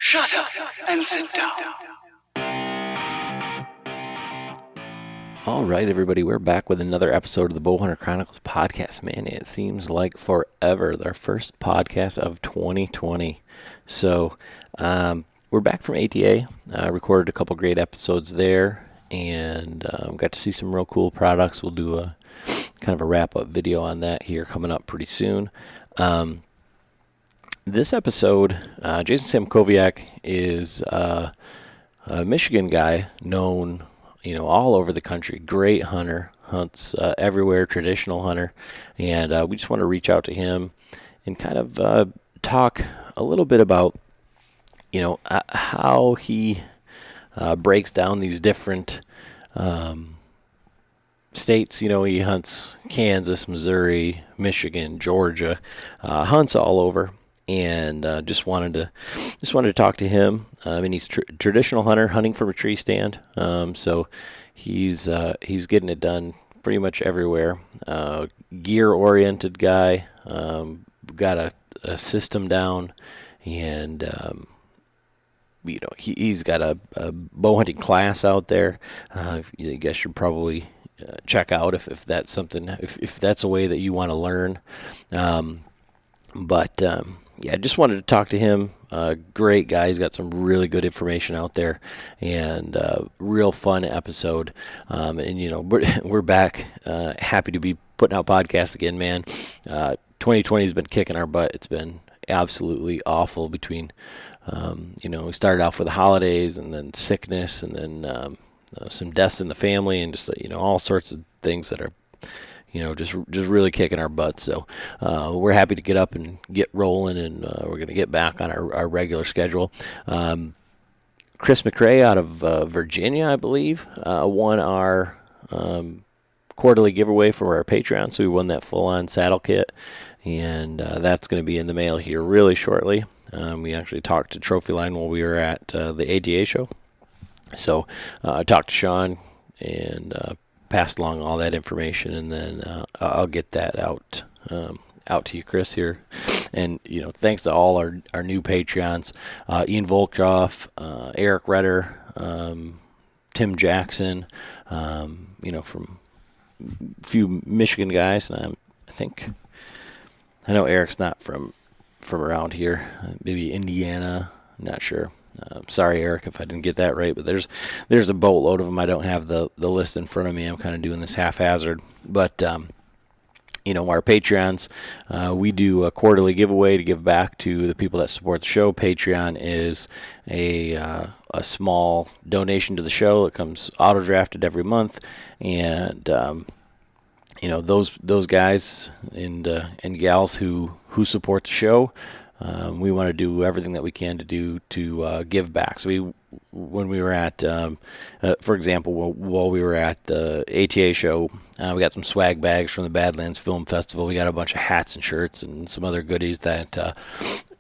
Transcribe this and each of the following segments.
Shut up and sit down. All right, everybody, we're back with another episode of the Bowhunter Chronicles podcast. Man, it seems like forever. Our first podcast of 2020. So we're back from ATA. Recorded a couple great episodes there, and got to see some real cool products. We'll do a kind of a wrap-up video on that here coming up pretty soon. This episode, Jason Samkowiak is a Michigan guy known, all over the country. Great hunter, hunts everywhere, traditional hunter, and we just want to reach out to him and kind of talk a little bit about, how he breaks down these different states. He hunts Kansas, Missouri, Michigan, Georgia, hunts all over. And just wanted to talk to him. He's traditional hunter, hunting from a tree stand. So he's getting it done pretty much everywhere. Gear-oriented guy, got a system down, and he's got a bow hunting class out there. You guys should probably check out if that's something, if that's a way that you want to learn. Yeah, I just wanted to talk to him. Great guy. He's got some really good information out there, and real fun episode. We're back. Happy to be putting out podcasts again, man. 2020 has been kicking our butt. It's been absolutely awful between, we started off with the holidays and then sickness and then some deaths in the family and just, all sorts of things that are just really kicking our butts. So we're happy to get up and get rolling, and we're going to get back on our regular schedule. Chris McRae out of Virginia, I believe, won our quarterly giveaway for our Patreon. So we won that full-on saddle kit, and that's going to be in the mail here really shortly. We actually talked to Trophy Line while we were at the ATA show. So I talked to Sean and passed along all that information, and then I'll get that out to you, Chris, here. And thanks to all our new Patreons, Ian Volkoff, Eric Redder, Tim Jackson, from a few Michigan guys, and I know Eric's not from around here, maybe Indiana, I'm not sure. Sorry, Eric, if I didn't get that right, but there's a boatload of them. I don't have the list in front of me. I'm kind of doing this haphazard. But, our Patreons, we do a quarterly giveaway to give back to the people that support the show. Patreon is a small donation to the show. It comes auto-drafted every month. And, those guys and gals who support the show, we want to do everything that we can to give back. So when we were at, for example, while we were at the ATA show, we got some swag bags from the Badlands Film Festival. We got a bunch of hats and shirts and some other goodies that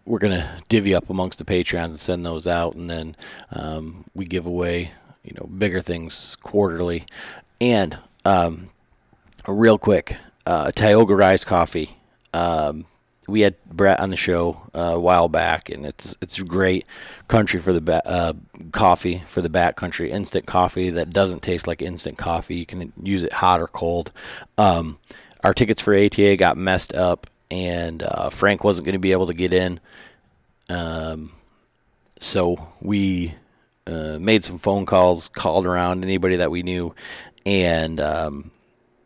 we're going to divvy up amongst the Patreons and send those out. And then we give away, bigger things quarterly. And real quick, Tioga Rise Coffee. We had Brett on the show a while back, and it's great country for the coffee for the back country, instant coffee that doesn't taste like instant coffee. You can use it hot or cold. Our tickets for ATA got messed up, and Frank wasn't going to be able to get in. So we made some phone calls, called around anybody that we knew, and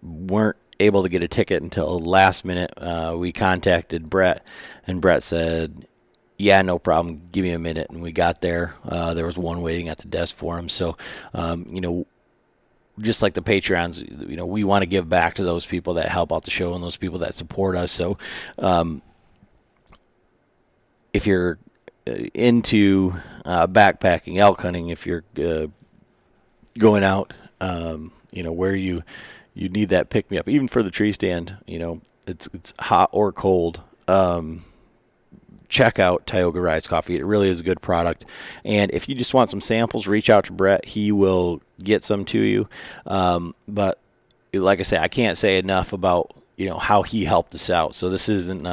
weren't able to get a ticket until last minute. We contacted Brett, and Brett said, yeah, no problem, give me a minute. And we got there. There was one waiting at the desk for him. So just like the Patreons, we want to give back to those people that help out the show and those people that support us. So if you're into backpacking, elk hunting, if you're going out where you need that pick-me-up, even for the tree stand, it's hot or cold, check out Tioga Rise Coffee. It really is a good product. And if you just want some samples, reach out to Brett. He will get some to you. But like I say, I can't say enough about, how he helped us out. So this isn't,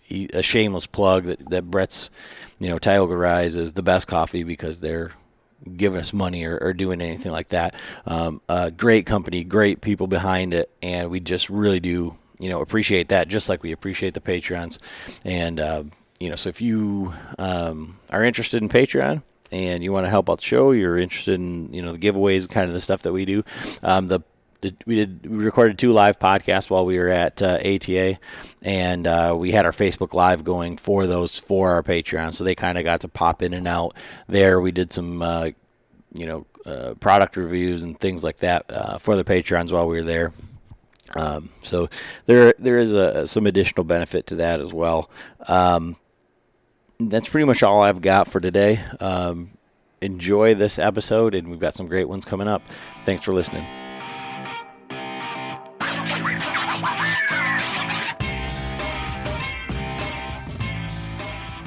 a shameless plug that Brett's, Tioga Rise is the best coffee because they're giving us money or doing anything like that. Great company, great people behind it, and we just really do, appreciate that, just like we appreciate the Patreons. And, so if you are interested in Patreon and you want to help out the show, you're interested in, the giveaways, kind of the stuff that we do, we recorded 2 live podcasts while we were at ATA, and we had our Facebook Live going for our Patreon, so they kind of got to pop in and out there. We did some, product reviews and things like that for the Patreons while we were there. So there is some additional benefit to that as well. That's pretty much all I've got for today. Enjoy this episode, and we've got some great ones coming up. Thanks for listening.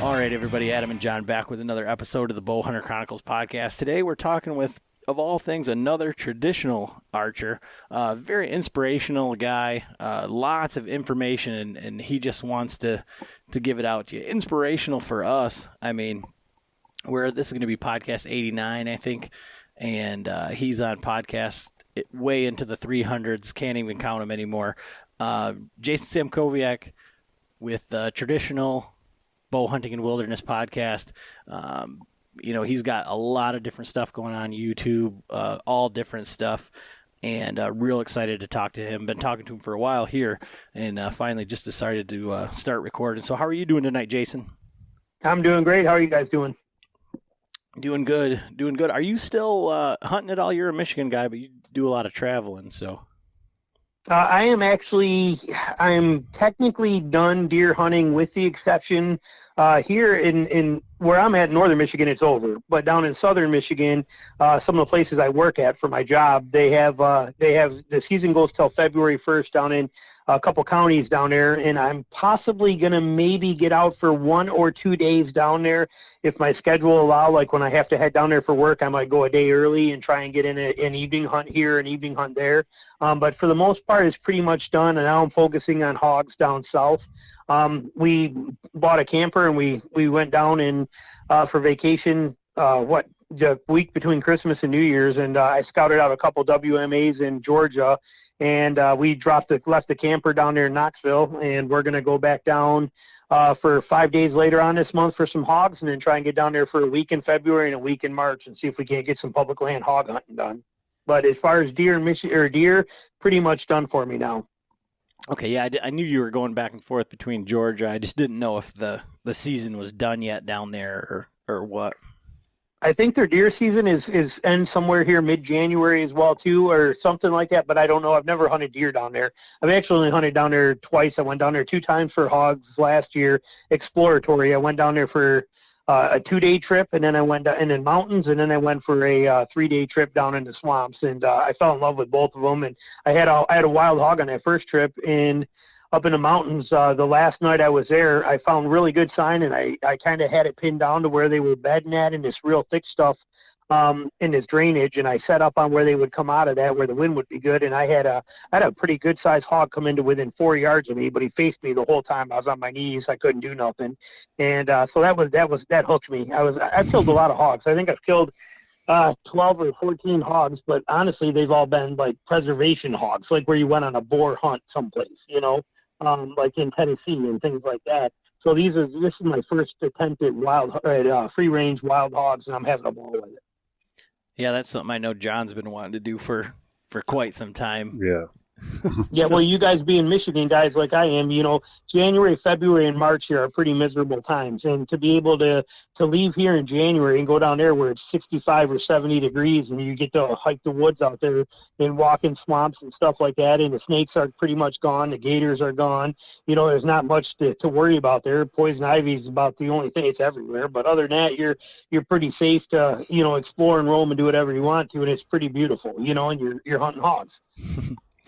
All right, everybody, Adam and John back with another episode of the Bowhunter Chronicles podcast. Today we're talking with, of all things, another traditional archer, very inspirational guy, lots of information, and he just wants to give it out to you. Inspirational for us, I mean, this is going to be podcast 89, I think, and he's on podcast way into the 300s, can't even count him anymore. Jason Samkowiak with Traditional Bow Hunting and Wilderness podcast. He's got a lot of different stuff going on YouTube, all different stuff, and real excited to talk to him. Been talking to him for a while here, and finally just decided to start recording. So how are you doing tonight, Jason? I'm doing great. How are you guys doing? Doing good. Are you still hunting at all? You're a Michigan guy, but you do a lot of traveling, so... I'm technically done deer hunting with the exception here in where I'm at in northern Michigan, it's over. But down in southern Michigan, some of the places I work at for my job, they have the season goes till February 1st down in a couple counties down there, and I'm possibly going to maybe get out for 1 or 2 days down there if my schedule allow. Like when I have to head down there for work, I might go a day early and try and get in an evening hunt here, an evening hunt there. But for the most part, it's pretty much done, and now I'm focusing on hogs down south. We bought a camper, and we went down in for vacation, the week between Christmas and New Year's, and I scouted out a couple WMAs in Georgia, and we left the camper down there in Knoxville, and we're going to go back down for 5 days later on this month for some hogs, and then try and get down there for a week in February and a week in March and see if we can't get some public land hog hunting done. But as far as deer, pretty much done for me now. Okay, yeah, I knew you were going back and forth between Georgia. I just didn't know if the season was done yet down there or what. I think their deer season is ends somewhere here mid-January as well too, or something like that. But I don't know. I've never hunted deer down there. I've actually only hunted down there twice. I went down there 2 times for hogs last year, exploratory. I went down there for a 2-day trip, and then I went in the mountains, and then I went for a 3-day trip down in the swamps, and I fell in love with both of them. And I had a wild hog on that first trip up in the mountains. The last night I was there, I found really good sign, and I kind of had it pinned down to where they were bedding at in this real thick stuff in this drainage, and I set up on where they would come out of that, where the wind would be good. And I had a pretty good sized hog come into within 4 yards of me, but he faced me the whole time. I was on my knees. I couldn't do nothing. And so that hooked me. I've killed a lot of hogs. I think I've killed 12 or 14 hogs, but honestly, they've all been like preservation hogs, like where you went on a boar hunt someplace, like in Tennessee and things like that. So this is my first attempt at free range wild hogs, and I'm having a ball with it. Yeah, that's something I know John's been wanting to do for quite some time. Yeah. Yeah, well, you guys being Michigan guys like I am, January, February, and March here are pretty miserable times. And to be able to leave here in January and go down there where it's 65 or 70 degrees and you get to hike the woods out there and walk in swamps and stuff like that, and the snakes are pretty much gone, the gators are gone, there's not much to worry about there. Poison ivy is about the only thing. It's everywhere. But other than that, you're pretty safe to, explore and roam and do whatever you want to, and it's pretty beautiful, and you're hunting hogs.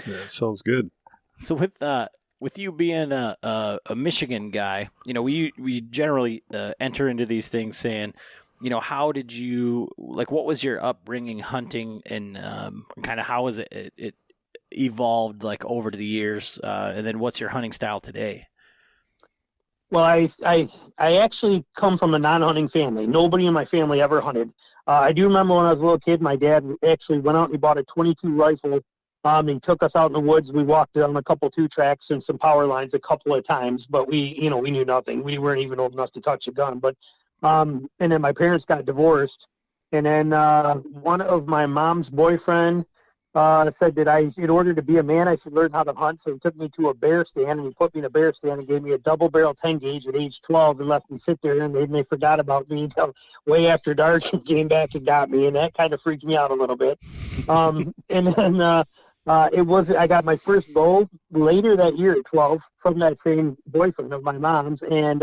Yeah, sounds good. So with you being a Michigan guy, we generally enter into these things saying, how did you, what was your upbringing hunting, and kind of how has it evolved over the years, and then what's your hunting style today? Well, I actually come from a non-hunting family. Nobody in my family ever hunted. I do remember when I was a little kid, my dad actually went out and he bought a 22 rifle. He took us out in the woods. We walked on a couple two tracks and some power lines a couple of times, but we knew nothing. We weren't even old enough to touch a gun. But and then my parents got divorced, and then one of my mom's boyfriend said that in order to be a man, I should learn how to hunt. So he took me to a bear stand and he put me in a bear stand and gave me a double barrel 10 gauge at age 12 and left me sit there, and they forgot about me until way after dark and came back and got me. And that kind of freaked me out a little bit. And then, I got my first bow later that year at 12 from that same boyfriend of my mom's. And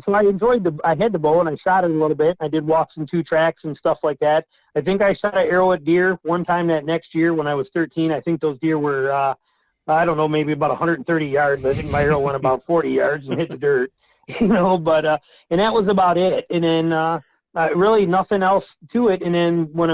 so I had the bow and I shot it a little bit. I did walks and two tracks and stuff like that. I think I shot an arrow at deer one time that next year when I was 13. I think those deer were, I don't know, maybe about 130 yards. I think my arrow went about 40 yards and hit the dirt, but, and that was about it. And then, really nothing else to it. And then when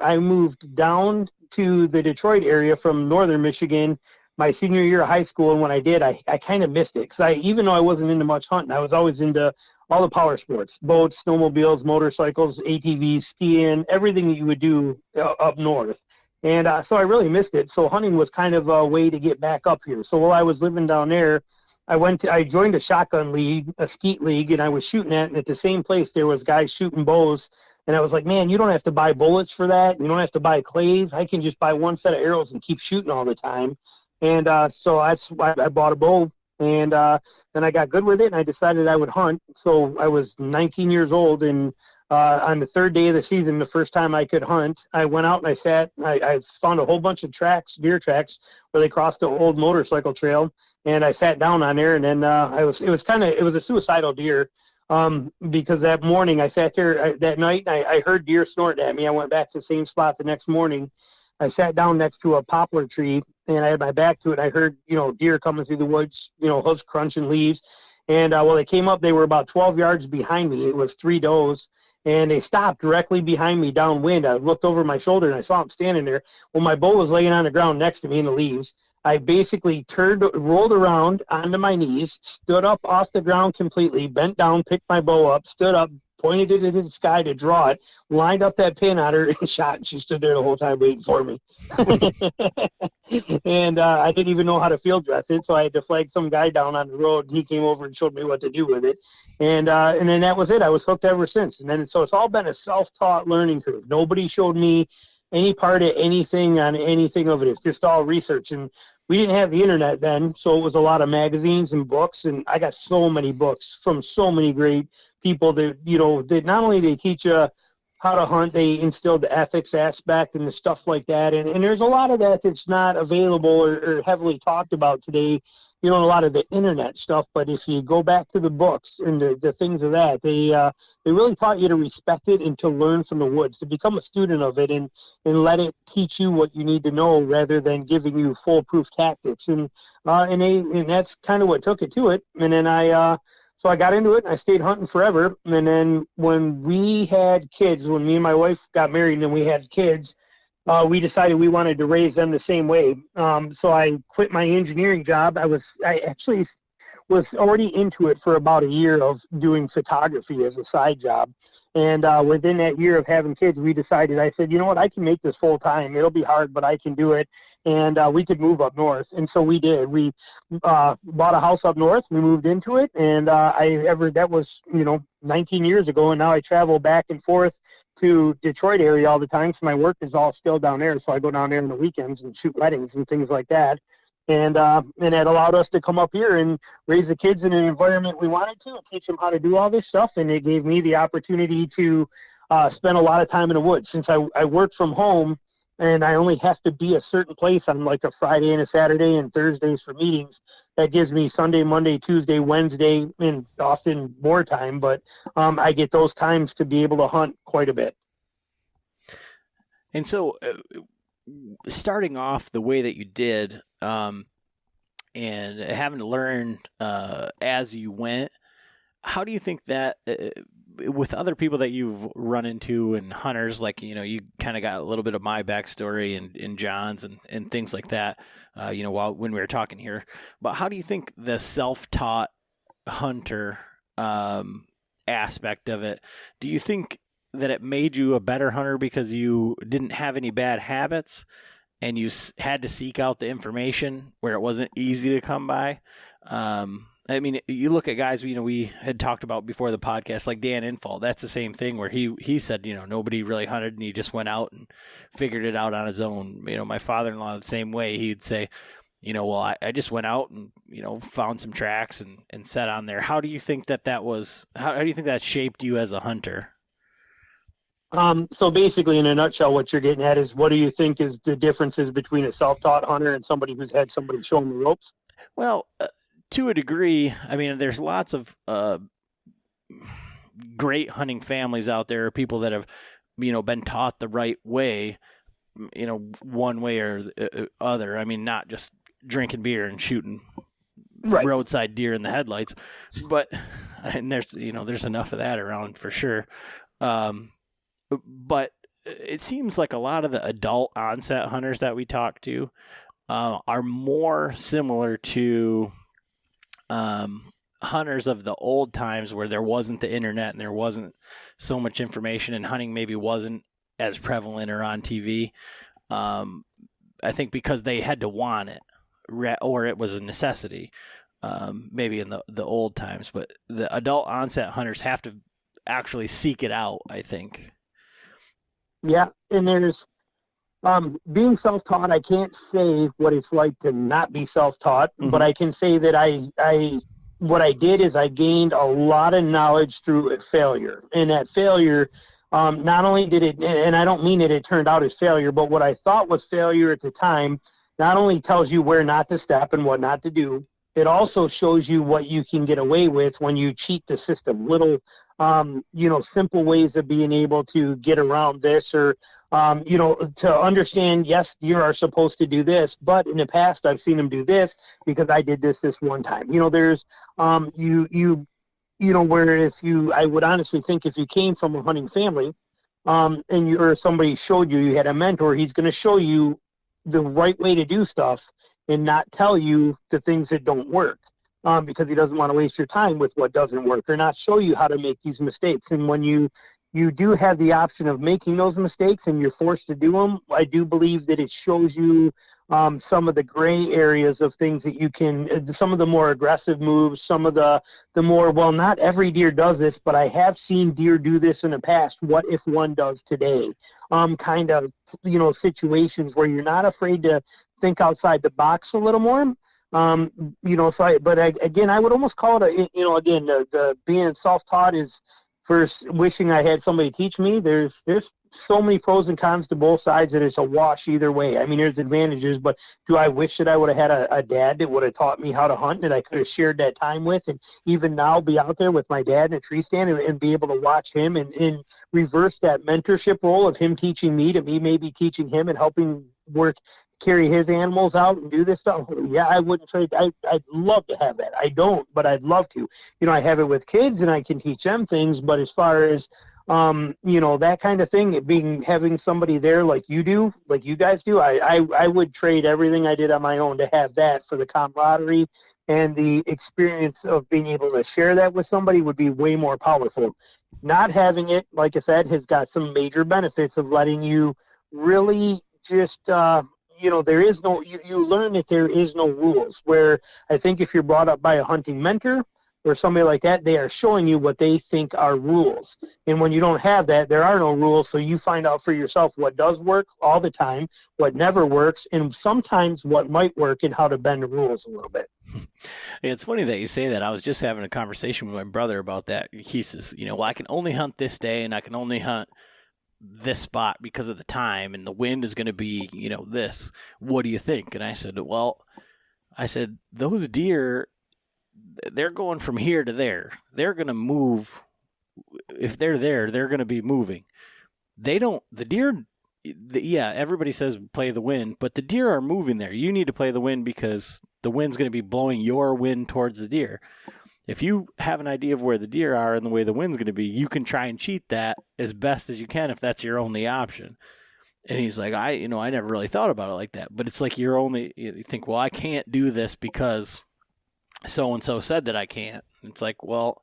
I moved down to the Detroit area from northern Michigan my senior year of high school, and when I did, I kind of missed it because even though I wasn't into much hunting, I was always into all the power sports, boats, snowmobiles, motorcycles, ATVs, skiing, everything that you would do up north. And so I really missed it. So hunting was kind of a way to get back up here. So while I was living down there, I joined a shotgun league, a skeet league, and I was shooting at, and at the same place there was guys shooting bows. And I was like, man, you don't have to buy bullets for that. You don't have to buy clays. I can just buy one set of arrows and keep shooting all the time. And so that's why I bought a bow. And then I got good with it, and I decided I would hunt. So I was 19 years old, and on the third day of the season, the first time I could hunt, I went out and I found a whole bunch of deer tracks where they crossed the old motorcycle trail. And I sat down on there, and then it was a suicidal deer. Because that morning I sat there that night and I heard deer snort at me. I went back to the same spot the next morning. I sat down next to a poplar tree and I had my back to it. I heard, deer coming through the woods, hoofs crunching leaves. And when they came up, they were about 12 yards behind me. It was 3 does. And they stopped directly behind me downwind. I looked over my shoulder and I saw them standing there. Well, my bow was laying on the ground next to me in the leaves. I basically rolled around onto my knees, stood up off the ground completely, bent down, picked my bow up, stood up, pointed it into the sky to draw it, lined up that pin on her, and shot. And she stood there the whole time waiting for me. And I didn't even know how to field dress it, so I had to flag some guy down on the road, and he came over and showed me what to do with it. And then that was it. I was hooked ever since. And then so it's all been a self-taught learning curve. Nobody showed me any part of anything on anything of it. It's just all research. And we didn't have the internet then, so it was a lot of magazines and books. And I got so many books from so many great people that, that not only they teach you how to hunt, they instilled the ethics aspect and the stuff like that. And there's a lot of that that's not available or heavily talked about today, a lot of the internet stuff. But if you go back to the books and the things of that, they really taught you to respect it and to learn from the woods, to become a student of it and let it teach you what you need to know rather than giving you foolproof tactics. And that's kind of what took it to it. And then so I got into it and I stayed hunting forever. And then when we had kids, when me and my wife got married and then we had kids, we decided we wanted to raise them the same way. So I quit my engineering job. I actually was already into it for about a year of doing photography as a side job. And within that year of having kids, we decided, I said, you know what, I can make this full time. It'll be hard, but I can do it. And we could move up north. And so we did. We bought a house up north. We moved into it. And that was, 19 years ago. And now I travel back and forth to Detroit area all the time. So my work is all still down there. So I go down there on the weekends and shoot weddings and things like that. And that allowed us to come up here and raise the kids in an environment we wanted to and teach them how to do all this stuff. And it gave me the opportunity to spend a lot of time in the woods. Since I work from home and I only have to be a certain place on like a Friday and a Saturday and Thursdays for meetings, that gives me Sunday, Monday, Tuesday, Wednesday, and often more time. But I get those times to be able to hunt quite a bit. And so starting off the way that you did, and having to learn as you went, how do you think that with other people that you've run into and hunters, like, you kind of got a little bit of my backstory and John's and things like that, when we were talking here, but how do you think the self-taught hunter aspect of it, do you think that it made you a better hunter because you didn't have any bad habits and you had to seek out the information where it wasn't easy to come by? I mean, you look at guys, we had talked about before the podcast, like Dan Infalt. That's the same thing where he said, nobody really hunted and he just went out and figured it out on his own. My father-in-law the same way. He'd say, well, I just went out and, found some tracks and set on there. How do you think that was, how do you think that shaped you as a hunter? So basically, in a nutshell, what you're getting at is, what do you think is the differences between a self-taught hunter and somebody who's had somebody show them the ropes? Well, to a degree, I mean, there's lots of great hunting families out there, people that have, been taught the right way, one way or the other. I mean, not just drinking beer and shooting roadside deer in the headlights, and there's enough of that around for sure. But it seems like a lot of the adult onset hunters that we talk to are more similar to hunters of the old times where there wasn't the internet and there wasn't so much information and hunting maybe wasn't as prevalent or on TV. I think because they had to want it or it was a necessity, maybe in the old times. But the adult onset hunters have to actually seek it out, I think. Yeah, and there's being self-taught. I can't say what it's like to not be self-taught, but I can say that what I did is I gained a lot of knowledge through a failure, and that failure, not only did it, and I don't mean it turned out as failure, but what I thought was failure at the time, not only tells you where not to step and what not to do, it also shows you what you can get away with when you cheat the system. Little, simple ways of being able to get around this, or, to understand, yes, deer are supposed to do this, but in the past I've seen them do this because I did this one time. There's, where I would honestly think if you came from a hunting family, or somebody showed you had a mentor, he's going to show you the right way to do stuff and not tell you the things that don't work, because he doesn't want to waste your time with what doesn't work, or not show you how to make these mistakes. And when you do have the option of making those mistakes and you're forced to do them, I do believe that it shows you some of the gray areas of things that you can, some of the more aggressive moves, some of the more, well, not every deer does this, but I have seen deer do this in the past. What if one does today? Kind of, situations where you're not afraid to think outside the box a little more. Again, I would almost call it the being self-taught is first wishing I had somebody teach me. There's so many pros and cons to both sides that it's a wash either way. I mean, there's advantages, but do I wish that I would have had a dad that would have taught me how to hunt, that I could have shared that time with, and even now be out there with my dad in a tree stand and be able to watch him and reverse that mentorship role of him teaching me to me maybe teaching him and helping carry his animals out and do this stuff. Yeah, I wouldn't trade. I'd love to have that. I don't, but I'd love to. I have it with kids and I can teach them things, but as far as that kind of thing, having somebody there like you guys do, I would trade everything I did on my own to have that for the camaraderie and the experience of being able to share that with somebody would be way more powerful. Not having it, like I said, has got some major benefits of letting you really just, there is no, you learn that there is no rules, where I think if you're brought up by a hunting mentor or somebody like that, they are showing you what they think are rules. And when you don't have that, there are no rules. So you find out for yourself what does work all the time, what never works, and sometimes what might work, and how to bend the rules a little bit. It's funny that you say that. I was just having a conversation with my brother about that. He says, I can only hunt this day and I can only hunt this spot because of the time, and the wind is going to be, this. What do you think? And I said, those deer, they're going from here to there. They're going to move. If they're there, they're going to be moving. Everybody says play the wind, but the deer are moving there. You need to play the wind because the wind's going to be blowing your wind towards the deer. If you have an idea of where the deer are and the way the wind's going to be, you can try and cheat that as best as you can if that's your only option. And he's like, I never really thought about it like that. But it's like you think, well, I can't do this because so-and-so said that I can't. It's like, well,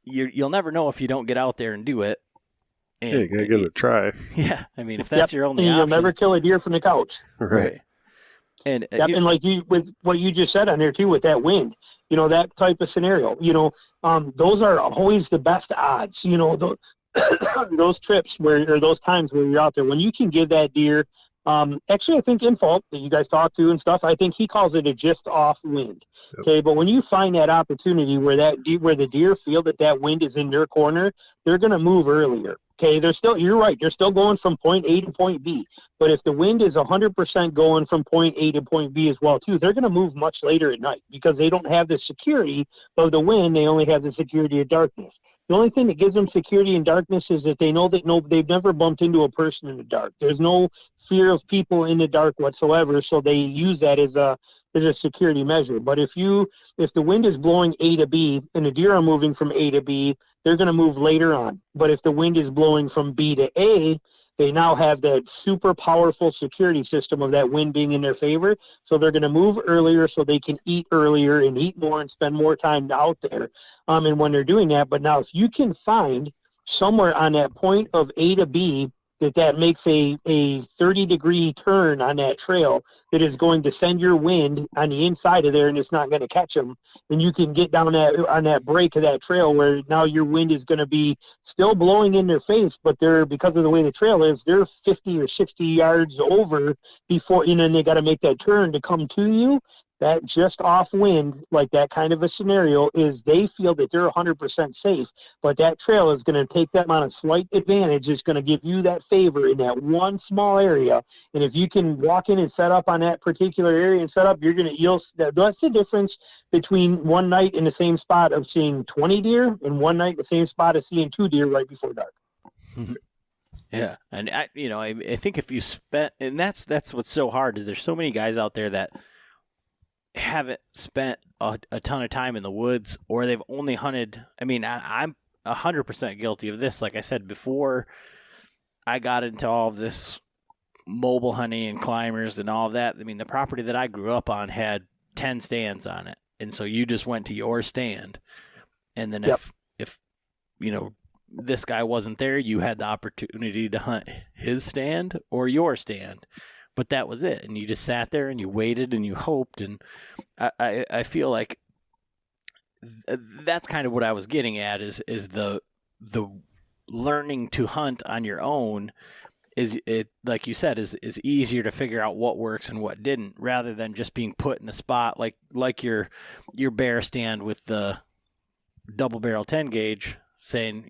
you'll never know if you don't get out there and do it. And, Yeah, you gotta give it a try. Yeah, I mean, if that's your only and option, you'll never kill a deer from the couch. Right. And And like you, with what you just said on there too, with that wind, that type of scenario, those are always the best odds. Those trips or those times where you're out there, when you can give that deer, actually, I think Infalt that you guys talk to and stuff, I think he calls it a just off wind. Yep. Okay, but when you find that opportunity where the deer feel that wind is in their corner, they're going to move earlier. Okay, you're right. They're still going from point A to point B. But if the wind is 100% going from point A to point B as well, too, they're going to move much later at night because they don't have the security of the wind. They only have the security of darkness. The only thing that gives them security in darkness is that they know that they've never bumped into a person in the dark. There's no fear of people in the dark whatsoever, so they use that as a security measure. But if the wind is blowing A to B and the deer are moving from A to B, they're going to move later on. But if the wind is blowing from B to A, they now have that super powerful security system of that wind being in their favor. So they're going to move earlier so they can eat earlier and eat more and spend more time out there. And when they're doing that, but now if you can find somewhere on that point of A to B that makes a 30-degree turn on that trail that is going to send your wind on the inside of there and it's not going to catch them, and you can get down on that break of that trail where now your wind is going to be still blowing in their face, but because of the way the trail is, they're 50 or 60 yards over before, and they got to make that turn to come to you. That just off wind, like that kind of a scenario, is they feel that they're 100% safe, but that trail is going to take them on a slight advantage. It's going to give you that favor in that one small area. And if you can walk in and set up on that particular area and set up, that's the difference between one night in the same spot of seeing 20 deer and one night in the same spot of seeing 2 deer right before dark. Yeah, and I think if you spent, and that's what's so hard, is there's so many guys out there that haven't spent a ton of time in the woods, or they've only hunted. I mean, I'm 100% guilty of this. Like I said before, I got into all of this mobile hunting and climbers and all of that. I mean, the property that I grew up on had 10 stands on it, and so you just went to your stand, and then if this guy wasn't there, you had the opportunity to hunt his stand or your stand. But that was it, and you just sat there and you waited and you hoped, and I feel like that's kind of what I was getting at is the learning to hunt on your own is, it like you said, is easier to figure out what works and what didn't, rather than just being put in a spot like your bear stand with the double barrel 10 gauge, saying,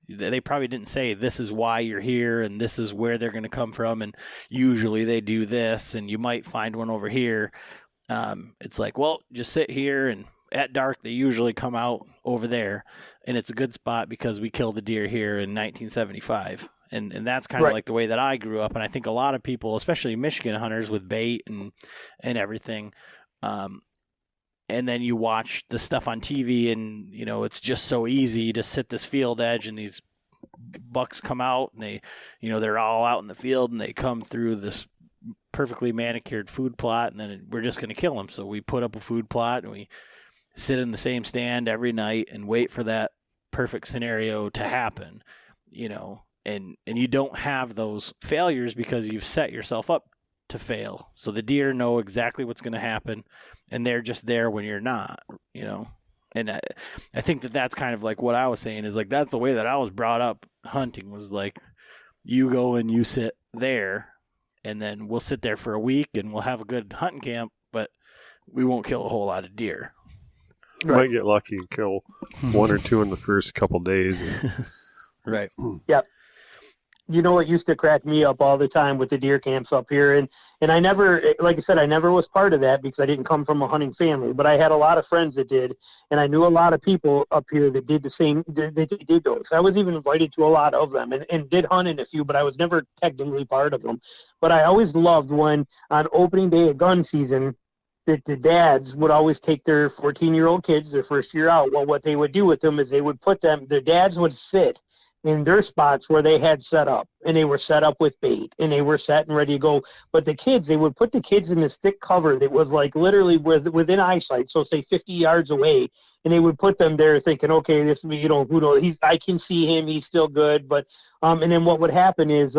they probably didn't say this is why you're here and this is where they're going to come from, and usually they do this and you might find one over here. It's like, well, just sit here, and at dark they usually come out over there, and it's a good spot because we killed a deer here in 1975. And that's kind of like the way that I grew up, and I think a lot of people, especially Michigan hunters with bait and everything, and then you watch the stuff on TV, and it's just so easy to sit this field edge, and these bucks come out, and they're all out in the field, and they come through this perfectly manicured food plot, and then we're just going to kill them. So we put up a food plot, and we sit in the same stand every night and wait for that perfect scenario to happen, and you don't have those failures because you've set yourself up to fail. So the deer know exactly what's going to happen, and they're just there when you're not, And I think that's kind of like what I was saying, is like, that's the way that I was brought up hunting, was like, you go and you sit there, and then we'll sit there for a week and we'll have a good hunting camp, but we won't kill a whole lot of deer. You might get lucky and kill 1 or 2 in the first couple days. Right. Yep. What used to crack me up all the time with the deer camps up here, and I never, like I said, I never was part of that because I didn't come from a hunting family, but I had a lot of friends that did, and I knew a lot of people up here that did the same, they did those. I was even invited to a lot of them and did hunt in a few, but I was never technically part of them. But I always loved when on opening day of gun season, that the dads would always take their 14-year-old kids, their first year out. Well, what they would do with them is they would their dads would sit in their spots where they had set up. and they were set up with bait, and they were set and ready to go. But the kids, they would put the kids in this thick cover that was like literally within eyesight, so say 50 yards away, and they would put them there thinking, okay, this, you know, who knows, I can see him, he's still good. But and then what would happen is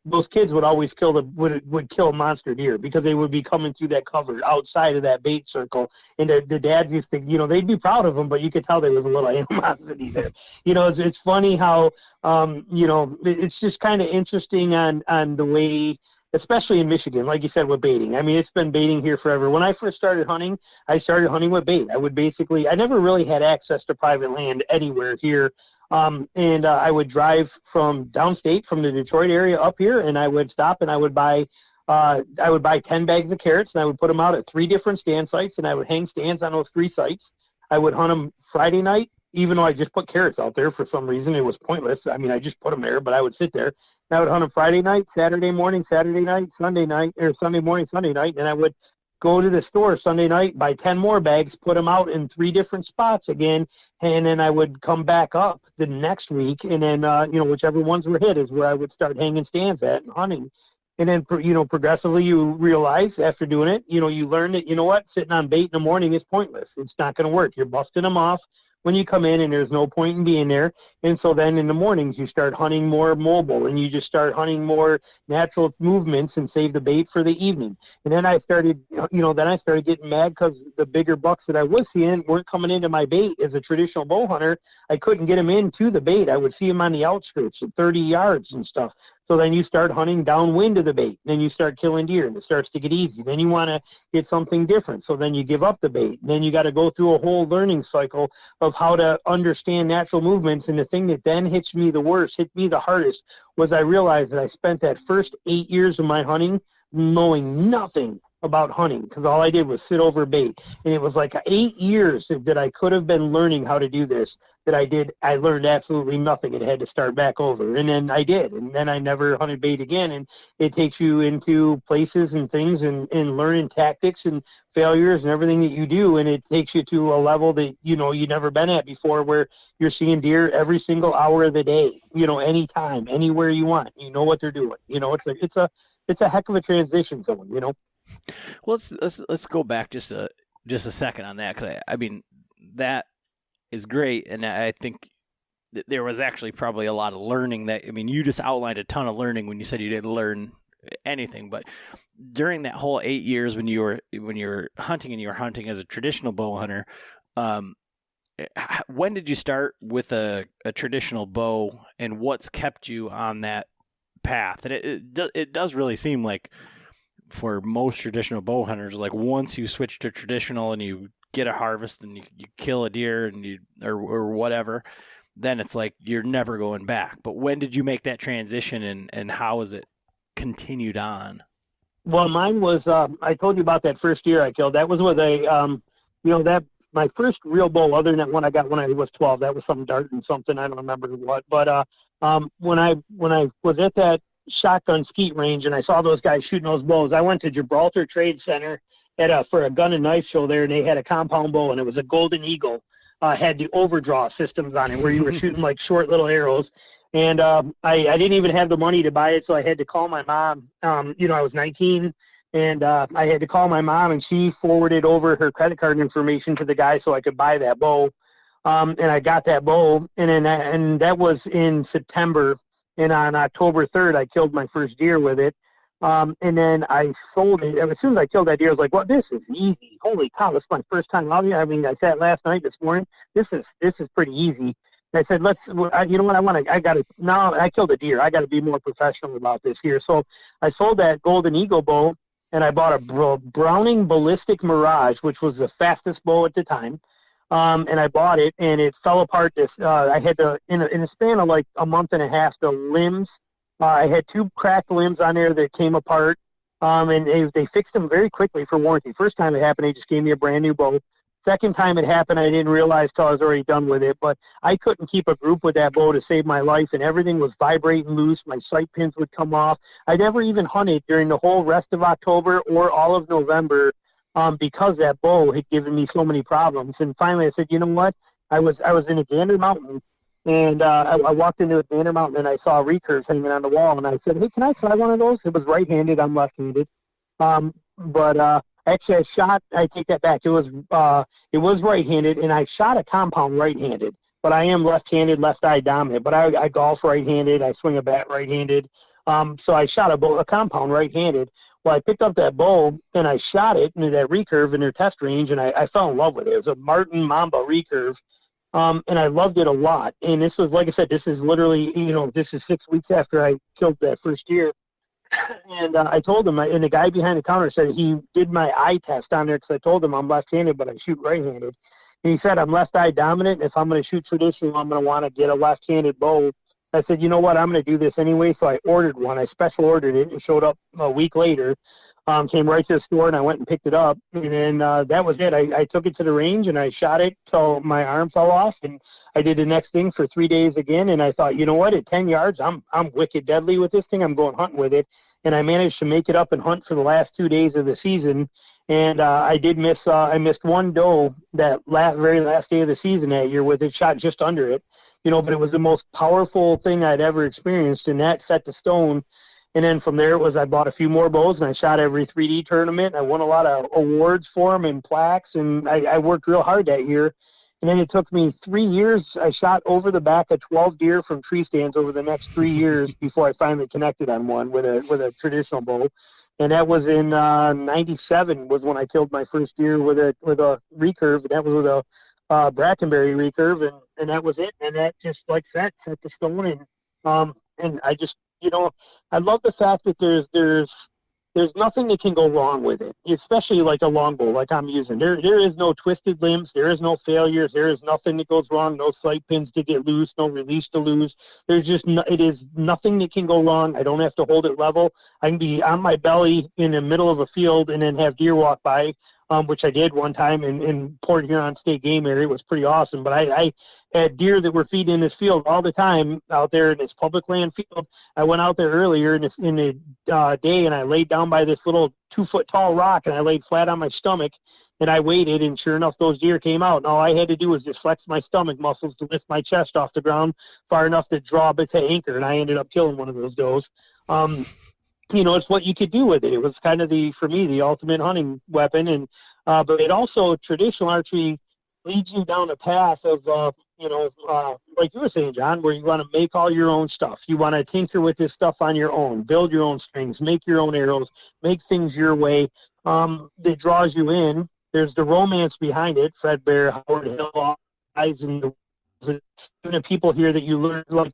those kids would always would kill monster deer, because they would be coming through that cover outside of that bait circle, and the dads used to, you know, they'd be proud of them, but you could tell there was a little animosity there. You know, it's funny how you know, it's just kind of interesting on the way, especially in Michigan, like you said, with baiting. I mean, it's been baiting here forever. When I first started hunting, I started hunting with bait. I never really had access to private land anywhere here. And I would drive from downstate, from the Detroit area up here, and I would stop and I would buy 10 bags of carrots, and I would put them out at 3 different stand sites, and I would hang stands on those 3 sites. I would hunt them Friday night, even though I just put carrots out there for some reason. It was pointless. I mean, I just put them there, but I would sit there. And I would hunt them Friday night, Saturday morning, Saturday night, Sunday night, or Sunday morning, Sunday night, and I would go to the store Sunday night, buy 10 more bags, put them out in 3 different spots again, and then I would come back up the next week, and then, you know, whichever ones were hit is where I would start hanging stands at and hunting. And then, you know, progressively you realize after doing it, you know, you learn that, you know what, sitting on bait in the morning is pointless. It's not going to work. You're busting them off when you come in, and there's no point in being there. And so then in the mornings you start hunting more mobile, and you just start hunting more natural movements and save the bait for the evening. And then I started, you know, getting mad because the bigger bucks that I was seeing weren't coming into my bait. As a traditional bow hunter, I couldn't get them into the bait. I would see them on the outskirts at 30 yards and stuff. So then you start hunting downwind of the bait. Then you start killing deer, and it starts to get easy. Then you want to get something different. So then you give up the bait. And then you got to go through a whole learning cycle of how to understand natural movements. And the thing that then hit me the hardest, was I realized that I spent that first 8 years of my hunting knowing nothing about hunting, because all I did was sit over bait. And it was like 8 years that I could have been learning how to do this, I learned absolutely nothing and had to start back over. And then I did, and then I never hunted bait again. And it takes you into places and things, and learning tactics and failures and everything that you do, and it takes you to a level that, you know, you've never been at before, where you're seeing deer every single hour of the day, you know, anytime, anywhere you want. You know what they're doing. You know, it's a heck of a transition zone, you know. Well, let's go back just a second on that, because I mean, that is great, and I think there was actually probably a lot of learning that, I mean, you just outlined a ton of learning when you said you didn't learn anything, but during that whole 8 years when you were hunting, and you were hunting as a traditional bow hunter, when did you start with a traditional bow, and what's kept you on that path? And it does really seem like, for most traditional bow hunters, like once you switch to traditional and you get a harvest and you kill a deer and or whatever, then it's like you're never going back. But when did you make that transition, and how has it continued on? Well, mine was, I told you about that first deer I killed. That was with a, you know, that my first real bow, other than that one I got when I was 12, that was some dart and something, I don't remember what. But when I was at that shotgun skeet range and I saw those guys shooting those bows, I went to Gibraltar Trade Center for a gun and knife show there, and they had a compound bow, and it was a Golden Eagle. Had the overdraw systems on it, where you were shooting like short little arrows. And I didn't even have the money to buy it, so I had to call my mom. You know, I was 19, and I had to call my mom, and she forwarded over her credit card information to the guy so I could buy that bow. And I got that bow, and that was in September. And on October 3rd, I killed my first deer with it. And then I sold it. As soon as I killed that deer, I was like, well, this is easy. Holy cow, this is my first time out here. I mean, I sat last night, this morning. This is pretty easy. And I said, you know what, now I killed a deer. I got to be more professional about this here. So I sold that Golden Eagle bow, and I bought a Browning Ballistic Mirage, which was the fastest bow at the time. And I bought it, and it fell apart. I had to, in a span of like a month and a half, the limbs, I had 2 cracked limbs on there that came apart, and they fixed them very quickly for warranty. First time it happened, they just gave me a brand new bow. Second time it happened, I didn't realize till I was already done with it, but I couldn't keep a group with that bow to save my life, and everything was vibrating loose. My sight pins would come off. I never even hunted during the whole rest of October or all of November, because that bow had given me so many problems. And finally I said, you know what? I was in a Gander Mountain, And I walked into a Banner Mountain and I saw recurves hanging on the wall, and I said, "Hey, can I try one of those?" It was right-handed. I'm left-handed. But actually, I take that back. It was right-handed, and I shot a compound right-handed. But I am left-handed, left-eye dominant. But I golf right-handed. I swing a bat right-handed. So I shot a compound right-handed. Well, I picked up that bow and I shot it into that recurve in their test range, and I fell in love with it. It was a Martin Mamba recurve. And I loved it a lot. And this was, like I said, this is literally, this is 6 weeks after I killed that first deer. And I told him, and the guy behind the counter said he did my eye test on there because I told him I'm left-handed, but I shoot right-handed. And he said I'm left-eye dominant. If I'm going to shoot traditional, I'm going to want to get a left-handed bow. I said, you know what, I'm going to do this anyway. So I ordered one. I special ordered it. It showed up a week later. Came right to the store, and I went and picked it up. And then that was it. I took it to the range, and I shot it till my arm fell off. And I did the next thing for 3 days again. And I thought, you know what, at 10 yards, I'm wicked deadly with this thing. I'm going hunting with it. And I managed to make it up and hunt for the last 2 days of the season. And I did miss I missed one doe that very last day of the season that year with it, shot just under it. But it was the most powerful thing I'd ever experienced, and that set the stone. And then from there I bought a few more bows, and I shot every 3D tournament. I won a lot of awards for them and plaques, and I worked real hard that year. And then it took me 3 years. I shot over the back of 12 deer from tree stands over the next 3 years before I finally connected on one with a traditional bow. And that was in '97 was when I killed my first deer with a recurve. And that was with a Brackenberry recurve, and that was it. And that just, like that, set the stone. And I just, I love the fact that there's nothing that can go wrong with it, especially like a longbow like I'm using. There is no twisted limbs. There is no failures. There is nothing that goes wrong. No sight pins to get loose. No release to lose. It is nothing that can go wrong. I don't have to hold it level. I can be on my belly in the middle of a field and then have deer walk by, which I did one time in Port Huron State Game Area. It was pretty awesome. But I had deer that were feeding in this field all the time out there in this public land field. I went out there earlier in the day, and I laid down by this little 2-foot tall rock, and I laid flat on my stomach, and I waited, and sure enough, those deer came out. And all I had to do was just flex my stomach muscles to lift my chest off the ground far enough to draw a bit to anchor, and I ended up killing one of those does. It's what you could do with it. It was kind of for me, the ultimate hunting weapon. And but it also, traditional archery leads you down a path of, like you were saying, John, where you want to make all your own stuff. You want to tinker with this stuff on your own, build your own strings, make your own arrows, make things your way. That draws you in. There's the romance behind it. Fred Bear, Howard Hill, guys, and even people here that you learn, like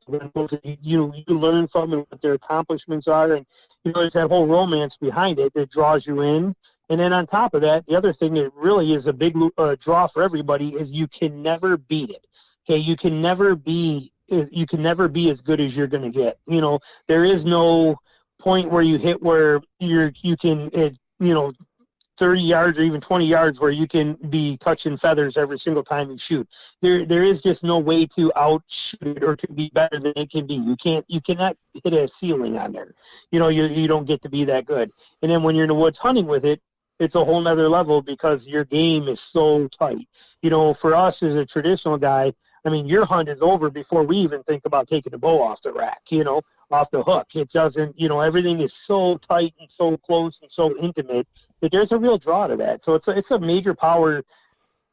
you learn from and what their accomplishments are, and there's that whole romance behind it that draws you in. And then on top of that, the other thing that really is a big draw for everybody is you can never beat it. Okay, you can never be as good as you're going to get. There is no point where you hit where you can 30 yards or even 20 yards where you can be touching feathers every single time you shoot. There is just no way to outshoot it or to be better than it can be. You cannot hit a ceiling on there. You don't get to be that good. And then when you're in the woods hunting with it, it's a whole nother level because your game is so tight. For us as a traditional guy, your hunt is over before we even think about taking the bow off the rack, off the hook. It doesn't, everything is so tight and so close and so intimate that there's a real draw to that. So it's a major power,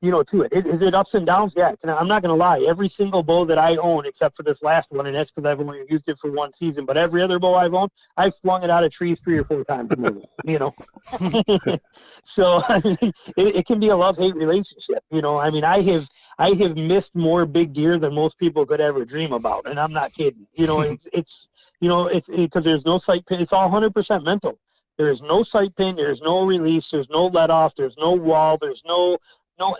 to it. Is it ups and downs? Yeah. I'm not going to lie. Every single bow that I own, except for this last one, and that's because I've only used it for one season, but every other bow I've owned, I've flung it out of trees 3 or 4 times. So it can be a love-hate relationship. I have missed more big deer than most people could ever dream about, and I'm not kidding. It's because there's no sight pin. It's all 100% mental. There is no sight pin. There's no release. There's no let off. There's no wall. There's no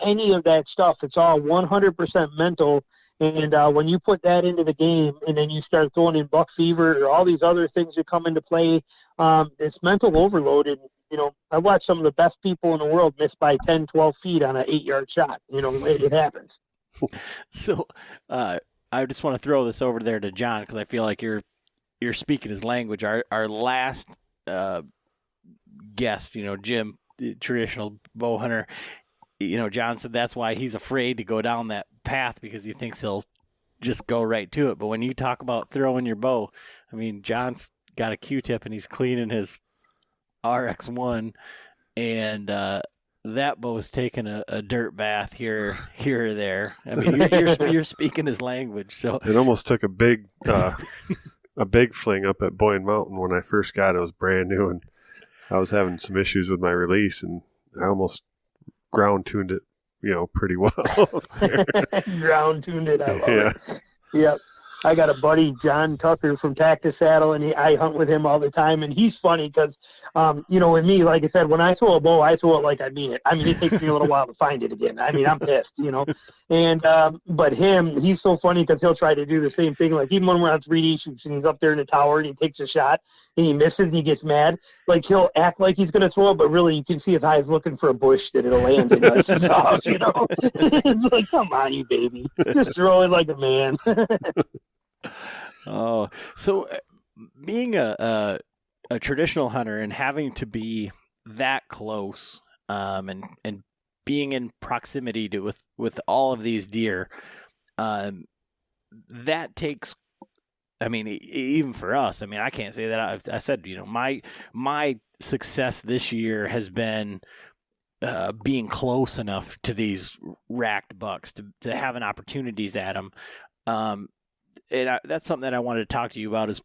any of that stuff. It's all 100% mental. And when you put that into the game and then you start throwing in buck fever or all these other things that come into play, it's mental overload. And, I watched some of the best people in the world miss by 10, 12 feet on an 8-yard shot. It happens. So I just want to throw this over there to John because I feel like you're speaking his language. Our last guest, Jim, the traditional bow hunter, John said that's why he's afraid to go down that path because he thinks he'll just go right to it. But when you talk about throwing your bow, I mean, John's got a Q-tip and he's cleaning his RX-1, and that bow's taking a dirt bath here or there. I mean, you're speaking his language. So it almost took a big fling up at Boyne Mountain when I first got it. It was brand new, and I was having some issues with my release, and I almost ground tuned it, pretty well. Ground tuned it. I love it. Yep. I got a buddy, John Tucker from Tactus Saddle, and I hunt with him all the time. And he's funny because, with me, like I said, when I throw a bow, I throw it like I mean it. I mean, it takes me a little while to find it again. I mean, I'm pissed, And but him, he's so funny because he'll try to do the same thing. Like even when we're on 3D shoots and he's up there in the tower and he takes a shot and he misses and he gets mad, like he'll act like he's going to throw it, but really you can see his eyes looking for a bush that it'll land in. It's It's like, come on, you baby. Just throw it like a man. Oh, so being a traditional hunter and having to be that close, and being in proximity with all of these deer, that takes. I mean, even for us, I mean, I can't say that. I said, my success this year has been being close enough to these racked bucks to having opportunities at them. And that's something that I wanted to talk to you about is,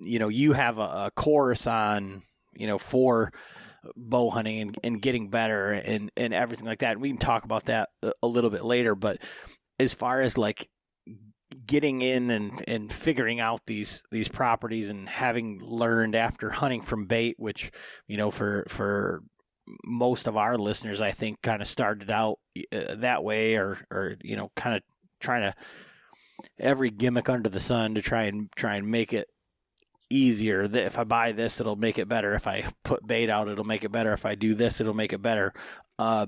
you have a course on, for bow hunting and getting better and everything like that. And we can talk about that a little bit later. But as far as like getting in and figuring out these properties and having learned after hunting from bait, which, for most of our listeners, I think kind of started out that way or kind of trying to every gimmick under the sun to try and make it easier. That if I buy this, it'll make it better. If I put bait out, it'll make it better. If I do this, it'll make it better. How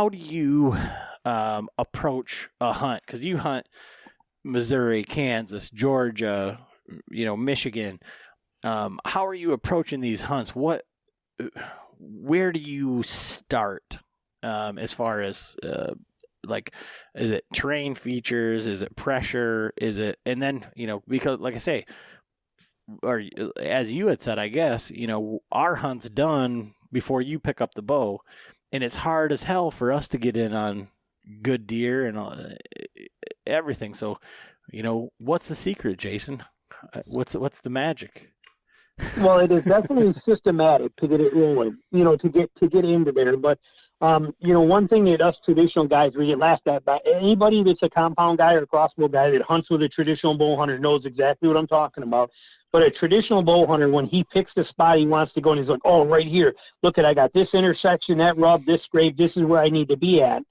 do you approach a hunt? Because you hunt Missouri, Kansas, Georgia, Michigan. How are you approaching these hunts? Where do you start as far as is it terrain features? Is it pressure? Is it, and then, because like I say, or as you had said, I guess, our hunt's done before you pick up the bow, and it's hard as hell for us to get in on good deer and everything. So, what's the secret, Jason? What's the magic? Well, it is definitely systematic to get it rolling, to get into there. But, one thing that us traditional guys, we get laughed at by anybody that's a compound guy or crossbow guy that hunts with a traditional bow hunter knows exactly what I'm talking about. But a traditional bow hunter, when he picks the spot he wants to go and he's like, oh, right here, look I got this intersection, that rub, this scrape, this is where I need to be at.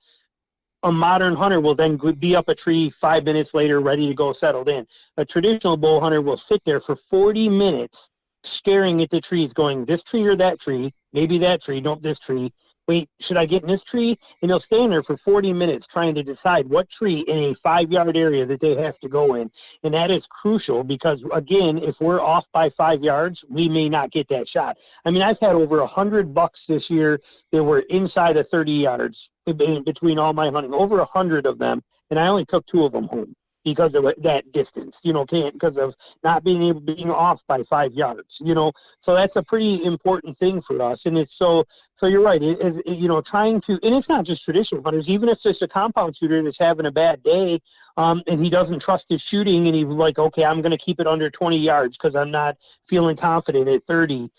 A modern hunter will then be up a tree 5 minutes later, ready to go settled in. A traditional bow hunter will sit there for 40 minutes staring at the trees going, this tree or that tree, maybe that tree, nope, this tree. Wait, should I get in this tree? And they'll stand there for 40 minutes trying to decide what tree in a 5-yard area that they have to go in. And that is crucial because, again, if we're off by 5 yards, we may not get that shot. I mean, I've had over 100 bucks this year that were inside of 30 yards between all my hunting, over 100 of them, and I only took 2 of them home because of that distance, because of not being off by 5 yards, so that's a pretty important thing for us. And it's so you're right. It is, trying to, and it's not just traditional hunters, even if it's a compound shooter that's having a bad day, and he doesn't trust his shooting and he's like, okay, I'm going to keep it under 20 yards because I'm not feeling confident at 30.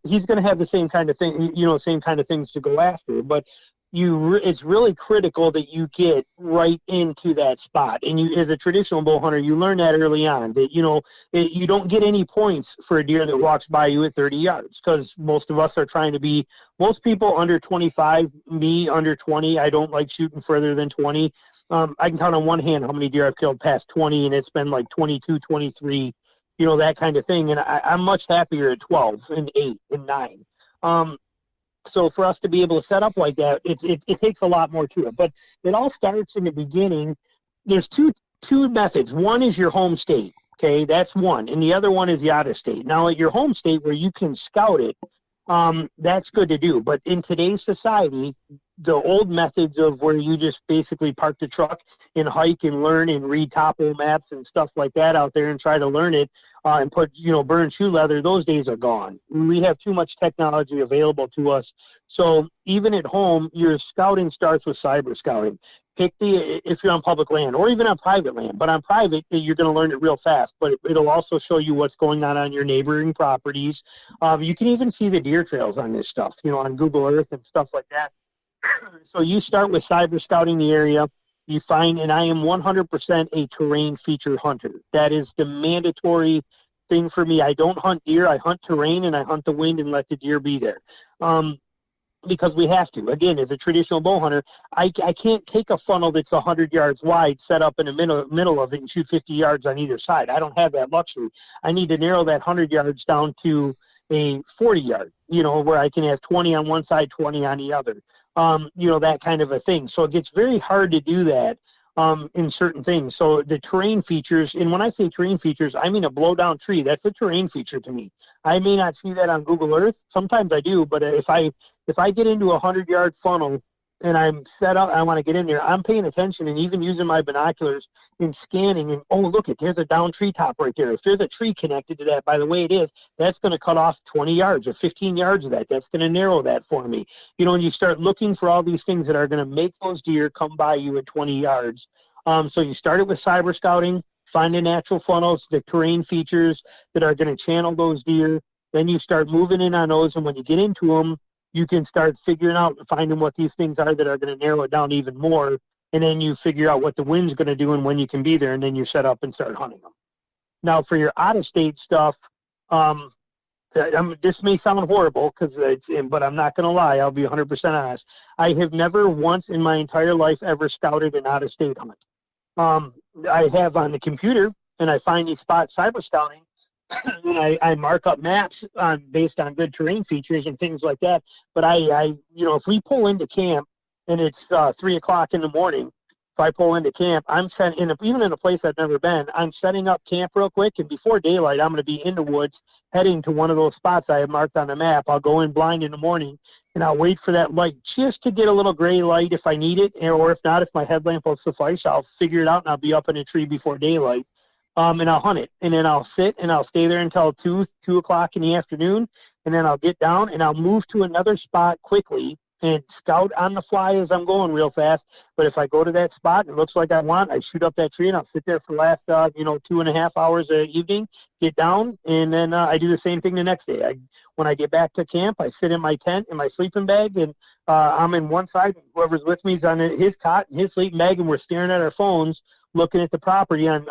He's going to have the same kind of thing, same kind of things to go after. But it's really critical that you get right into that spot. And you, as a traditional bow hunter, you learn that early on that, you don't get any points for a deer that walks by you at 30 yards because most of us are trying to be, most people under 25, me under 20. I don't like shooting further than 20. I can count on one hand how many deer I've killed past 20, and it's been like 22, 23, that kind of thing. And I'm much happier at 12 and 8 and 9. So for us to be able to set up like that, it takes a lot more to it. But it all starts in the beginning. There's two methods. One is your home state, okay? That's one. And the other one is the out of state. Now, at your home state where you can scout it, that's good to do. But in today's society, the old methods of where you just basically park the truck and hike and learn and read topo maps and stuff like that out there and try to learn it and put, burn shoe leather, those days are gone. We have too much technology available to us. So even at home, your scouting starts with cyber scouting. If you're on public land or even on private land, but on private, you're going to learn it real fast, but it'll also show you what's going on your neighboring properties. You can even see the deer trails on this stuff, on Google Earth and stuff like that. So you start with cyber scouting the area. You find, and I am 100% a terrain feature hunter. That is the mandatory thing for me. I don't hunt deer. I hunt terrain and I hunt the wind and let the deer be there. Because we have to. Again, as a traditional bow hunter, I can't take a funnel that's 100 yards wide, set up in the middle of it, and shoot 50 yards on either side. I don't have that luxury. I need to narrow that 100 yards down to a 40 yard, where I can have 20 on one side, 20 on the other, that kind of a thing. So it gets very hard to do that in certain things. So the terrain features, and when I say terrain features, I mean a blow down tree. That's a terrain feature to me. I may not see that on Google Earth. Sometimes I do, but if I get into a 100-yard funnel and I'm set up, I want to get in there, I'm paying attention and even using my binoculars and scanning and, look, there's a down treetop right there. If there's a tree connected to that, by the way it is, that's going to cut off 20 yards or 15 yards of that. That's going to narrow that for me. And you start looking for all these things that are going to make those deer come by you at 20 yards. So you started with cyber scouting, find the natural funnels, the terrain features that are going to channel those deer. Then you start moving in on those, and when you get into them, you can start figuring out and finding what these things are that are going to narrow it down even more. And then you figure out what the wind's going to do and when you can be there, and then you set up and start hunting them. Now, for your out-of-state stuff, this may sound horrible, but I'm not going to lie. I'll be 100% honest. I have never once in my entire life ever scouted an out-of-state hunt. I have on the computer, and I find these spots cyber scouting, and I mark up maps based on good terrain features and things like that. But if we pull into camp and it's 3 o'clock in the morning, if I pull into camp, I'm even in a place I've never been, I'm setting up camp real quick, and before daylight, I'm going to be in the woods heading to one of those spots I have marked on the map. I'll go in blind in the morning, and I'll wait for that light just to get a little gray light if I need it, or if not, if my headlamp will suffice, I'll figure it out, and I'll be up in a tree before daylight. And I'll hunt it, and then I'll sit and I'll stay there until 2 o'clock in the afternoon, and then I'll get down and I'll move to another spot quickly and scout on the fly as I'm going real fast. But if I go to that spot and it looks like I want, I shoot up that tree and I'll sit there for the last 2.5 hours of evening, get down, and then I do the same thing the next day. When I get back to camp, I sit in my tent in my sleeping bag, and I'm in one side, and whoever's with me is on his cot and his sleeping bag, and we're staring at our phones looking at the property on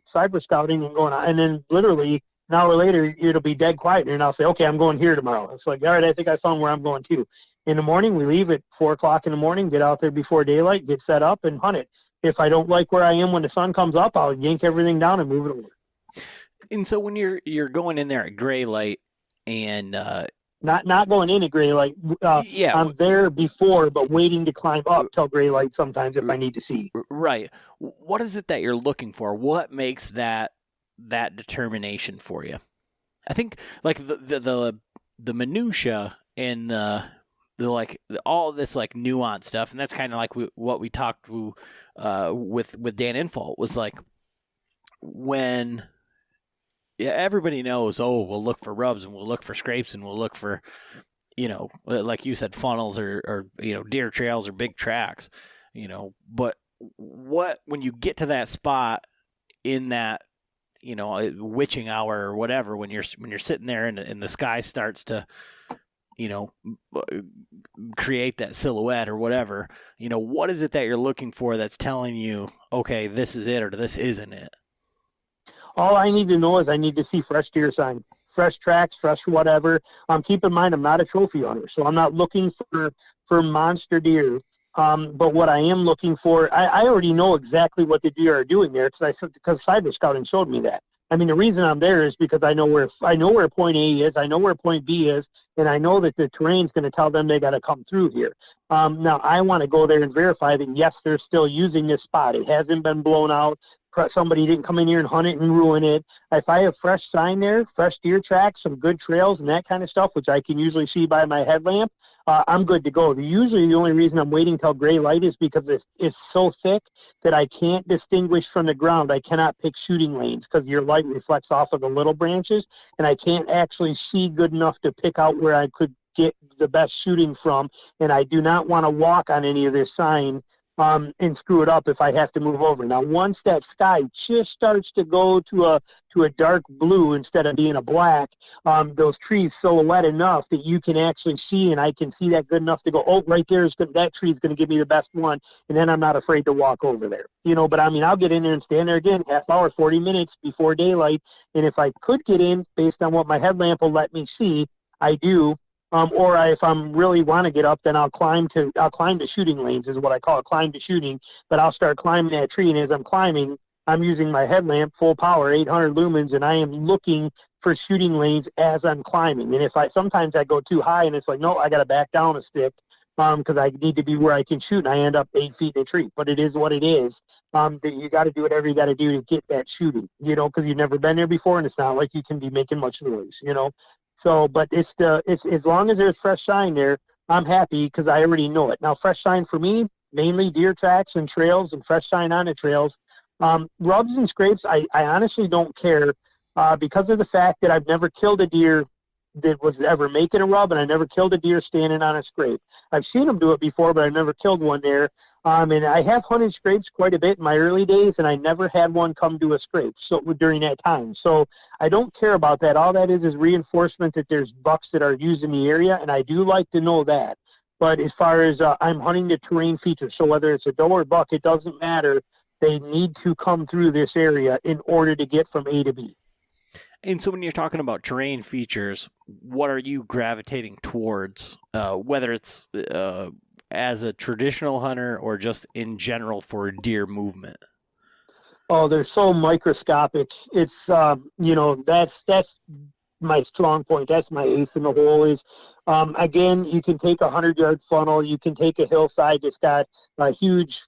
cyber scouting and going on. And then literally an hour later, it'll be dead quiet, and I'll say, okay, I'm going here tomorrow. It's like, all right, I think I found where I'm going to. In the morning, we leave at 4 o'clock in the morning, get out there before daylight, get set up, and hunt it. If I don't like where I am when the sun comes up, I'll yank everything down and move it over. And so when you're going in there at gray light and not going in at gray light, yeah, I'm there before, but waiting to climb up till gray light sometimes if I need to see. Right. What is it that you're looking for? What makes that determination for you? I think like the minutia and all this like nuanced stuff, and that's kind of like what we talked to with Dan Infalt was like when everybody knows, we'll look for rubs and we'll look for scrapes and we'll look for like you said, funnels or deer trails or big tracks, but when you get to that spot in that witching hour or whatever, when you're sitting there and the sky starts to create that silhouette or whatever, what is it that you're looking for that's telling you, okay, this is it or this isn't it? All I need to know is I need to see fresh deer sign, fresh tracks, fresh whatever. Keep in mind, I'm not a trophy hunter, so I'm not looking for monster deer. But what I am looking for, I already know exactly what the deer are doing there because cyber scouting showed me that. I mean, the reason I'm there is because I know where point A is, I know where point B is, and I know that the terrain's going to tell them they got to come through here. Now, I want to go there and verify that, yes, they're still using this spot. It hasn't been blown out. somebody didn't come in here and hunt it and ruin it. If I have fresh sign there, fresh deer tracks, some good trails and that kind of stuff, which I can usually see by my headlamp, I'm good to go. Usually the only reason I'm waiting till gray light is because it's so thick that I can't distinguish from the ground. I cannot pick shooting lanes because your light reflects off of the little branches, and I can't actually see good enough to pick out where I could get the best shooting from, and I do not want to walk on any of this sign and screw it up if I have to move over. Now, once that sky just starts to go to a dark blue instead of being a black, those trees silhouette enough that you can actually see, and I can see that good enough to go, oh, right there is good. That tree is going to give me the best one, and then I'm not afraid to walk over there. But I mean, I'll get in there and stand there again, half hour, 40 minutes before daylight, and if I could get in based on what my headlamp will let me see, I do. If I'm really want to get up, then I'll climb to shooting lanes is what I call it, climb to shooting. But I'll start climbing that tree, and as I'm climbing, I'm using my headlamp full power, 800 lumens, and I am looking for shooting lanes as I'm climbing. And sometimes I go too high, and it's like, no, I got to back down a stick because I need to be where I can shoot, and I end up 8 feet in a tree. But it is what it is. That you got to do whatever you got to do to get that shooting, because you've never been there before, and it's not like you can be making much noise, So, but it's as long as there's fresh sign there, I'm happy because I already know it. Now, fresh sign for me, mainly deer tracks and trails and fresh sign on the trails. Rubs and scrapes, I honestly don't care because of the fact that I've never killed a deer that was ever making a rub, and I never killed a deer standing on a scrape. I've seen them do it before, but I've never killed one there. And I have hunted scrapes quite a bit in my early days, and I never had one come to a scrape during that time. So I don't care about that. All that is reinforcement that there's bucks that are used in the area, and I do like to know that. But as far as I'm hunting the terrain features, so whether it's a doe or buck, it doesn't matter. They need to come through this area in order to get from A to B. And so when you're talking about terrain features, what are you gravitating towards, whether it's as a traditional hunter or just in general for deer movement? Oh, they're so microscopic. It's, that's my strong point. That's my ace in the hole is, again, you can take a 100-yard funnel. You can take a hillside that's got a huge,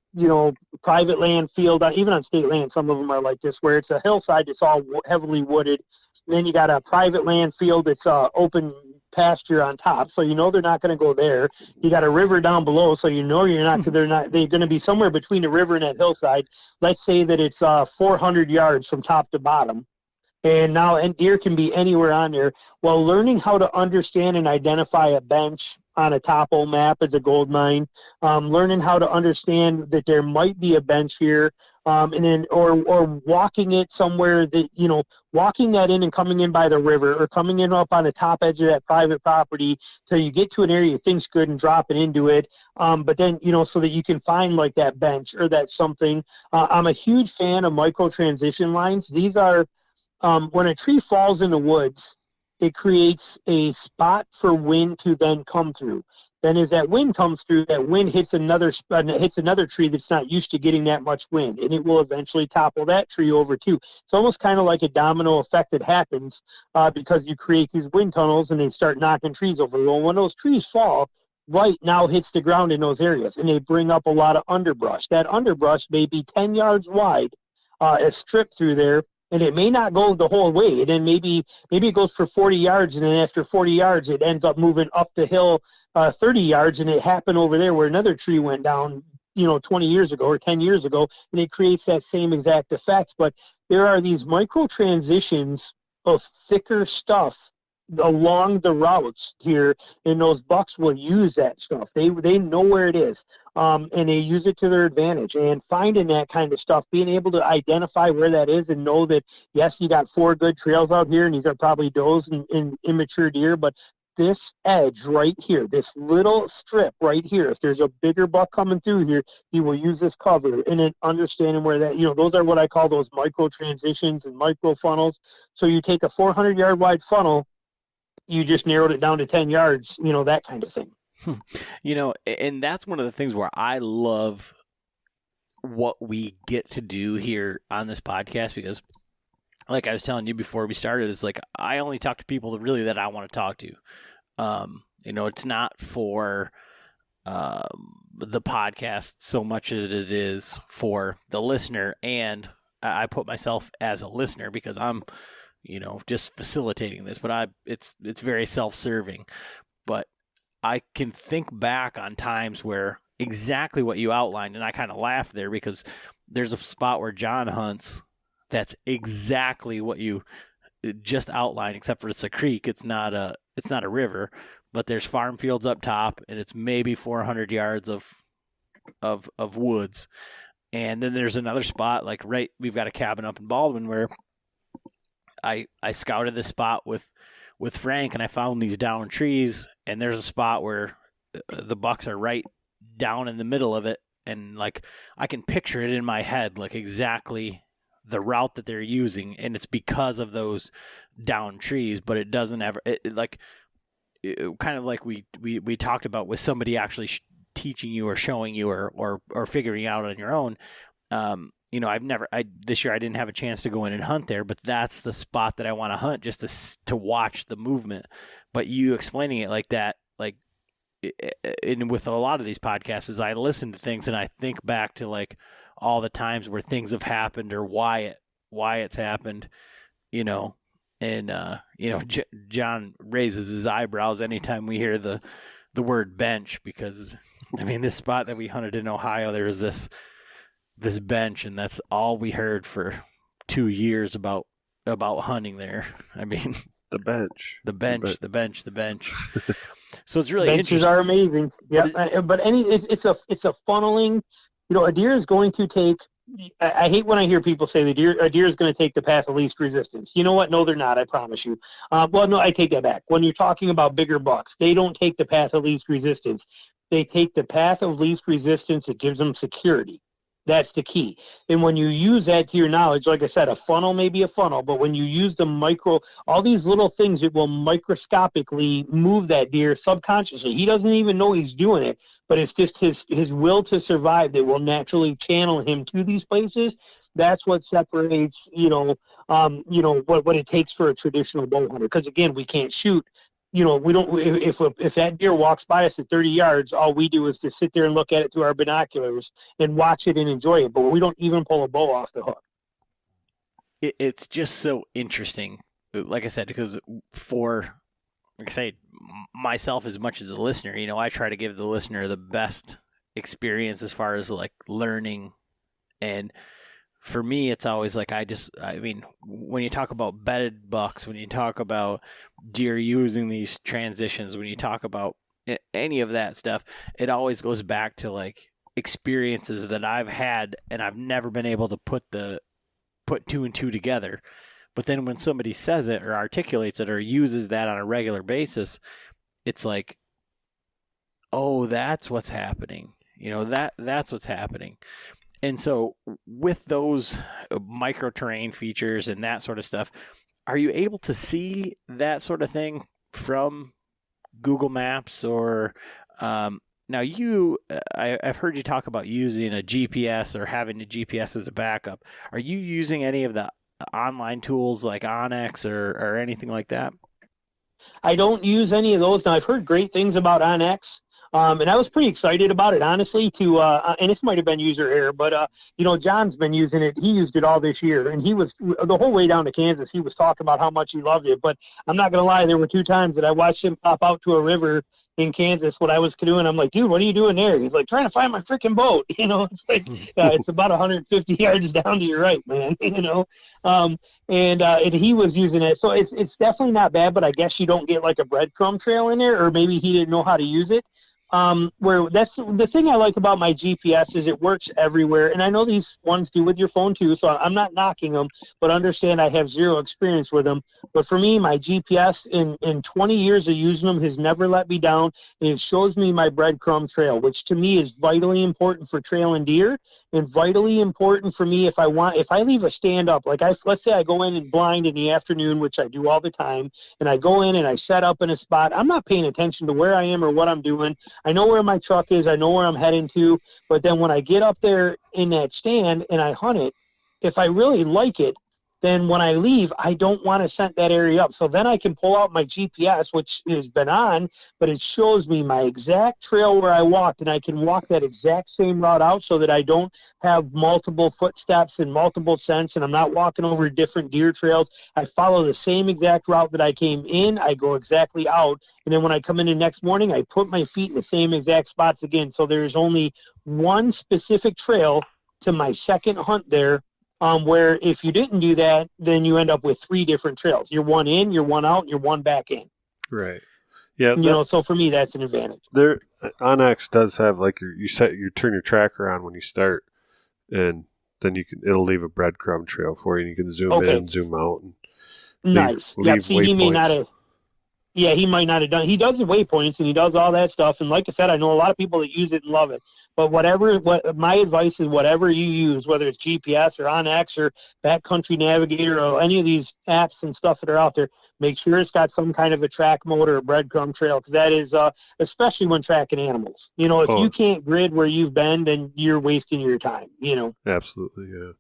private land field. Even on state land, some of them are like this, where it's a hillside that's all heavily wooded. And then you got a private land field that's open pasture on top, so they're not going to go there. You got a river down below, so they're going to be somewhere between the river and that hillside. Let's say that it's 400 yards from top to bottom. And deer can be anywhere on there. Well, learning how to understand and identify a bench on a topo map is a gold mine. Learning how to understand that there might be a bench here, and then or walking it somewhere that walking that in and coming in by the river or coming in up on the top edge of that private property till you get to an area you think's good and dropping into it. But then so that you can find like that bench or that something. I'm a huge fan of micro transition lines. These are when a tree falls in the woods, it creates a spot for wind to then come through. Then as that wind comes through, that wind hits another tree that's not used to getting that much wind, and it will eventually topple that tree over too. It's almost kind of like a domino effect that happens because you create these wind tunnels and they start knocking trees over. Well, when those trees fall, light now hits the ground in those areas, and they bring up a lot of underbrush. That underbrush may be 10 yards wide, a strip through there, and it may not go the whole way. And then maybe it goes for 40 yards, and then after 40 yards, it ends up moving up the hill 30 yards, and it happened over there where another tree went down, 20 years ago or 10 years ago, and it creates that same exact effect. But there are these micro transitions of thicker stuff along the routes here, and those bucks will use that stuff. They know where it is, and they use it to their advantage. And finding that kind of stuff, being able to identify where that is and know that, yes, you got 4 good trails out here, and these are probably does and immature deer, but this edge right here, this little strip right here, if there's a bigger buck coming through here, he will use this cover, and then understanding where that, those are what I call those micro transitions and micro funnels. So you take a 400-yard wide funnel, you just narrowed it down to 10 yards, that kind of thing. And that's one of the things where I love what we get to do here on this podcast, because like I was telling you before we started, it's like I only talk to people that I want to talk to. It's not for the podcast so much as it is for the listener and I put myself as a listener because I'm, just facilitating this, but it's very self-serving. But I can think back on times where exactly what you outlined, and I kind of laughed there because there's a spot where John hunts that's exactly what you just outlined, except for it's a creek. It's not a river, but there's farm fields up top, and it's maybe 400 yards of woods. And then there's another spot, we've got a cabin up in Baldwin where I scouted this spot with Frank, and I found these down trees, and there's a spot where the bucks are right down in the middle of it, and I can picture it in my head, exactly the route that they're using, and it's because of those down trees, but it doesn't ever kind of like we talked about with somebody actually teaching you or showing you or figuring out on your own. This year I didn't have a chance to go in and hunt there, but that's the spot that I want to hunt just to watch the movement. But you explaining it like that, and with a lot of these podcasts, is I listen to things and I think back to all the times where things have happened or why it's happened, and John raises his eyebrows anytime we hear the word bench, because this spot that we hunted in Ohio, there was this bench, and that's all we heard for 2 years about hunting there. The bench. So it's really Benches interesting. are amazing. Yeah, but it's a funneling. A deer is going to take. I hate when I hear people say a deer is going to take the path of least resistance. You know what? No, they're not. I promise you. Well, no, I take that back. When you're talking about bigger bucks, they don't take the path of least resistance. They take the path of least resistance that gives them security. That's the key. And when you use that to your knowledge, like I said, a funnel may be a funnel, but when you use all these little things, it will microscopically move that deer subconsciously. He doesn't even know he's doing it, but it's just his will to survive that will naturally channel him to these places. That's what separates, what it takes for a traditional bow hunter. Because again, we can't shoot. We don't. If that deer walks by us at 30 yards, all we do is just sit there and look at it through our binoculars and watch it and enjoy it. But we don't even pull a bow off the hook. It's just so interesting, like I said, because myself as much as a listener, I try to give the listener the best experience as far as learning. And for me, it's always when you talk about bedded bucks, when you talk about deer using these transitions, when you talk about any of that stuff, it always goes back to experiences that I've had, and I've never been able to put two and two together. But then when somebody says it or articulates it or uses that on a regular basis, it's oh, that's what's happening. That's what's happening. And so with those micro terrain features and that sort of stuff, are you able to see that sort of thing from Google Maps or now I've heard you talk about using a GPS or having a GPS as a backup. Are you using any of the online tools like Onyx or anything like that? I don't use any of those. Now, I've heard great things about Onyx. And I was pretty excited about it, honestly, and this might have been user error, but, John's been using it. He used it all this year, and he was, the whole way down to Kansas, he was talking about how much he loved it. But I'm not going to lie, there were 2 times that I watched him pop out to a river in Kansas when I was canoeing. I'm like, dude, what are you doing there? He's like, trying to find my freaking boat. It's it's about 150 yards down to your right, man, and he was using it. So it's definitely not bad, but I guess you don't get a breadcrumb trail in there, or maybe he didn't know how to use it. Where that's the thing I like about my GPS is it works everywhere. And I know these ones do with your phone too, so I'm not knocking them, but understand I have zero experience with them. But for me, my GPS in 20 years of using them has never let me down. And it shows me my breadcrumb trail, which to me is vitally important for trailing deer and vitally important for me if I leave a stand up, let's say I go in and blind in the afternoon, which I do all the time, and I go in and I set up in a spot. I'm not paying attention to where I am or what I'm doing. I know where my truck is. I know where I'm heading to. But then when I get up there in that stand and I hunt it, if I really like it, then when I leave, I don't want to scent that area up. So then I can pull out my GPS, which has been on, but it shows me my exact trail where I walked, and I can walk that exact same route out so that I don't have multiple footsteps and multiple scents, and I'm not walking over different deer trails. I follow the same exact route that I came in. I go exactly out, and then when I come in the next morning, I put my feet in the same exact spots again. So there's only one specific trail to my second hunt there, where if you didn't do that, then you end up with 3 different trails. You're one in, you're one out, and you're one back in. Right. Yeah. So for me, that's an advantage. There, Onyx does have like you turn your tracker on when you start, and then it'll leave a breadcrumb trail for you, and you can zoom in, zoom out, and nice. He may not have. Yeah, he might not have done. He does the waypoints and he does all that stuff. And like I said, I know a lot of people that use it and love it. But what my advice is, whatever you use, whether it's GPS or OnX or Backcountry Navigator or any of these apps and stuff that are out there, make sure it's got some kind of a track mode or a breadcrumb trail, because that is, especially when tracking animals. If you can't grid where you've been, then you're wasting your time. Absolutely, yeah.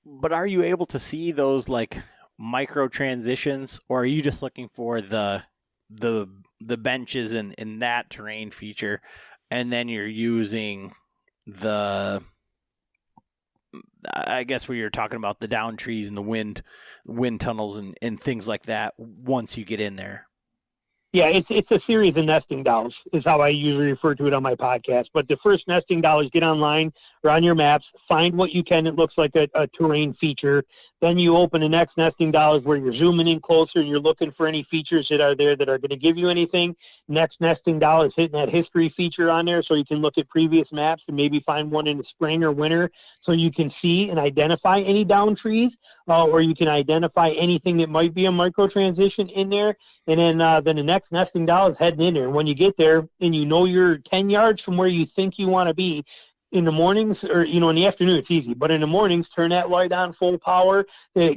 But are you able to see those like micro transitions, or are you just looking for the benches in that terrain feature, and then you're using I guess where you're talking about the down trees and the wind tunnels and things like that once you get in there? Yeah, it's a series of nesting dolls is how I usually refer to it on my podcast. But the first nesting doll is get online or on your maps, find what you can. It looks like a terrain feature. Then you open the next nesting doll is where you're zooming in closer and you're looking for any features that are there that are going to give you anything. Next nesting doll is hitting that history feature on there so you can look at previous maps and maybe find one in the spring or winter so you can see and identify any down trees, or you can identify anything that might be a micro transition in there. And then the next nesting doll is heading in there. When you get there and you're 10 yards from where you think you want to be, in the mornings or in the afternoon it's easy, but in the mornings turn that light on full power,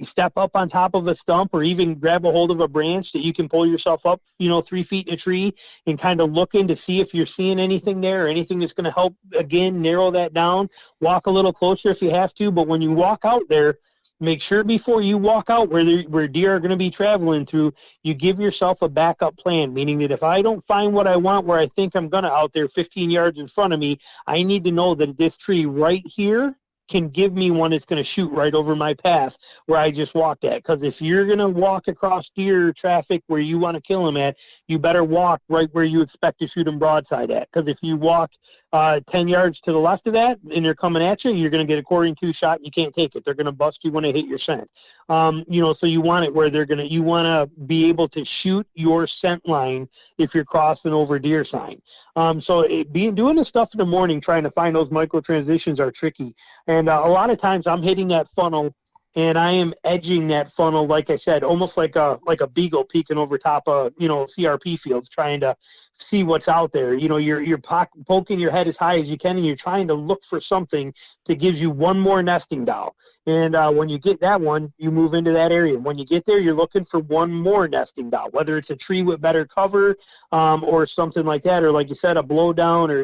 step up on top of a stump or even grab a hold of a branch that you can pull yourself up 3 feet in a tree and kind of look in to see if you're seeing anything there or anything that's going to help again narrow that down. Walk a little closer if you have to, but when you walk out there, make sure before you walk out where deer are going to be traveling through, you give yourself a backup plan, meaning that if I don't find what I want where I think I'm going to out there 15 yards in front of me, I need to know that this tree right here can give me one that's going to shoot right over my path where I just walked at. Because if you're going to walk across deer traffic where you want to kill them at, you better walk right where you expect to shoot them broadside at. Because if you walk 10 yards to the left of that and they're coming at you, you're going to get a quartering two shot and you can't take it. They're going to bust you when they hit your scent. So you want it where you want to be able to shoot your scent line if you're crossing over deer sign. Doing this stuff in the morning, trying to find those micro transitions are tricky. And a lot of times I'm hitting that funnel and I am edging that funnel, like I said, almost like a beagle peeking over top of, CRP fields, trying to see what's out there. You're poking your head as high as you can and you're trying to look for something that gives you one more nesting doll. And when you get that one, you move into that area. When you get there, you're looking for one more nesting doll, whether it's a tree with better cover or something like that, or like you said, a blowdown, or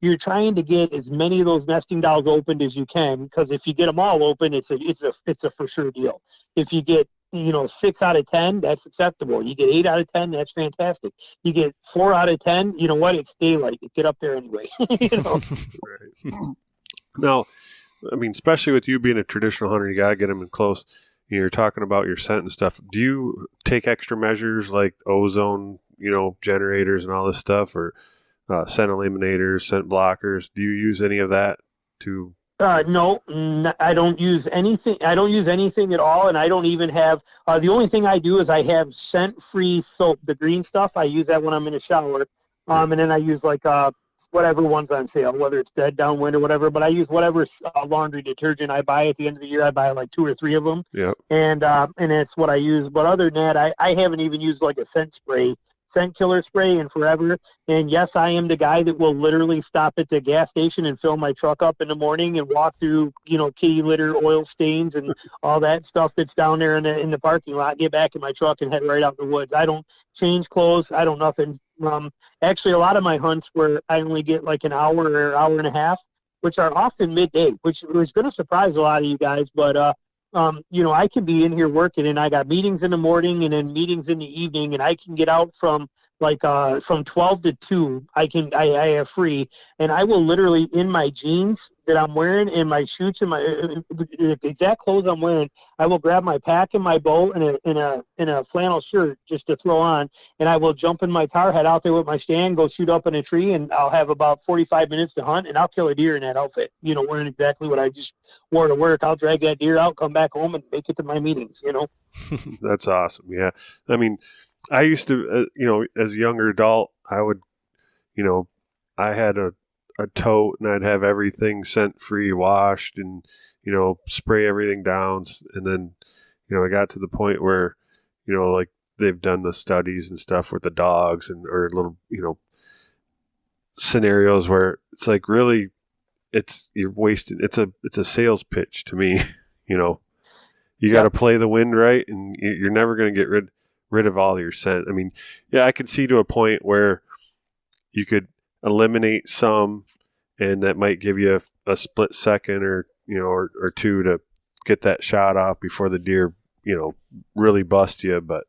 you're trying to get as many of those nesting dolls opened as you can, because if you get them all open, it's a for sure deal. If you get 6 out of 10, that's acceptable. You get 8 out of 10, that's fantastic. You get 4 out of 10, you know what? It's daylight. Get up there anyway. Right. Now, I mean, especially with you being a traditional hunter, you got to get them in close. You're talking about your scent and stuff. Do you take extra measures like ozone, generators and all this stuff, or scent eliminators, scent blockers? Do you use any of that to? No, I don't use anything. I don't use anything at all, and I don't even have. The only thing I do is I have scent-free soap, the green stuff. I use that when I'm in the shower, and then I use whatever one's on sale, whether it's Dead Downwind or whatever. But I use whatever laundry detergent I buy at the end of the year. I buy like 2 or 3 of them, and that's what I use. But other than that, I haven't even used like a scent killer spray in forever. And yes, I am the guy that will literally stop at the gas station and fill my truck up in the morning and walk through, kitty litter, oil stains, and all that stuff that's down there in the parking lot, get back in my truck and head right out in the woods. I don't change clothes. I don't nothing. Actually, a lot of my hunts where I only get like an hour or hour and a half, which are often midday, which was going to surprise a lot of you guys. But I can be in here working, and I got meetings in the morning and then meetings in the evening, and I can get out from from 12 to 2. I have free, and I will literally, in my jeans that I'm wearing and my shoots and my the exact clothes I'm wearing, I will grab my pack and my bow and a flannel shirt just to throw on, and I will jump in my car, head out there with my stand, go shoot up in a tree, and I'll have about 45 minutes to hunt, and I'll kill a deer in that outfit, wearing exactly what I just wore to work. I'll drag that deer out, come back home, and make it to my meetings. That's awesome. Yeah. I mean, I used to, as a younger adult, I would, I had a tote, and I'd have everything scent free, washed, and, spray everything down. And then, I got to the point where, like they've done the studies and stuff with the dogs or little, scenarios where it's like, really, you're wasting. It's a sales pitch to me. You got to play the wind right, and you're never going to get rid of all your scent. I mean, yeah, I could see to a point where you could eliminate some, and that might give you a split second or two to get that shot off before the deer, really bust you. But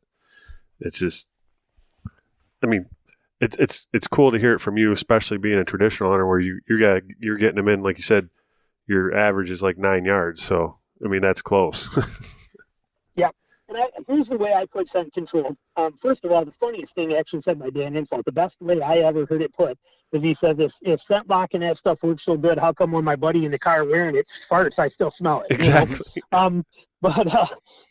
it's just, I mean, it's cool to hear it from you, especially being a traditional hunter where you're getting them in, like you said, your average is like 9 yards. So, I mean, that's close. Yeah. And here's the way I put scent control. First of all, the funniest thing actually said by Dan Infalt, the best way I ever heard it put is he said, if scent lock and that stuff works so good, how come when my buddy in the car wearing it farts, I still smell it? Exactly. But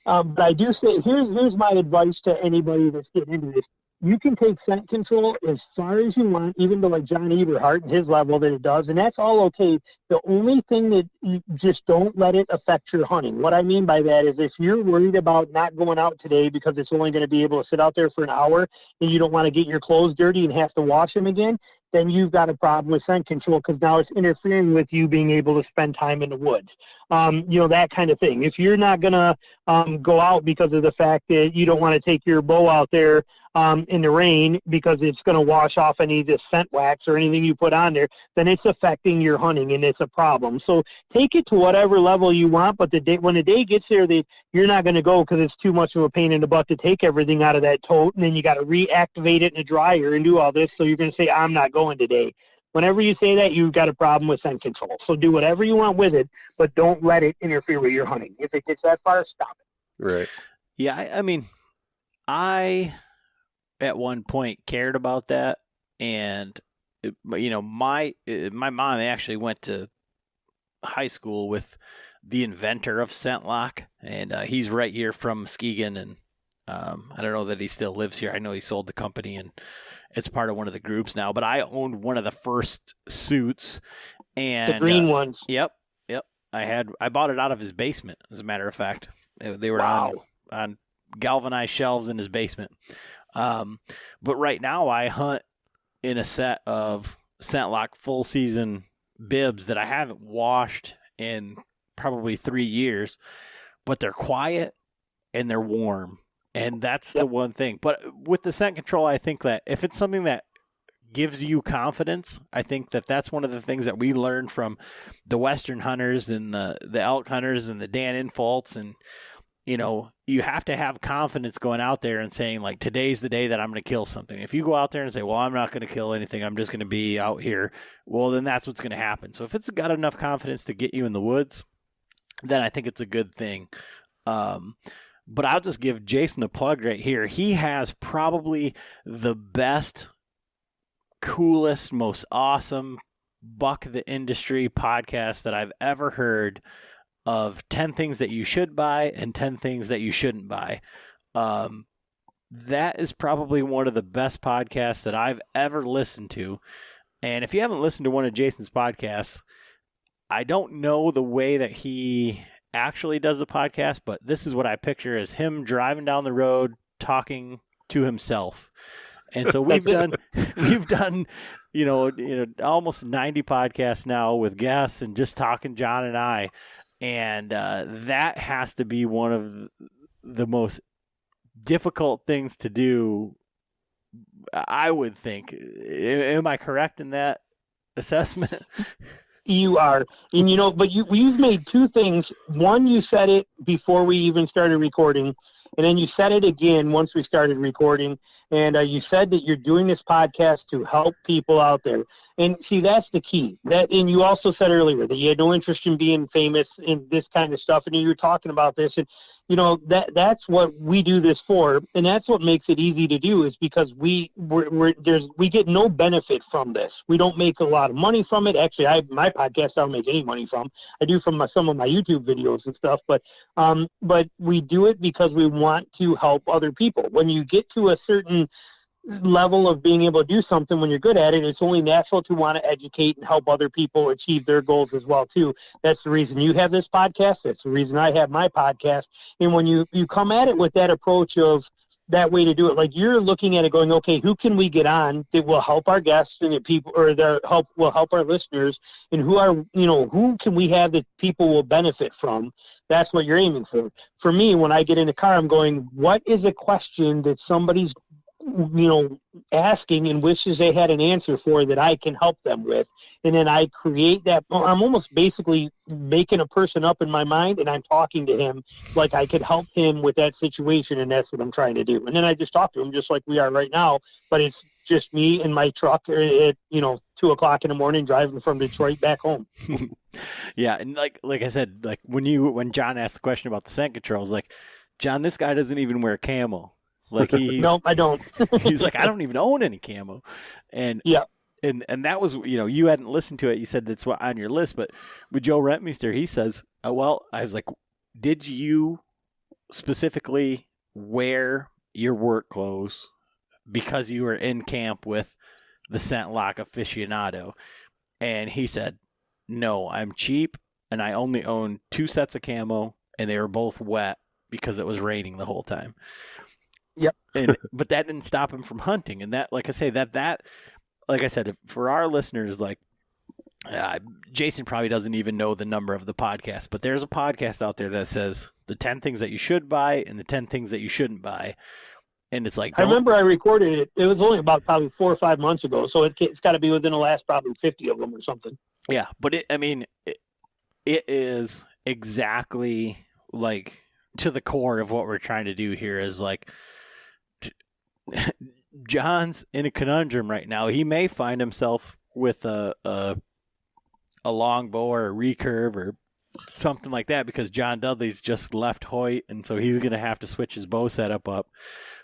I do say, here's my advice to anybody that's getting into this. You can take scent control as far as you want, even to like John Eberhart and his level that it does, and that's all okay. The only thing that you just don't let it affect your hunting. What I mean by that is if you're worried about not going out today because it's only going to be able to sit out there for an hour and you don't want to get your clothes dirty and have to wash them again, then you've got a problem with scent control because now it's interfering with you being able to spend time in the woods. That kind of thing. If you're not going to go out because of the fact that you don't want to take your bow out there in the rain because it's going to wash off any of this scent wax or anything you put on there, then it's affecting your hunting and it's a problem. So take it to whatever level you want, but when the day gets there that you're not going to go because it's too much of a pain in the butt to take everything out of that tote, and then you got to reactivate it in the dryer and do all this, so you're going to say, I'm not going today. Whenever you say that, you've got a problem with scent control. So do whatever you want with it, but don't let it interfere with your hunting. If it gets that far, stop it. Right. Yeah, I mean, I at one point cared about that, and my mom actually went to high school with the inventor of scent lock, and he's right here from Muskegon, and I don't know that he still lives here. I know he sold the company and it's part of one of the groups now, but I owned one of the first suits, and the green ones. Yep. I bought it out of his basement, as a matter of fact. They were on galvanized shelves in his basement. But right now I hunt in a set of scent lock full season bibs that I haven't washed in probably 3 years, but they're quiet and they're warm. And that's the one thing. But with the scent control, I think that if it's something that gives you confidence, I think that that's one of the things that we learned from the Western hunters and the elk hunters and the Dan Infalts. And, you have to have confidence going out there and saying, like, today's the day that I'm going to kill something. If you go out there and say, well, I'm not going to kill anything, I'm just going to be out here, well, then that's what's going to happen. So if it's got enough confidence to get you in the woods, then I think it's a good thing. But I'll just give Jason a plug right here. He has probably the best, coolest, most awesome Buck the Industry podcast that I've ever heard, of 10 things that you should buy and 10 things that you shouldn't buy. That is probably one of the best podcasts that I've ever listened to. And if you haven't listened to one of Jason's podcasts, I don't know the way that he actually does the podcast, but this is what I picture as him driving down the road talking to himself. And so we've done almost 90 podcasts now with guests and just talking, John and I, and that has to be one of the most difficult things to do, I would think. Am I correct in that assessment? You are, and but you've made two things. One, you said it before we even started recording, and then you said it again once we started recording. And you said that you're doing this podcast to help people out there. And see, that's the key. And you also said earlier that you had no interest in being famous in this kind of stuff. And you were talking about this, and that's what we do this for, and that's what makes it easy to do. Is because we get no benefit from this. We don't make a lot of money from it. Actually, my podcast I don't make any money from. I do from some of my YouTube videos and stuff, but we do it because we want to help other people. When you get to a certain level of being able to do something, when you're good at it, it's only natural to want to educate and help other people achieve their goals as well too. That's the reason you have this podcast. That's the reason I have my podcast. And when you come at it with that approach of that way to do it, like you're looking at it going, okay, who can we get on that will help our guests and that people, or will help our listeners, and who can we have that people will benefit from? That's what you're aiming for. For me, when I get in the car, I'm going, what is a question that somebody's asking and wishes they had an answer for that I can help them with? And then I create that. I'm almost basically making a person up in my mind, and I'm talking to him like I could help him with that situation, and that's what I'm trying to do. And then I just talk to him just like we are right now, but it's just me in my truck at 2:00 in the morning driving from Detroit back home. Yeah, and like I said, like when John asked the question about the scent control, I was like, John, this guy doesn't even wear camo. Like Nope, I don't. He's like, I don't even own any camo. And yeah. And that was, you hadn't listened to it. You said that's what on your list, but with Joe Rentmeester, he says, I was like, did you specifically wear your work clothes because you were in camp with the scent lock aficionado? And he said, no, I'm cheap and I only own 2 sets of camo and they were both wet because it was raining the whole time. Yep. But that didn't stop him from hunting. And that, like I say, like I said, for our listeners, like Jason probably doesn't even know the number of the podcast, but there's a podcast out there that says the 10 things that you should buy and the 10 things that you shouldn't buy. And it's like, I remember I recorded it. It was only about probably 4 or 5 months ago. So it's got to be within the last probably 50 of them or something. Yeah. But it is exactly like to the core of what we're trying to do here is like, John's in a conundrum right now. He may find himself with a longbow or a recurve or something like that because John Dudley's just left Hoyt, and so he's going to have to switch his bow setup up.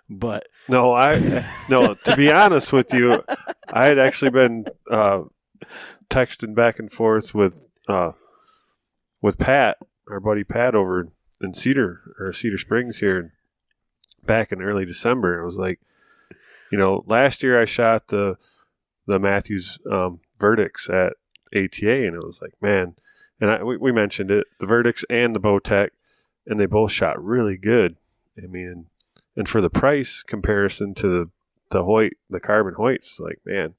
But no, to be honest with you, I had actually been texting back and forth with Pat, our buddy Pat over in Cedar Springs here back in early December. It was like, last year I shot the Matthews verdicts at ATA, and it was like, man, and we mentioned it, the verdicts and the Bowtech, and they both shot really good. I mean, and for the price comparison to the Hoyt, the carbon Hoyts, like, man,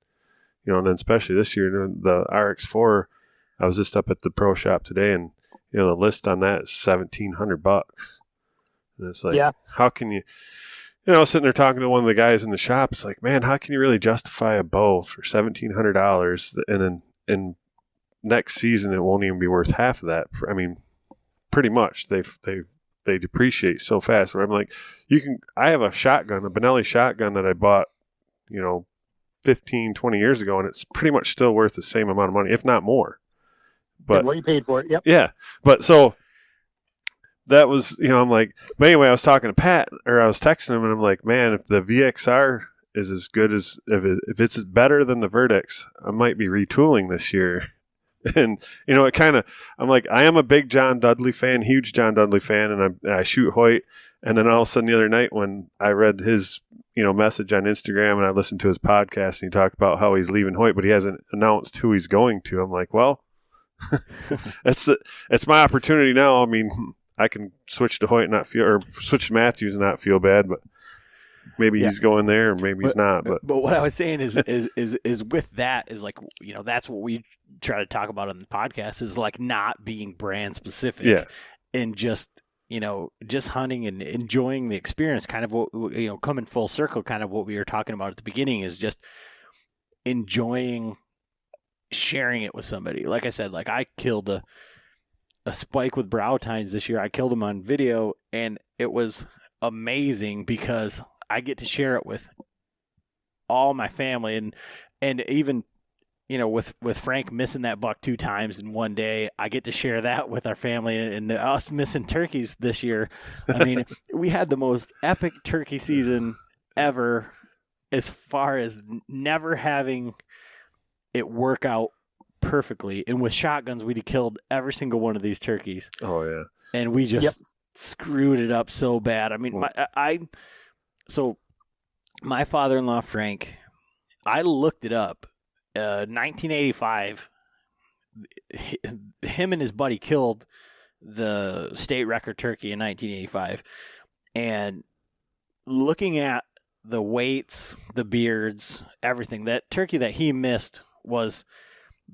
and then especially this year, the RX4, I was just up at the pro shop today, and the list on that is $1,700. And it's like, How can you, sitting there talking to one of the guys in the shop, it's like, man, how can you really justify a bow for $1,700? And then in next season, it won't even be worth half of that. Pretty much they depreciate so fast. Where I'm like, I have a shotgun, a Benelli shotgun that I bought, 15, 20 years ago, and it's pretty much still worth the same amount of money, if not more. But and what you paid for it. Yep. Yeah. But so that was, I'm like, but anyway, I was talking to Pat, or I was texting him, and I'm like, man, if the VXR is as good as, if it's better than the verdicts, I might be retooling this year. And, it kind of, I'm like, I am a big John Dudley fan, huge John Dudley fan, and I shoot Hoyt. And then all of a sudden the other night when I read his, message on Instagram and I listened to his podcast and he talked about how he's leaving Hoyt, but he hasn't announced who he's going to. I'm like, well, it's my opportunity now. I mean, I can switch to Hoyt and not feel, or switch to Matthews and not feel bad, but maybe he's going there, or maybe he's not. But what I was saying is with that is like, that's what we try to talk about on the podcast is like not being brand specific, and just just hunting and enjoying the experience. Kind of what coming full circle. Kind of what we were talking about at the beginning is just enjoying sharing it with somebody. Like I said, like I killed a spike with brow tines this year. I killed him on video, and it was amazing because I get to share it with all my family, and even, you know, with Frank missing that buck 2 times in one day, I get to share that with our family, and us missing turkeys this year. I mean, we had the most epic turkey season ever, as far as never having it work out perfectly. And with shotguns, we'd have killed every single one of these turkeys. Oh yeah. And we just screwed it up so bad. I mean, so my father-in-law, Frank, I looked it up. 1985, him and his buddy killed the state record turkey in 1985. And looking at the weights, the beards, everything, that turkey that he missed was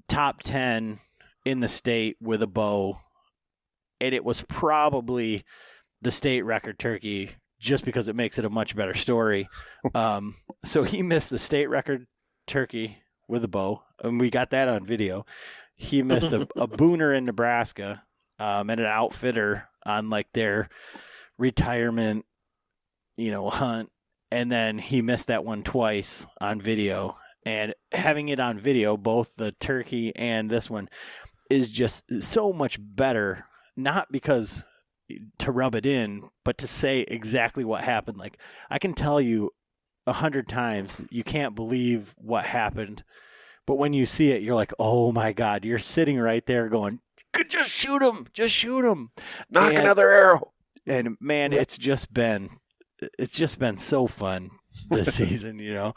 top 10 in the state with a bow. And it was probably the state record turkey just because it makes it a much better story. So he missed the state record turkey with a bow, and we got that on video. He missed a booner in Nebraska, and an outfitter on like their retirement, you know, hunt. And then he missed that one twice on video. And having it on video, both the turkey and this one, is just so much better. Not because to rub it in, but to say exactly what happened. Like, I can tell you 100 times, you can't believe what happened. But when you see it, you're like, oh my God, you're sitting right there going, just shoot him, just shoot him. Knock another arrow. And man, it's just been so fun this season, you know.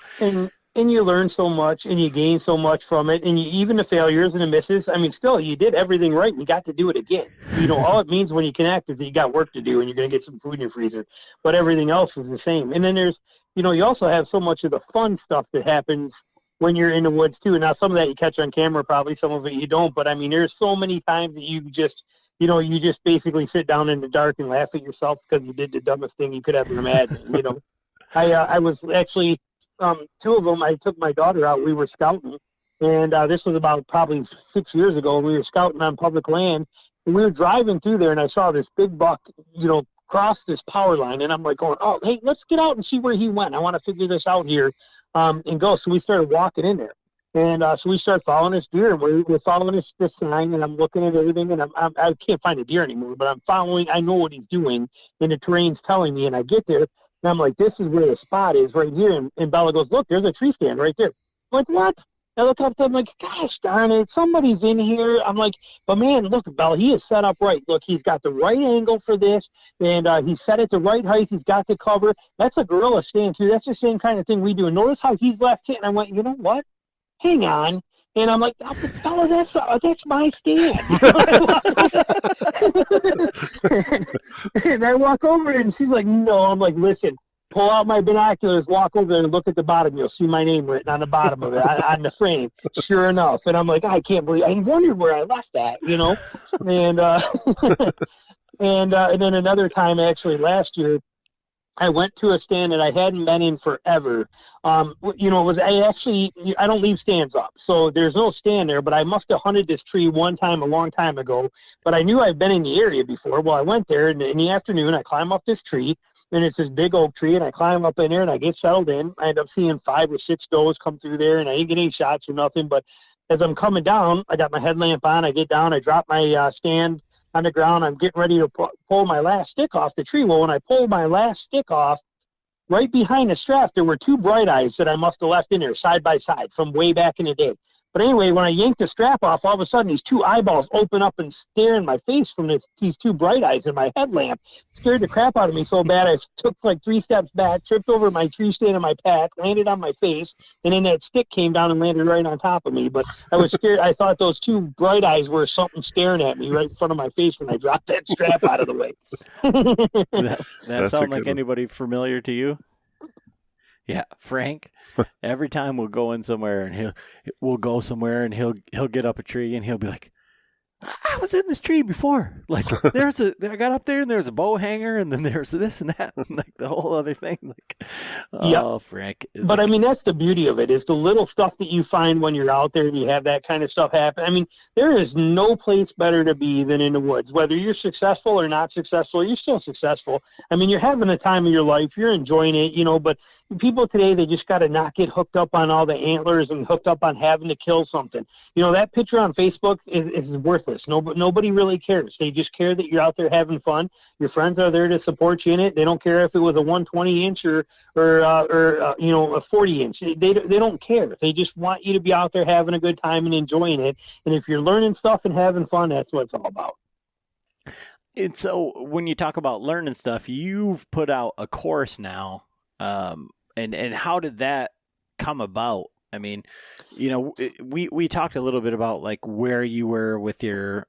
And you learn so much, and you gain so much from it, and even the failures and the misses. I mean, still, you did everything right, and you got to do it again. You know, all it means when you connect is that you got work to do, and you're going to get some food in your freezer. But everything else is the same. And then there's, you know, you also have so much of the fun stuff that happens when you're in the woods too. And now some of that you catch on camera, probably some of it you don't. But I mean, there's so many times that you just basically sit down in the dark and laugh at yourself because you did the dumbest thing you could ever imagine. You know, I was actually. 2 of them, I took my daughter out. We were scouting, and this was about probably 6 years ago. We were scouting on public land, and we were driving through there, and I saw this big buck, you know, cross this power line, and I'm like going, oh, hey, let's get out and see where he went. I want to figure this out here and go. So we started walking in there, and so we started following this deer, and we're following this sign, and I'm looking at everything, and I can't find a deer anymore, but I'm following. I know what he's doing, and the terrain's telling me, and I get there. And I'm like, this is where the spot is right here. And Bella goes, look, there's a tree stand right there. I'm like, what? I look up to him like, gosh darn it, somebody's in here. I'm like, but man, look, Bella, he is set up right. Look, he's got the right angle for this, and he's set at the right height. He's got the cover. That's a gorilla stand, too. That's the same kind of thing we do. And notice how he's left it. And I went, you know what? Hang on. And I'm like, oh, Bella, that's my stand. And I walk over and she's like, no. I'm like, listen, pull out my binoculars, walk over there and look at the bottom. You'll see my name written on the bottom of it, on the frame. Sure enough. And I'm like, I can't believe, I wondered where I left that, you know. And and then another time, actually, last year, I went to a stand that I hadn't been in forever. You know, I don't leave stands up, so there's no stand there, but I must have hunted this tree one time a long time ago, but I knew I'd been in the area before. Well, I went there, and in the afternoon, I climb up this tree, and it's this big oak tree, and I climb up in there, and I get settled in. I end up seeing 5 or 6 does come through there, and I didn't get any shots or nothing, but as I'm coming down, I got my headlamp on, I get down, I drop my stand on the ground. I'm getting ready to pull my last stick off the tree. Well, when I pulled my last stick off, right behind the strap, there were 2 bright eyes that I must have left in there side by side from way back in the day. But anyway, when I yanked the strap off, all of a sudden these 2 eyeballs open up and stare in my face from these 2 bright eyes in my headlamp. Scared the crap out of me so bad I took like 3 steps back, tripped over my tree stand in my path, landed on my face, and then that stick came down and landed right on top of me. But I was scared. I thought those 2 bright eyes were something staring at me right in front of my face when I dropped that strap out of the way. that sound like anybody familiar to you? Yeah, Frank. Every time we'll go in somewhere and he'll get up a tree and he'll be like, I was in this tree before. Like I got up there and there was a bow hanger and then there's this and that and like the whole other thing. Like, oh, Frank. But I mean, that's the beauty of it, is the little stuff that you find when you're out there and you have that kind of stuff happen. I mean, there is no place better to be than in the woods. Whether you're successful or not successful, you're still successful. I mean, you're having the time of your life. You're enjoying it, you know, but people today, they just got to not get hooked up on all the antlers and hooked up on having to kill something. You know, that picture on Facebook is worthless. Nobody really cares. They just care that you're out there having fun. Your friends are there to support you in it. They don't care if it was a 120-inch or you know, a 40-inch. They don't care. They just want you to be out there having a good time and enjoying it. And if you're learning stuff and having fun, that's what it's all about. And so when you talk about learning stuff, you've put out a course now. And how did that come about? I mean, you know, we talked a little bit about like where you were with your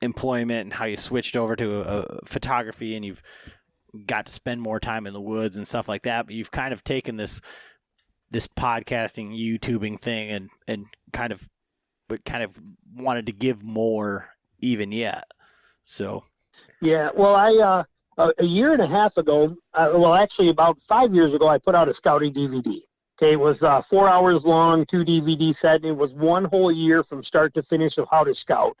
employment and how you switched over to photography and you've got to spend more time in the woods and stuff like that. But you've kind of taken this podcasting, YouTubing thing and kind of wanted to give more even yet. So. Yeah. Well, a year and a half ago, actually about 5 years ago, I put out a scouting DVD. Okay, it was 4 hours long, 2 DVD set. And it was one whole year from start to finish of how to scout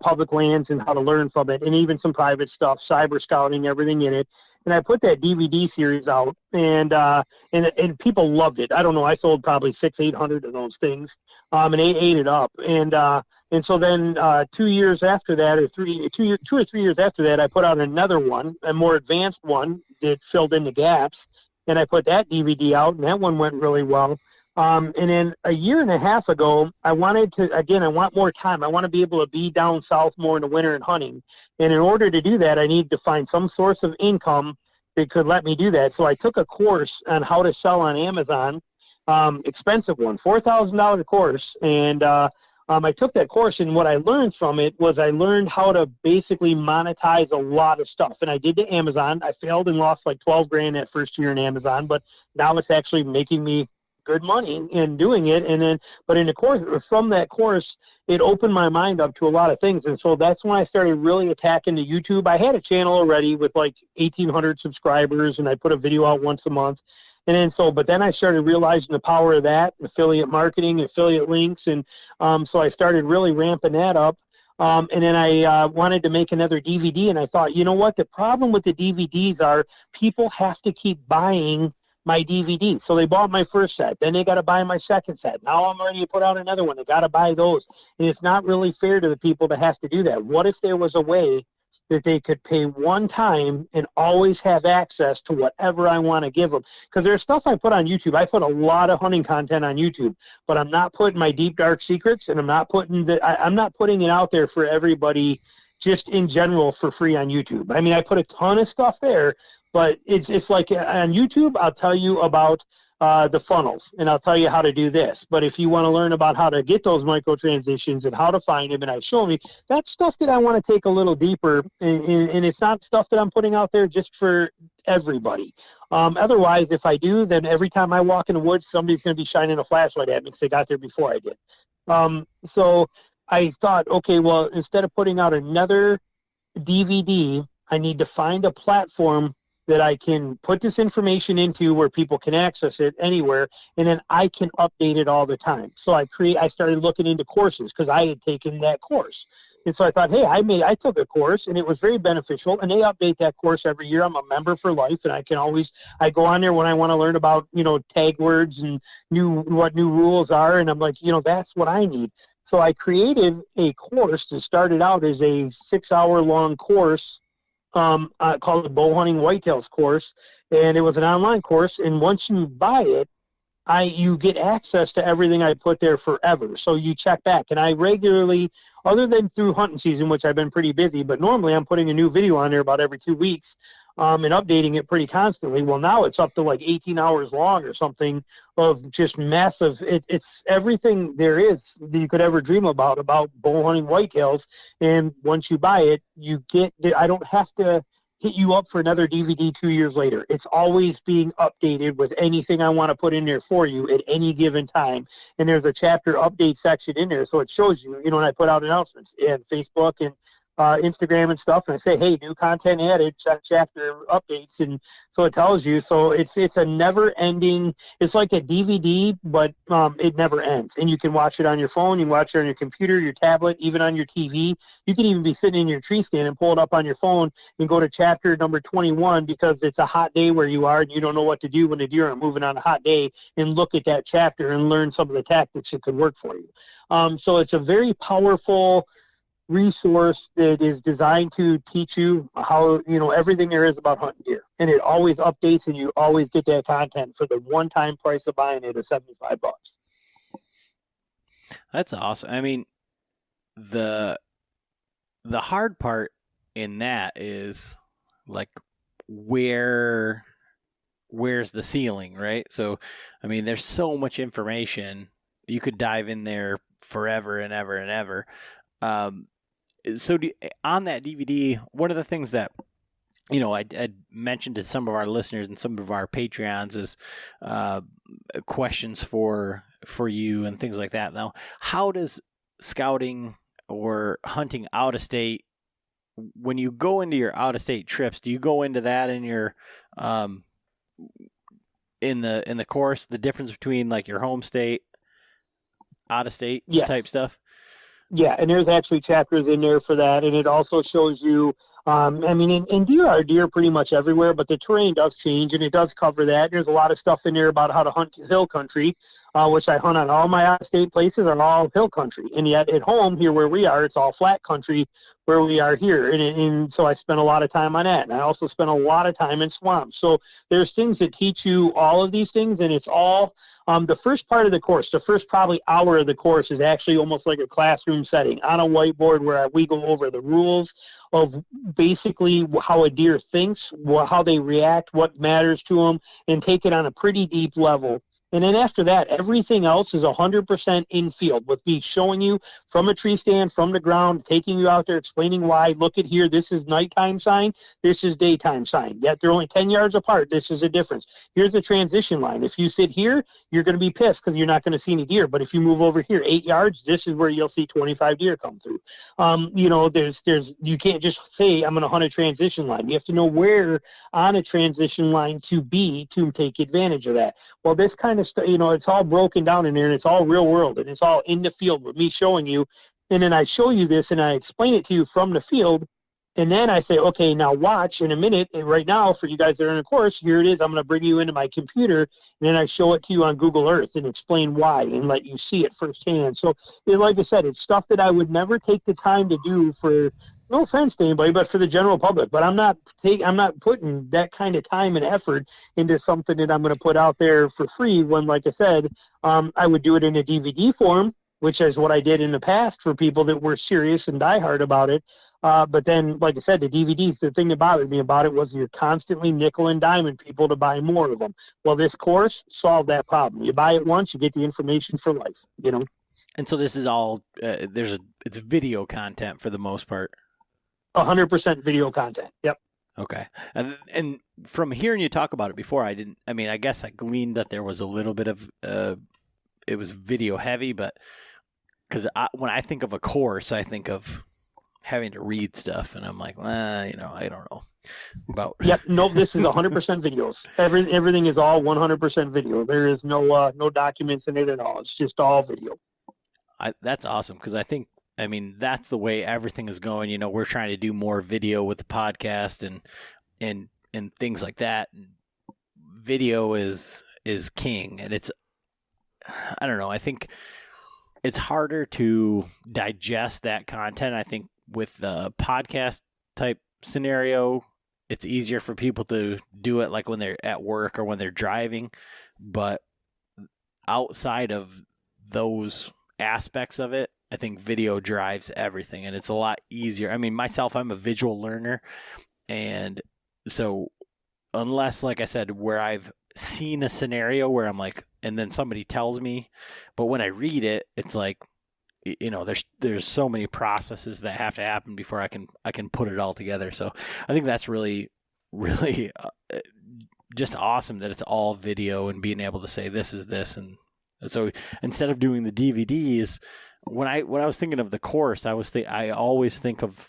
public lands and how to learn from it, and even some private stuff, cyber scouting, everything in it. And I put that DVD series out, and people loved it. I don't know, I sold probably 600-800 of those things, and they ate it up. And so then 2 years after that, or 2 or 3 years after that, I put out another one, a more advanced one that filled in the gaps, and I put that DVD out, and that one went really well. And then a year and a half ago, I want more time. I want to be able to be down south more in the winter and hunting. And in order to do that, I need to find some source of income that could let me do that. So I took a course on how to sell on Amazon, expensive one, $4,000 course. And I took that course, and what I learned from it was I learned how to basically monetize a lot of stuff. And I did to Amazon. I failed and lost like 12 grand that first year in Amazon, but now it's actually making me good money in doing it. And then, but in the course, from that course, it opened my mind up to a lot of things. And so that's when I started really attacking the YouTube. I had a channel already with like 1,800 subscribers, and I put a video out once a month. And then but then I started realizing the power of that, affiliate marketing, affiliate links. And so I started really ramping that up. And then I wanted to make another DVD, and I thought, you know what, the problem with the DVDs are people have to keep buying my DVD. So they bought my first set, then they got to buy my second set. Now I'm ready to put out another one. They got to buy those. And it's not really fair to the people to have to do that. What if there was a way that they could pay one time and always have access to whatever I want to give them? Because there's stuff I put on YouTube. I put a lot of hunting content on YouTube, but I'm not putting my deep, dark secrets, and I'm not putting it out there for everybody just in general for free on YouTube. I mean, I put a ton of stuff there, but it's like on YouTube, I'll tell you about the funnels, and I'll tell you how to do this. But if you want to learn about how to get those micro transitions and how to find them, and I show me, that's stuff that I want to take a little deeper, and it's not stuff that I'm putting out there just for everybody. Otherwise, if I do, then every time I walk in the woods, somebody's going to be shining a flashlight at me because they got there before I did. So I thought, okay, well, instead of putting out another DVD, I need to find a platform that I can put this information into where people can access it anywhere, and then I can update it all the time. So I started looking into courses because I had taken that course. And so I thought, hey, I took a course, and it was very beneficial, and they update that course every year. I'm a member for life, and I go on there when I want to learn about, tag words and what new rules are, and I'm like, that's what I need. So I created a course that started out as a 6-hour-long course called the Bowhunting Whitetails course, and it was an online course. And once you buy it, you get access to everything I put there forever. So you check back, and I regularly, other than through hunting season, which I've been pretty busy, but normally I'm putting a new video on there about every 2 weeks, and updating it pretty constantly. Well, now it's up to like 18 hours long or something of just massive. It's everything there is that you could ever dream about bow hunting whitetails. And once you buy it, I don't have to hit you up for another DVD 2 years later. It's always being updated with anything I want to put in there for you at any given time. And there's a chapter update section in there. So it shows you, when I put out announcements in Facebook and Instagram and stuff, and I say, hey, new content added, chapter updates, and so it tells you. So it's a never ending. It's like a DVD, but it never ends. And you can watch it on your phone, you can watch it on your computer, your tablet, even on your TV. You can even be sitting in your tree stand and pull it up on your phone and go to chapter number 21 because it's a hot day where you are and you don't know what to do when the deer are moving on a hot day, and look at that chapter and learn some of the tactics that could work for you. So it's a very powerful resource that is designed to teach you how, everything there is about hunting deer, and it always updates, and you always get that content for the one-time price of buying it at $75. That's awesome. I mean, the hard part in that is like where's the ceiling, right? So I mean, there's so much information, you could dive in there forever and ever and ever. So on that DVD, one of the things that I mentioned to some of our listeners and some of our Patreons is questions for you and things like that. Now, how does scouting or hunting out of state, when you go into your out of state trips, do you go into that in your in the course, the difference between like your home state, out of state type stuff? Yeah, and there's actually chapters in there for that, and it also shows you, in deer are deer pretty much everywhere, but the terrain does change, and it does cover that. There's a lot of stuff in there about how to hunt hill country, which I hunt on all my out-of-state places are all hill country, and yet at home here where we are, it's all flat country where we are here, and so I spent a lot of time on that, and I also spent a lot of time in swamps. So there's things that teach you all of these things, and it's all the first part of the course, the first probably hour of the course is actually almost like a classroom setting on a whiteboard where we go over the rules of basically how a deer thinks, how they react, what matters to them, and take it on a pretty deep level. And then after that, everything else is 100% in field with me showing you from a tree stand, from the ground, taking you out there, explaining why. Look at here, this is nighttime sign, this is daytime sign. Yet they're only 10 yards apart. This is a difference. Here's the transition line. If you sit here, you're going to be pissed because you're not going to see any deer. But if you move over here 8 yards, this is where you'll see 25 deer come through. There's you can't just say I'm going to hunt a transition line. You have to know where on a transition line to be to take advantage of that. Well, this kind of stuff, it's all broken down in there, and it's all real world, and it's all in the field with me showing you. And then I show you this, and I explain it to you from the field, and then I say, okay, now watch in a minute. And right now, for you guys that are in a course, here it is. I'm going to bring you into my computer, and then I show it to you on Google Earth and explain why and let you see it firsthand. So, like I said, it's stuff that I would never take the time to do for, no offense to anybody, but for the general public. But I'm not putting that kind of time and effort into something that I'm going to put out there for free when, like I said, I would do it in a DVD form, which is what I did in the past for people that were serious and diehard about it. But then, like I said, the DVDs, the thing that bothered me about it was you're constantly nickel and diming people to buy more of them. Well, this course solved that problem. You buy it once, you get the information for life, And so this is all, it's video content for the most part. 100% video content. Yep. Okay. And from hearing you talk about it before, I guess I gleaned that there was a little bit of, it was video heavy, but because when I think of a course, I think of having to read stuff, and I'm like, I don't know about. Yep. No, this is 100% videos. Everything is all 100% video. There is no documents in it at all. It's just all video. That's awesome, because that's the way everything is going. We're trying to do more video with the podcast and things like that. Video is king, and I don't know. I think it's harder to digest that content. I think with the podcast type scenario, it's easier for people to do it like when they're at work or when they're driving. But outside of those aspects of it, I think video drives everything, and it's a lot easier. Myself, I'm a visual learner, and so unless, like I said, where I've seen a scenario where I'm like, and then somebody tells me, but when I read it, it's like there's so many processes that have to happen before I can put it all together. So I think that's really, really just awesome that it's all video and being able to say this is this. And so instead of doing the DVDs, when I was thinking of the course, I always think of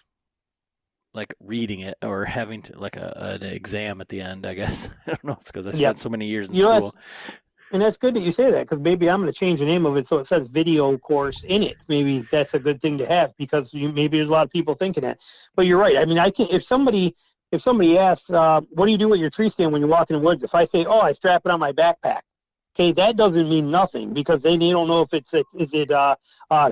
like reading it or having to like an exam at the end, I guess. I don't know. It's because I spent so many years in school. And that's good that you say that, because maybe I'm going to change the name of it so it says video course in it. Maybe that's a good thing to have, because maybe there's a lot of people thinking that. But you're right. I mean, if somebody asks, what do you do with your tree stand when you walk in the woods? If I say, I strap it on my backpack, okay, that doesn't mean nothing, because they don't know if is it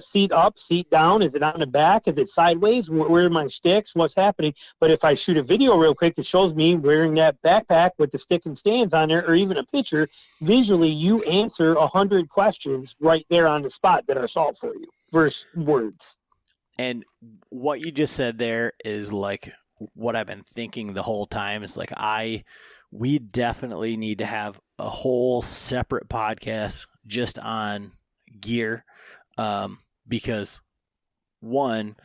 seat up, seat down, is it on the back, is it sideways, where are my sticks, what's happening? But if I shoot a video real quick, it shows me wearing that backpack with the stick and stands on there, or even a picture. Visually, you answer 100 questions right there on the spot that are solved for you versus words. And what you just said there is like what I've been thinking the whole time. Is like we definitely need to have a whole separate podcast just on gear, because one,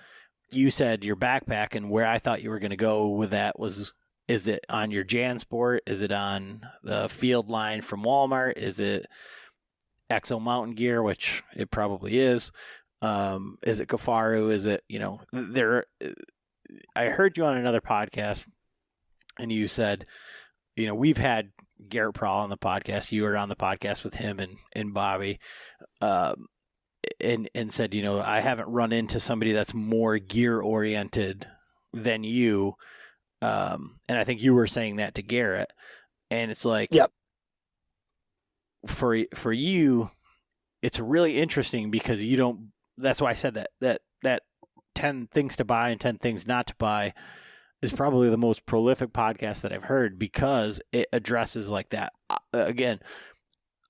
you said your backpack, and where I thought you were going to go with that was, is it on your JanSport? Is it on the field line from Walmart? Is it Exo Mountain Gear, which it probably is? Is it Kifaru? Is it, I heard you on another podcast and you said, we've had Garrett Prawl on the podcast. You were on the podcast with him and Bobby, and said, I haven't run into somebody that's more gear oriented than you. And I think you were saying that to Garrett, and it's like, yep. For you, it's really interesting because you don't. That's why I said that 10 things to buy and 10 things not to buy is probably the most prolific podcast that I've heard, because it addresses like that. Again,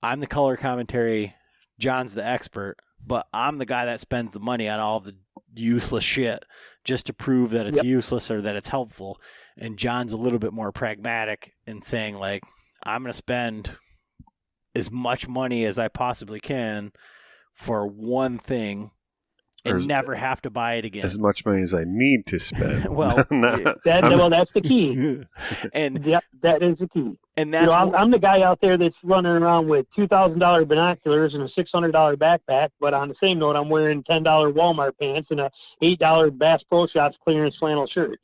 I'm the color commentary, John's the expert, but I'm the guy that spends the money on all the useless shit just to prove that it's useless or that it's helpful. And John's a little bit more pragmatic in saying, like, I'm going to spend as much money as I possibly can for one thing and never have to buy it again. As much money as I need to spend. Well, that's the key. And that is the key. And that's I'm the guy out there that's running around with $2,000 binoculars and a $600 backpack, but on the same note, I'm wearing $10 Walmart pants and a $8 Bass Pro Shops clearance flannel shirt.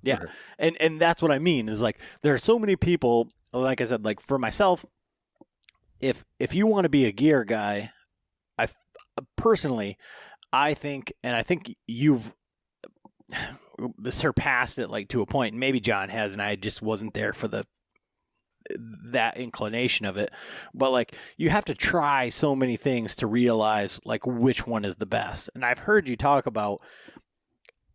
Yeah, and that's what I mean is, like, there are so many people. Like I said, like for myself, if you want to be a gear guy, I think you've surpassed it, like, to a point. Maybe John has, and I just wasn't there for that inclination of it. But, like, you have to try so many things to realize, like, which one is the best. And I've heard you talk about,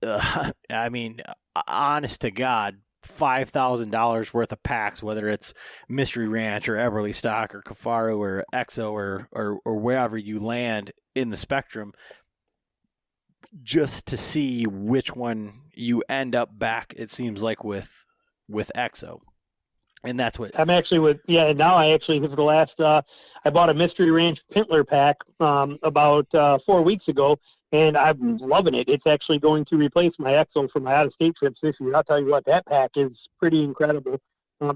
I mean, honest to God, $5,000 worth of packs, whether it's Mystery Ranch or Eberly Stock or Kifaru or Exo or wherever you land in the spectrum, just to see which one you end up back, it seems like, with Exo. And that's what I'm actually with. Yeah, now I actually, for the last, I bought a Mystery Ranch Pintler pack about 4 weeks ago, and I'm loving it. It's actually going to replace my Exo for my out-of-state trips this year. I'll tell you what, that pack is pretty incredible.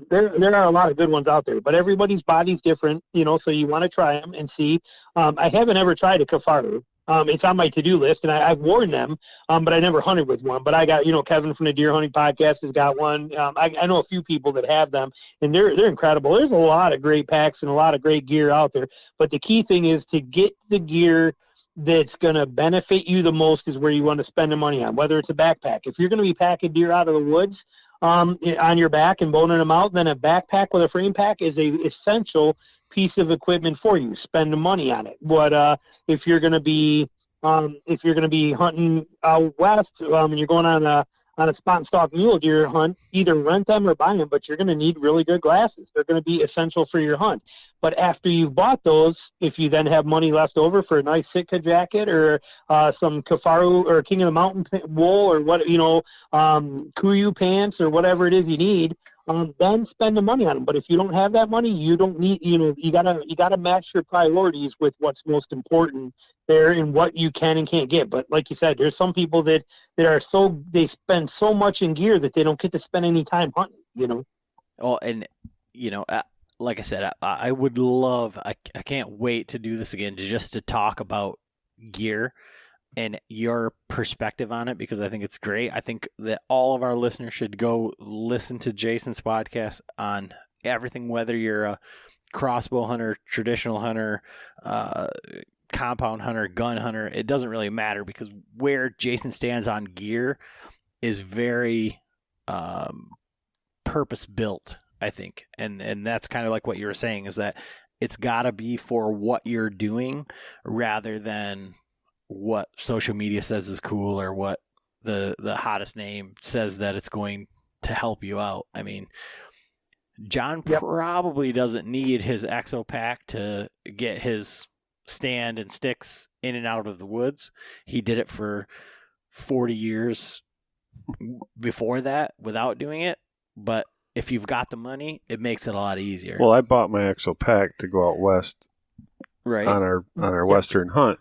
There are a lot of good ones out there, but everybody's body's different, so you want to try them and see. I haven't ever tried a Kifaru. It's on my to-do list, and I've worn them, but I never hunted with one. But I got, Kevin from the Deer Hunting Podcast has got one. I know a few people that have them, and they're incredible. There's a lot of great packs and a lot of great gear out there, but the key thing is to get the gear that's going to benefit you the most is where you want to spend the money on, whether it's a backpack. If you're going to be packing deer out of the woods on your back and boning them out, then a backpack with a frame pack is a essential piece of equipment for you. Spend the money on it. But if you're going to be hunting out west and you're going on a spot and stalk mule deer hunt, either rent them or buy them, but you're going to need really good glasses. They're going to be essential for your hunt. But after you've bought those, if you then have money left over for a nice Sitka jacket or some Kifaru or King of the Mountain wool or what, Kuiu pants or whatever it is you need, then spend the money on them. But if you don't have that money, you don't need, you gotta match your priorities with what's most important there and what you can and can't get. But like you said, there's some people that they spend so much in gear that they don't get to spend any time hunting. Oh, and like I said, I would love. I can't wait to do this again, just to talk about gear and your perspective on it, because I think it's great. I think that all of our listeners should go listen to Jason's podcast on everything, whether you're a crossbow hunter, traditional hunter, compound hunter, gun hunter. It doesn't really matter, because where Jason stands on gear is very purpose built, I think. And that's kind of like what you were saying, is that it's got to be for what you're doing rather than what social media says is cool, or what the hottest name says that it's going to help you out. I mean, John probably doesn't need his exo pack to get his stand and sticks in and out of the woods. He did it for 40 years before that without doing it. But if you've got the money, it makes it a lot easier. Well, I bought my exo pack to go out west, right, on our western hunt,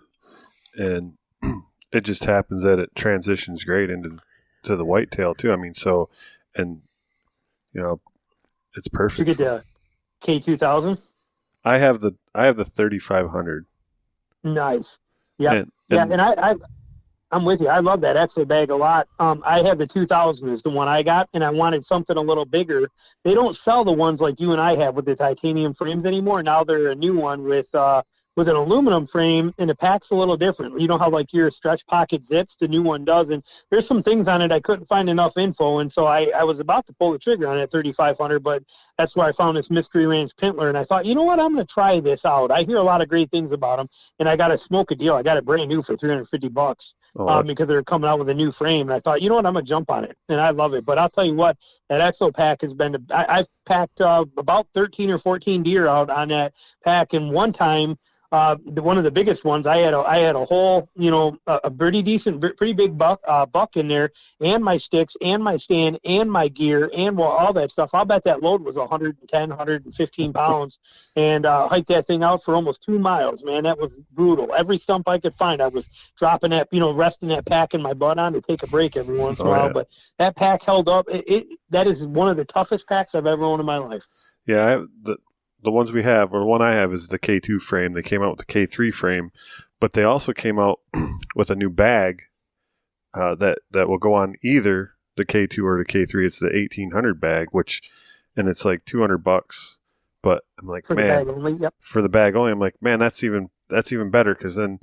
and it just happens that it transitions great into the whitetail too. I mean, so, and it's perfect. Did you get the K2000? I have the 3500. Nice. Yeah. And I'm with you. I love that exo bag a lot. I have the 2000 is the one I got, and I wanted something a little bigger. They don't sell the ones like you and I have with the titanium frames anymore. Now they're a new one with an aluminum frame, and the pack's a little different. You know how like your stretch pocket zips, the new one does, and there's some things on it I couldn't find enough info, and so I was about to pull the trigger on it at 3500, but that's where I found this Mystery Ranch Pintler, and I thought, you know what, I'm going to try this out. I hear a lot of great things about them, and I got a smoke a deal. I got it brand new for $350 because they're coming out with a new frame, and I thought, you know what, I'm going to jump on it, and I love it. But I'll tell you what, that exo pack has been, I've packed about 13 or 14 deer out on that pack, and one time, one of the biggest ones, I had a whole, a pretty decent, pretty big buck in there, and my sticks, and my stand, and my gear, and all that stuff. I'll bet that load was 110, 115 pounds, and hiked that thing out for almost 2 miles, man. That was brutal. Every stump I could find, I was dropping that, resting that pack in my butt on to take a break every once in a while. Yeah. But that pack held up. That is one of the toughest packs I've ever owned in my life. Yeah, the ones we have, or the one I have, is the K2 frame. They came out with the K3 frame, but they also came out with a new bag that will go on either the K2 or the K3. It's the 1800 bag, and it's like $200. But I'm like, for man, the bag only, yep. For the bag only, I'm like, man, that's even better, because then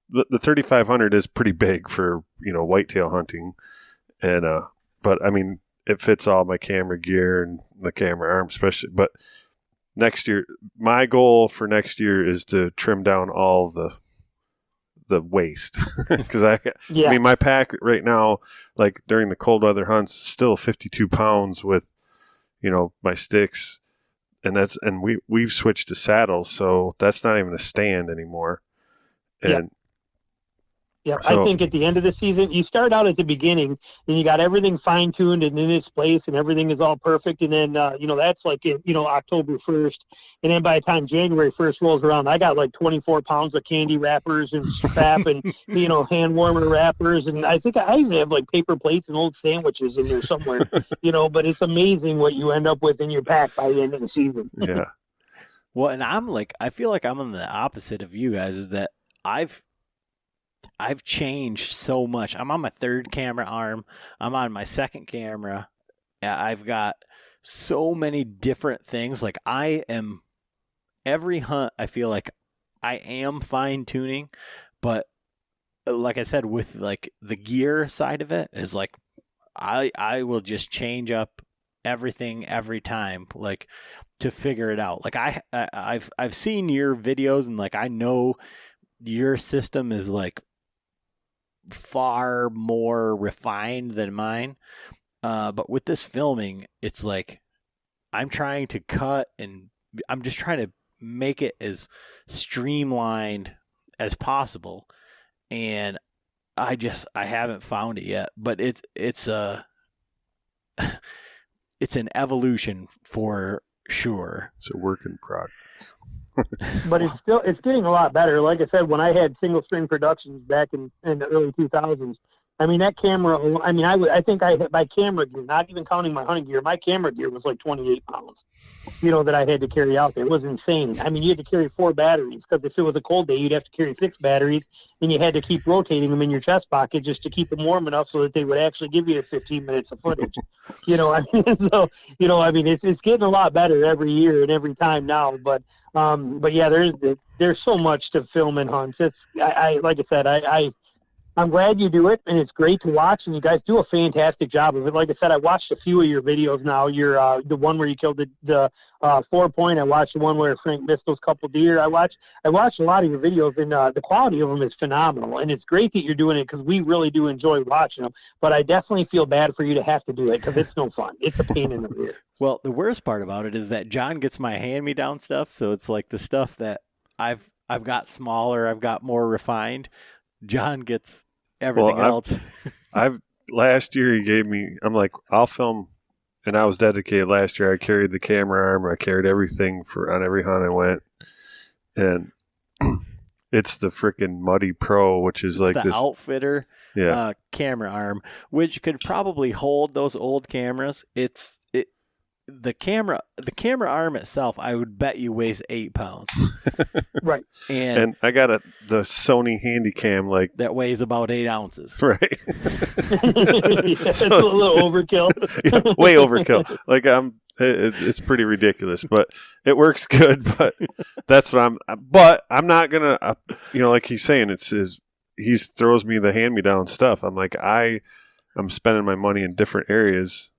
the 3500 is pretty big for whitetail hunting, and but I mean, it fits all my camera gear and the camera arm, especially, but. Next year, my goal for next year is to trim down all the waste, because I mean, my pack right now, like during the cold weather hunts, is still 52 pounds with, my sticks, and we've switched to saddles, so that's not even a stand anymore, and. Yeah, so, I think at the end of the season, you start out at the beginning, and you got everything fine-tuned and in its place, and everything is all perfect, and then, that's like, October 1st, and then by the time January 1st rolls around, I got like 24 pounds of candy wrappers and strap and, hand warmer wrappers, and I think I even have like paper plates and old sandwiches in there somewhere, but it's amazing what you end up with in your pack by the end of the season. Yeah. Well, and I feel like I'm on the opposite of you guys, is that I've changed so much. I'm on my third camera arm. I'm on my second camera. I've got so many different things. Like every hunt, I feel like I am fine tuning, but like I said, with like the gear side of it is like, I will just change up everything every time, like to figure it out. Like I've seen your videos, and like, I know your system is like far more refined than mine, but with this filming, it's like I'm trying to cut, and I'm just trying to make it as streamlined as possible, and I haven't found it yet, but it's it's an evolution for sure. It's a work in progress. But it's getting a lot better. Like I said, when I had single string productions back in the early 2000s, I mean, that camera, I mean, I think I had my camera gear, not even counting my hunting gear, my camera gear was like 28 pounds, that I had to carry out there. It was insane. I mean, you had to carry 4 batteries because if it was a cold day, you'd have to carry 6 batteries, and you had to keep rotating them in your chest pocket just to keep them warm enough so that they would actually give you 15 minutes of footage. I mean, so, I mean, it's getting a lot better every year and every time now. But yeah, there's so much to film and hunt. Like I said, I'm glad you do it, and it's great to watch, and you guys do a fantastic job of it. Like I said, I watched a few of your videos now. The one where you killed the 4-point. I watched the one where Frank missed those couple deer. I watched a lot of your videos, and the quality of them is phenomenal, and it's great that you're doing it because we really do enjoy watching them. But I definitely feel bad for you to have to do it because it's no fun. It's a pain in the rear. Well, the worst part about it is that John gets my hand-me-down stuff, so it's like the stuff that I've got smaller, I've got more refined. John gets everything else. Last year he gave me, I'm like, I'll film, and I was dedicated last year. I carried the camera arm, I carried everything on every hunt I went, and it's the freaking Muddy Pro, which is like the this Outfitter camera arm, which could probably hold those old cameras. The camera arm itself, I would bet you weighs 8 pounds. Right. And I got the Sony Handycam that weighs about 8 ounces. Right. It's a little overkill. Yeah, way overkill. Like it's pretty ridiculous, but it works good. But that's what But I'm not gonna. Like he's saying, he throws me the hand-me-down stuff. I'm like I'm spending my money in different areas.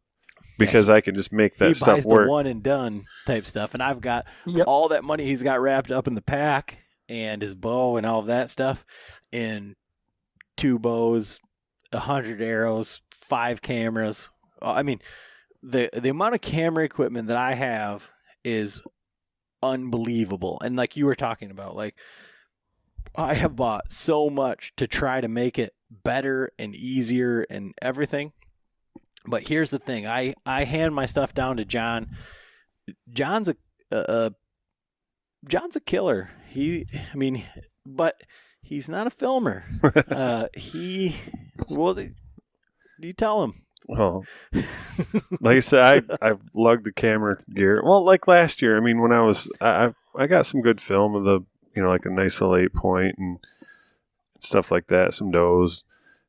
Because I can just make that stuff work. He buys the one and done type stuff, and I've got all that money he's got wrapped up in the pack and his bow and all of that stuff in 2 bows, 100 arrows, 5 cameras. I mean, the amount of camera equipment that I have is unbelievable. And like you were talking about, like I have bought so much to try to make it better and easier and everything. But here's the thing: I hand my stuff down to John. John's a killer. But he's not a filmer. You tell him. Well, like I said, I've lugged the camera gear. Well, like last year, I mean, when I got some good film of the like a nice little 8-point and stuff like that, some does,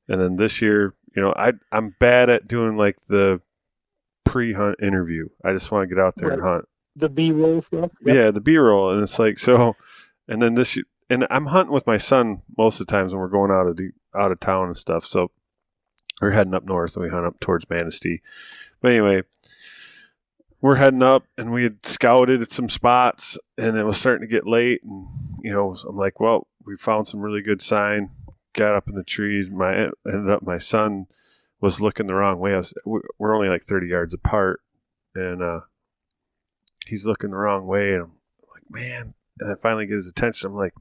and then this year. I'm bad at doing like the pre-hunt interview. I just want to get out there and hunt. The B-roll stuff? Yep. Yeah, the B-roll. And it's like, so, and then and I'm hunting with my son most of the times when we're going out of town and stuff. So we're heading up north and we hunt up towards Manistee. But anyway, we're heading up and we had scouted at some spots and it was starting to get late. And, I'm like, well, we found some really good sign. Got up in the trees. My son was looking the wrong way. We're only like 30 yards apart, and he's looking the wrong way. And I'm like, man. And I finally get his attention. I'm like,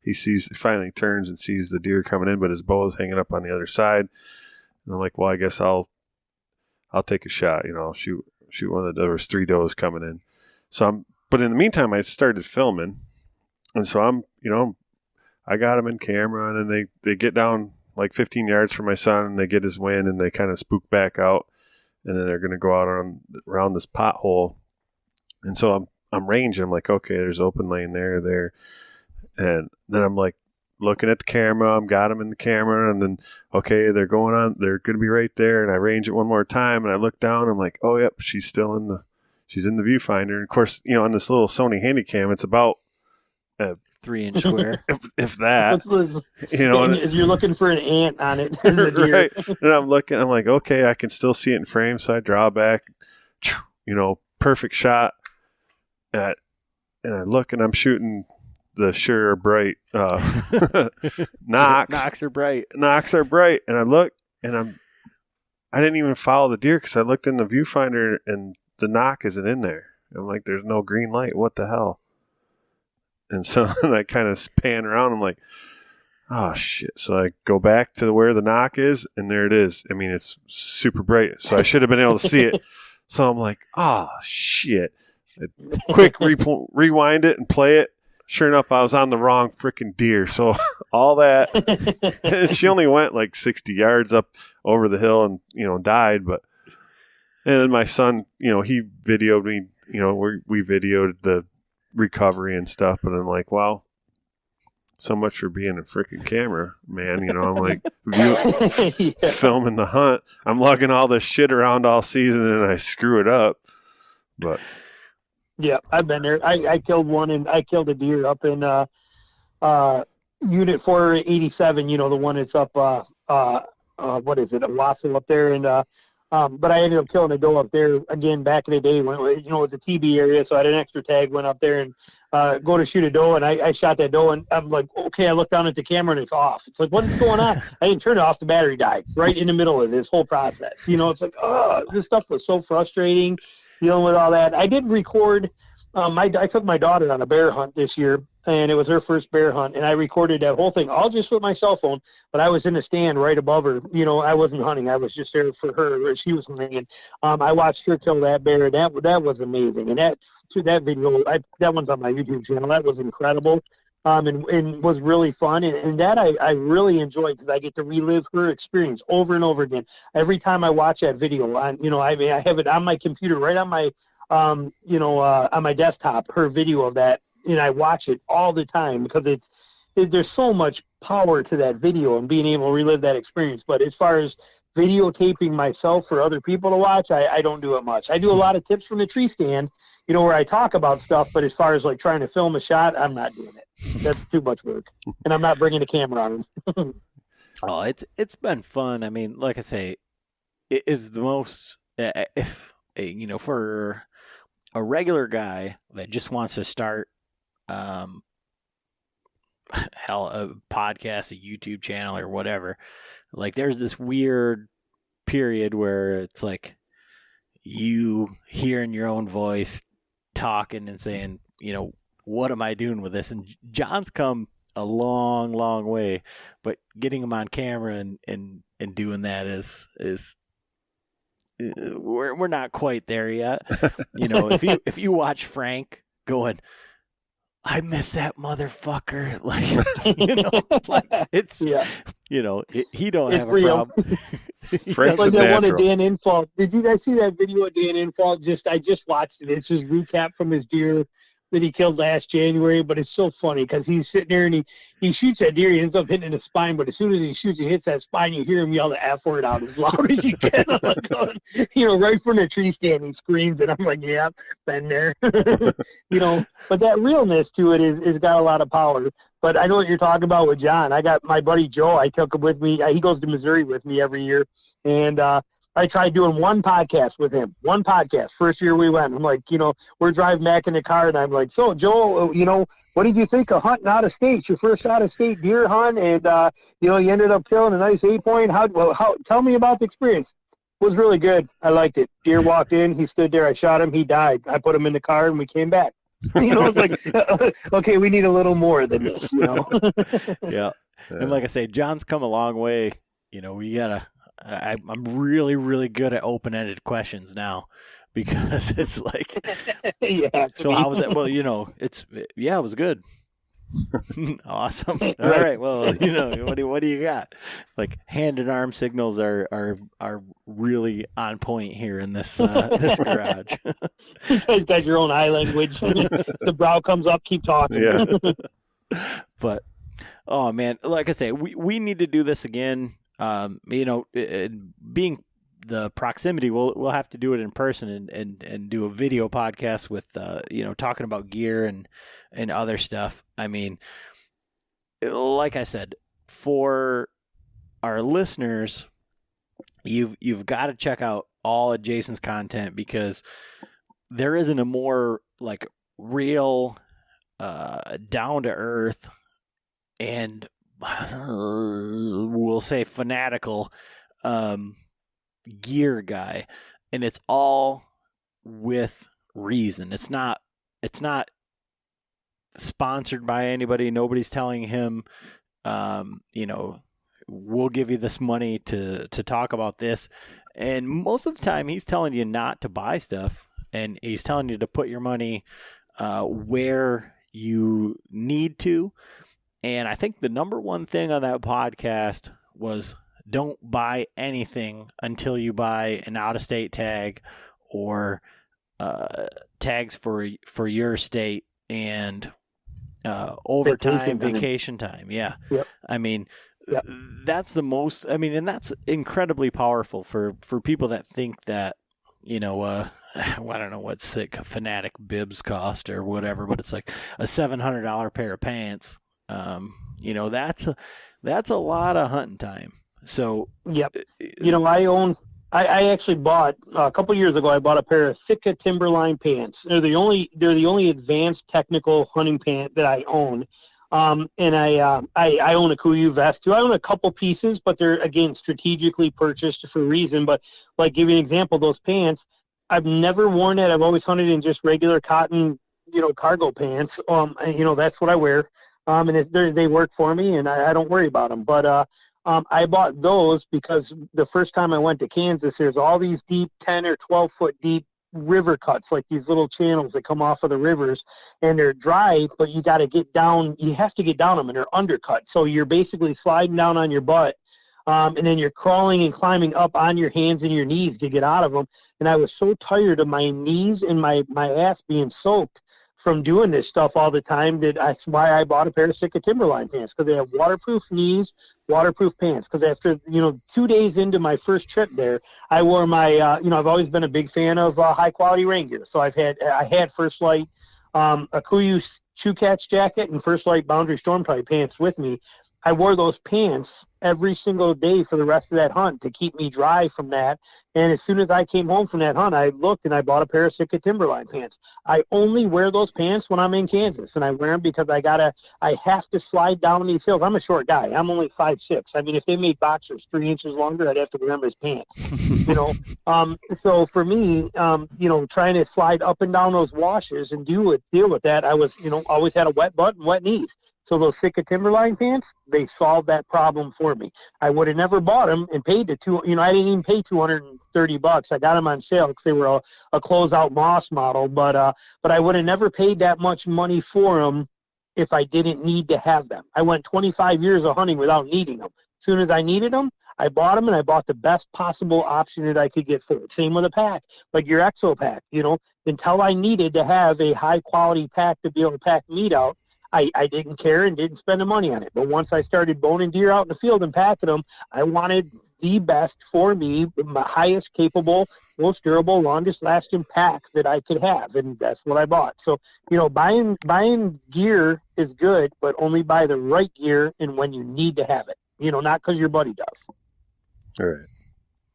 he finally turns and sees the deer coming in, but his bow is hanging up on the other side. And I'm like, well, I guess I'll take a shot. I'll shoot one of there was 3 does coming in. But in the meantime, I started filming, and so I got him in camera, and then they get down like 15 yards from my son, and they get his wind, and they kind of spook back out, and then they're going to go out around this pothole. And so I'm ranging. I'm like, okay, there's open lane there. And then I'm like looking at the camera. I'm got them in the camera, and then, okay, they're going to be right there. And I range it one more time, and I look down. I'm like, oh, yep, she's in the viewfinder. And of course, on this little Sony Handycam, it's about 3-inch square, if that. You're looking for an ant on it. Right. And I'm looking. I'm like, okay, I can still see it in frame, so I draw back. Perfect shot. And I look, and I'm shooting the Shure Bright Knox. Knox are bright. And I look, and I didn't even follow the deer because I looked in the viewfinder, and the knock isn't in there. I'm like, there's no green light. What the hell? And so then I kind of pan around. I'm like, oh, shit. So I go back to where the knock is, and there it is. I mean, it's super bright. So I should have been able to see it. So I'm like, oh, shit. Quick rewind it and play it. Sure enough, I was on the wrong freaking deer. So all that, she only went like 60 yards up over the hill and, died. And then my son, he videoed me, we videoed the recovery and stuff. But I'm like, well, so much for being a freaking camera, man. I'm like, filming the hunt. I'm lugging all this shit around all season and I screw it up. But yeah, I've been there. I killed one, and I killed a deer up in Unit 487. The one that's up. What is it? A Wassel up there, and but I ended up killing a doe up there again back in the day when it was a TB area, so I had an extra tag. Went up there and go to shoot a doe, and I shot that doe, and I'm like, okay, I look down at the camera and it's off. It's like, what is going on? I didn't turn it off. The battery died right in the middle of this whole process. It's like, oh, this stuff was so frustrating. Dealing with all that. I did record. I took my daughter on a bear hunt this year, and it was her first bear hunt, and I recorded that whole thing all just with my cell phone. But I was in the stand right above her. I wasn't hunting. I was just there for her. She was hunting, and I watched her kill that bear. That was amazing. And that video, that one's on my YouTube channel. That was incredible. And was really fun, and that I really enjoyed because I get to relive her experience over and over again. Every time I watch that video, I have it on my computer, right on my, on my desktop, her video of that, and I watch it all the time because there's so much power to that video and being able to relive that experience. But as far as videotaping myself for other people to watch, I don't do it much. I do a lot of tips from the tree stand, where I talk about stuff, but as far as like trying to film a shot, I'm not doing it. That's too much work, and I'm not bringing the camera on. Oh, it's been fun. I mean, like I say, it is the most for a regular guy that just wants to start, a podcast, a YouTube channel, or whatever. Like, there's this weird period where it's like you hearing your own voice talking and saying, what am I doing with this? And John's come a long, long way, but getting him on camera and doing that is we're not quite there yet. If you watch Frank going, I miss that motherfucker. It's, he don't have a problem. Frank's like a that one of natural. Dan Infalt. Did you guys see that video of Dan Infalt? I just watched it. It's just recap from his deer that he killed last January, but it's so funny because he's sitting there and he shoots that deer. He ends up hitting the spine, but as soon as he shoots, he hits that spine. You hear him yell the F word out as loud as you can. Right from the tree stand, he screams, and I'm like, yeah, been there. But that realness to it is got a lot of power. But I know what you're talking about with John. I got my buddy Joe. I took him with me. He goes to Missouri with me every year, and I tried doing one podcast with him. One podcast. First year we went. I'm like, we're driving back in the car, and I'm like, so, Joe, what did you think of hunting out of state? Your first out-of-state deer hunt, and, you ended up killing a nice 8-point. How? Tell me about the experience. It was really good. I liked it. Deer walked in. He stood there. I shot him. He died. I put him in the car, and we came back. It's like, okay, we need a little more than this, Yeah. And like I say, John's come a long way. We gotta. I'm really, really good at open-ended questions now because it's like, yeah. So how was that? Well, it was good. Awesome. All right. Well, what do you got? Like, hand and arm signals are really on point here in this this garage. You guys got your own eye language. The brow comes up, keep talking. Yeah. But, oh man, like I say, we need to do this again. Being the proximity, we'll have to do it in person and do a video podcast with, talking about gear and other stuff. I mean, like I said, for our listeners, you've got to check out all of Jason's content because there isn't a more like real, down to earth and we'll say fanatical gear guy, and it's all with reason. It's not sponsored by anybody. Nobody's telling him we'll give you this money to talk about this. And most of the time, he's telling you not to buy stuff, and he's telling you to put your money where you need to. And I think the number one thing on that podcast was don't buy anything until you buy an out-of-state tag or tags for your state and overtime, vacation time. Yeah. Yep. I mean, Yep. that's the most, I mean, and that's incredibly powerful for people that think that, I don't know what sick fanatic bibs cost or whatever, but it's like a $700 pair of pants. That's a lot of hunting time. So, yep. I actually bought a couple years ago. I bought a pair of Sitka Timberline pants. They're the only advanced technical hunting pant that I own. And I own a Kuiu vest too. I own a couple pieces, but they're again strategically purchased for a reason. But like, give you an example, those pants, I've never worn it. I've always hunted in just regular cotton, cargo pants. That's what I wear. And they work for me, and I don't worry about them. But I bought those because the first time I went to Kansas, there's all these deep 10 or 12 foot deep river cuts, like these little channels that come off of the rivers, and they're dry, but you got to get down. You have to get down them, and they're undercut. So you're basically sliding down on your butt, and then you're crawling and climbing up on your hands and your knees to get out of them. And I was so tired of my knees and my ass being soaked from doing this stuff all the time that's why I bought a pair of Sitka Timberline pants, because they have waterproof knees, waterproof pants. Because after 2 days into my first trip there, I wore my I've always been a big fan of high quality rain gear. So I had First Light, a Kuiu shoe catch jacket, and First Light Boundary Storm type pants with me. I wore those pants every single day for the rest of that hunt to keep me dry from that. And as soon as I came home from that hunt, I looked and I bought a pair of Sitka Timberline pants. I only wear those pants when I'm in Kansas, and I wear them because I have to slide down these hills. I'm a short guy. I'm only 5'6". I mean, if they made boxers 3 inches longer, I'd have to wear them as pants. So for me, trying to slide up and down those washes and deal with that, I was, always had a wet butt and wet knees. So those Sitka Timberline pants, they solved that problem for me. I would have never bought them and paid I didn't even pay $230. I got them on sale because they were a closeout Moss model, but I would have never paid that much money for them if I didn't need to have them. I went 25 years of hunting without needing them. As soon as I needed them, I bought them, and I bought the best possible option that I could get for it. Same with a pack, like your Exo pack, until I needed to have a high quality pack to be able to pack meat out. I didn't care and didn't spend the money on it. But once I started boning deer out in the field and packing them, I wanted the best for me, my highest capable, most durable, longest lasting pack that I could have. And that's what I bought. So, buying gear is good, but only buy the right gear and when you need to have it, not because your buddy does. All right.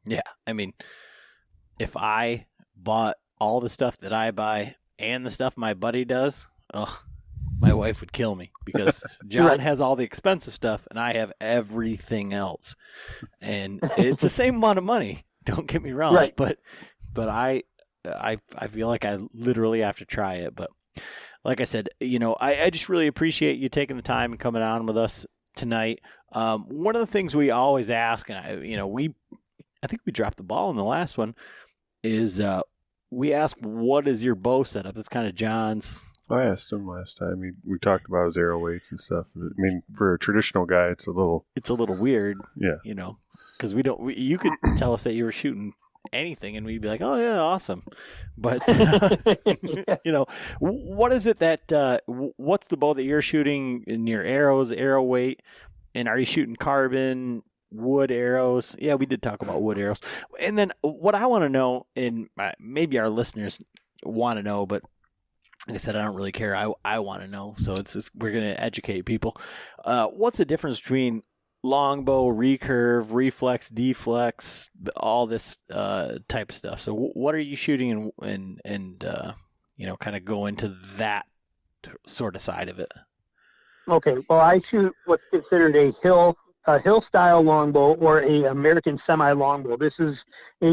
Yeah. I mean, if I bought all the stuff that I buy and the stuff my buddy does, my wife would kill me, because John Right. has all the expensive stuff and I have everything else. And it's the same amount of money. Don't get me wrong. Right. But I feel like I literally have to try it. But like I said, I just really appreciate you taking the time and coming on with us tonight. One of the things we always ask, and I think we dropped the ball in the last one, is we ask, what is your bow setup? That's kind of John's. I asked him last time. We talked about his arrow weights and stuff. I mean, for a traditional guy, it's a little weird. Yeah. Because you could tell us that you were shooting anything and we'd be like, oh yeah, awesome. But, what is it that, what's the bow that you're shooting in your arrows, arrow weight? And are you shooting carbon, wood arrows? Yeah, we did talk about wood arrows. And then what I want to know, and maybe our listeners want to know, but like I said, I don't really care. I want to know. So we're going to educate people. What's the difference between longbow, recurve, reflex, deflex, all this type of stuff? So what are you shooting and kind of go into that sort of side of it? Okay. Well, I shoot what's considered a hill a hill style longbow or a American semi longbow.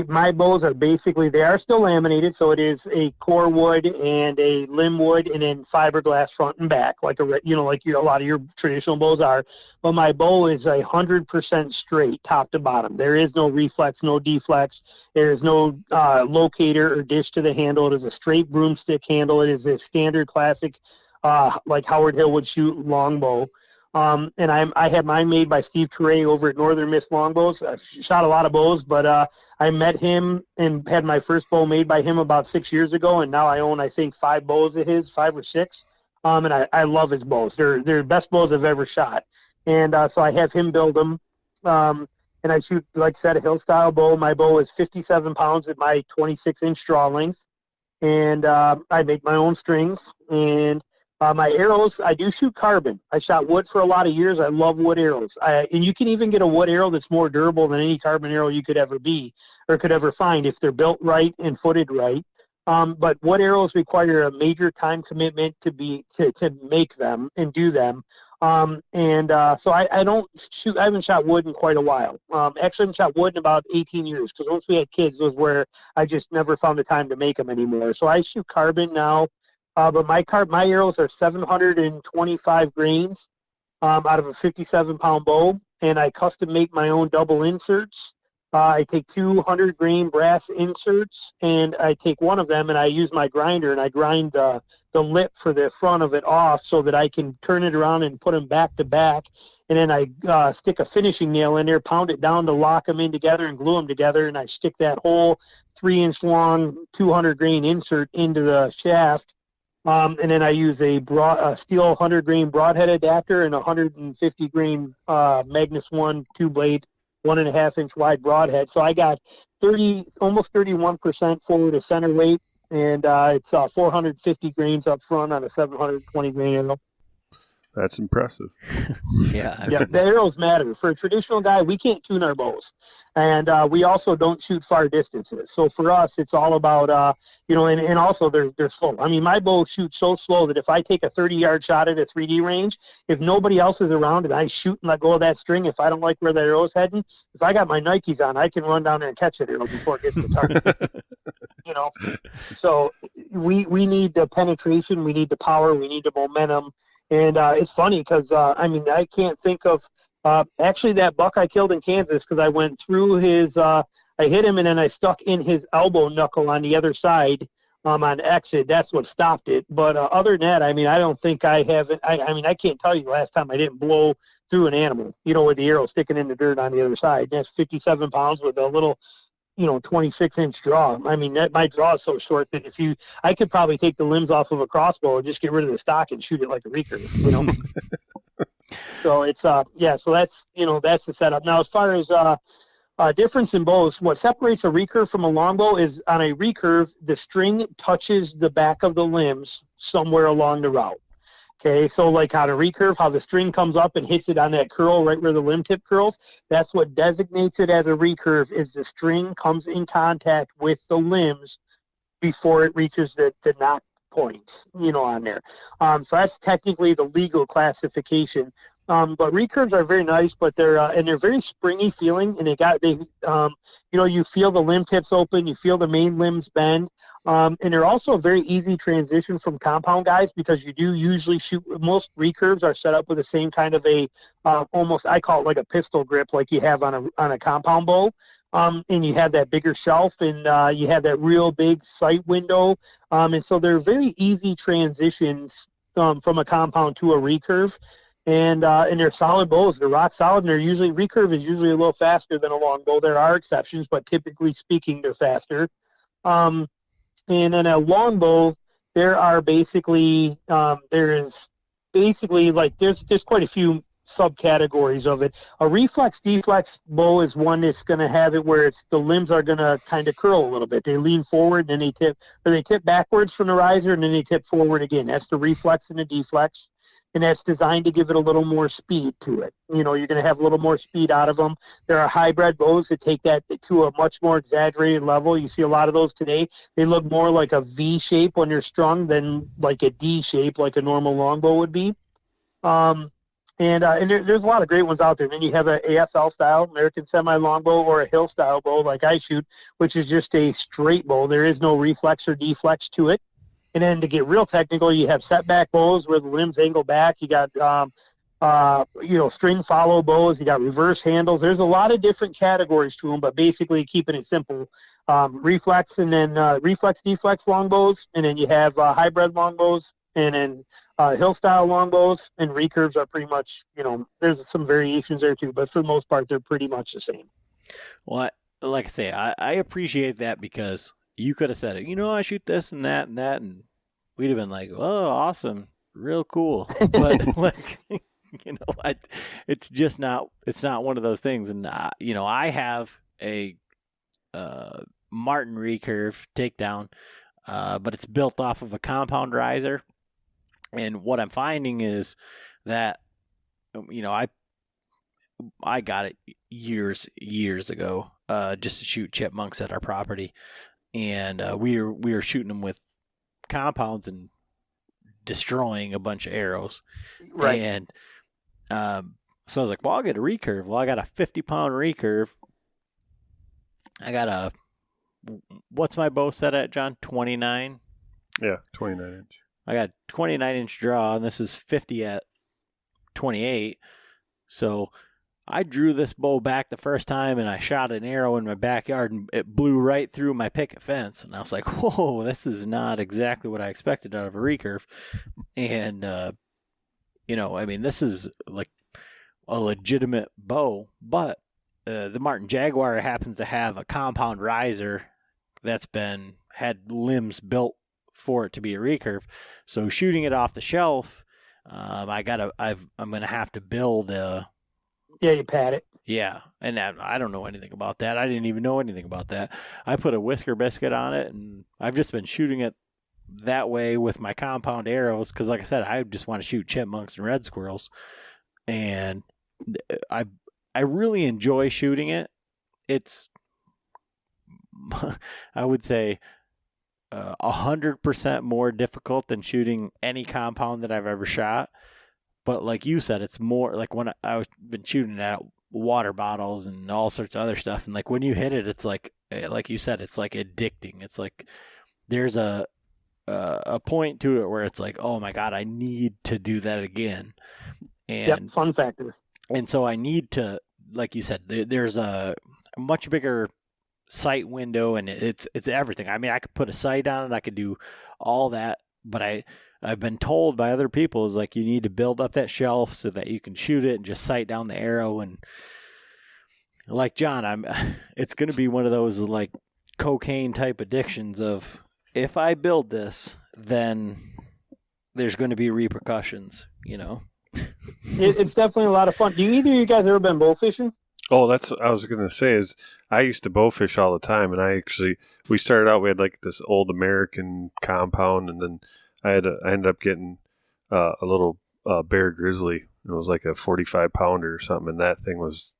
My bows are basically, they are still laminated, so it is a core wood and a limb wood and then fiberglass front and back, like a lot of your traditional bows are. But my bow is 100% straight, top to bottom. There is no reflex, no deflex. There is no locator or dish to the handle. It is a straight broomstick handle. It is a standard classic, like Howard Hill would shoot longbow. And I had mine made by Steve Turre over at Northern Miss Longbows. I've shot a lot of bows, but I met him and had my first bow made by him about 6 years ago, and now I own, I think, 5 bows of his, 5 or 6. And I love his bows. They're the best bows I've ever shot. And so I have him build them. And I shoot, like I said, a hill-style bow. My bow is 57 pounds at my 26-inch draw length. And I make my own strings. And my arrows, I do shoot carbon. I shot wood for a lot of years. I love wood arrows. And you can even get a wood arrow that's more durable than any carbon arrow you could ever be or could ever find if they're built right and footed right. But wood arrows require a major time commitment to make them and do them. So I don't shoot. I haven't shot wood in quite a while. Actually, I haven't shot wood in about 18 years because once we had kids, was where I just never found the time to make them anymore. So I shoot carbon now. But my arrows are 725 grains out of a 57-pound bow, and I custom make my own double inserts. I take 200 grain brass inserts, and I take one of them, and I use my grinder, and I grind the lip for the front of it off so that I can turn it around and put them back to back. And then I stick a finishing nail in there, pound it down to lock them in together and glue them together, and I stick that whole 3-inch long 200 grain insert into the shaft. And then I use a steel 100 grain broadhead adapter and a 150 grain Magnus 1 2-blade 1.5-inch wide broadhead. So I got almost 31% forward to center weight, and it's 450 grains up front on a 720 grain arrow. That's impressive. Yeah. The arrows matter. For a traditional guy, we can't tune our bows. And we also don't shoot far distances. So for us, it's all about, and also they're slow. I mean, my bow shoots so slow that if I take a 30-yard shot at a 3D range, if nobody else is around and I shoot and let go of that string, if I don't like where the arrow's heading, if I got my Nikes on, I can run down there and catch that arrow before it gets to the target. So we need the penetration, we need the power, we need the momentum. And it's funny because, I can't think of actually that buck I killed in Kansas because I went through I hit him and then I stuck in his elbow knuckle on the other side on exit. That's what stopped it. But other than that, I don't think I haven't. I can't tell you the last time I didn't blow through an animal, with the arrow sticking in the dirt on the other side. That's 57 pounds with a little 26-inch draw. My draw is so short that I could probably take the limbs off of a crossbow and just get rid of the stock and shoot it like a recurve, So it's, so that's the setup. Now, as far as difference in bows, what separates a recurve from a longbow is on a recurve, the string touches the back of the limbs somewhere along the route. Okay, so like on a recurve, how the string comes up and hits it on that curl right where the limb tip curls, that's what designates it as a recurve, is the string comes in contact with the limbs before it reaches the knot points, on there. So that's technically the legal classification. But recurves are very nice, but they're very springy feeling, and you feel the limb tips open, you feel the main limbs bend, and they're also a very easy transition from compound guys because you do usually shoot. Most recurves are set up with the same kind of a almost, I call it like a pistol grip, like you have on a compound bow, and you have that bigger shelf, and you have that real big sight window, and so they're very easy transitions from a compound to a recurve. And they're solid bows. They're rock solid, and recurve is usually a little faster than a longbow. There are exceptions, but typically speaking, they're faster. And in a longbow, there are basically there's quite a few subcategories of it. A reflex deflex bow is one that's going to have it where the limbs are going to kind of curl a little bit. They lean forward, and then they tip backwards from the riser, and then they tip forward again. That's the reflex and the deflex. And that's designed to give it a little more speed to it. You're going to have a little more speed out of them. There are hybrid bows that take that to a much more exaggerated level. You see a lot of those today. They look more like a V shape when they're strung than like a D shape like a normal longbow would be. And there's a lot of great ones out there. And then you have an ASL style, American semi-longbow, or a hill style bow like I shoot, which is just a straight bow. There is no reflex or deflex to it. And then to get real technical, you have setback bows where the limbs angle back. You got, string follow bows. You got reverse handles. There's a lot of different categories to them, but basically keeping it simple, reflex and then reflex deflex longbows. And then you have hybrid longbows, and then hill style longbows, and recurves are pretty much, there's some variations there too, but for the most part, they're pretty much the same. Well, like I say, I appreciate that, because you could have said it, I shoot this and that, and we'd have been like, oh, awesome, real cool. But like, it's just not, it's not one of those things. And, I have a Martin recurve takedown, but it's built off of a compound riser. And what I'm finding is that, I got it years ago, just to shoot chipmunks at our property. And we were shooting them with compounds and destroying a bunch of arrows. Right. And so I was like, well, I'll get a recurve. Well, I got a 50-pound recurve. I got what's my bow set at, John? 29? Yeah, 29 inch. I got 29-inch draw, and this is 50 at 28. So I drew this bow back the first time, and I shot an arrow in my backyard, and it blew right through my picket fence. And I was like, whoa, this is not exactly what I expected out of a recurve. And, this is like a legitimate bow, but the Martin Jaguar happens to have a compound riser that's had limbs built for it to be a recurve. So shooting it off the shelf, I'm gonna have to build a. Yeah, you pat it. Yeah, and I don't know anything about that. I didn't even know anything about that. I put a whisker biscuit on it, and I've just been shooting it that way with my compound arrows, because, like I said, I just want to shoot chipmunks and red squirrels, and I really enjoy shooting it. It's, I would say, 100% more difficult than shooting any compound that I've ever shot. But like you said, it's more like when I've been shooting at water bottles and all sorts of other stuff. And like when you hit it, it's like you said, it's like addicting. It's like there's a point to it where it's like, oh my God, I need to do that again. And fun factor. And so I need to, like you said, there's a much bigger sight window, and it's everything. I mean, I could put a sight on it, I could do all that, but I've been told by other people is like you need to build up that shelf so that you can shoot it and just sight down the arrow. And like John, it's going to be one of those like cocaine type addictions of, if I build this, then there's going to be repercussions, It's definitely a lot of fun. Do either of you guys ever been bow fishing? Oh, that's what I was going to say is I used to bow fish all the time, and we started out, we had like this old American compound, and then I ended up getting a little bear grizzly. It was like a 45 pounder or something, and that thing was,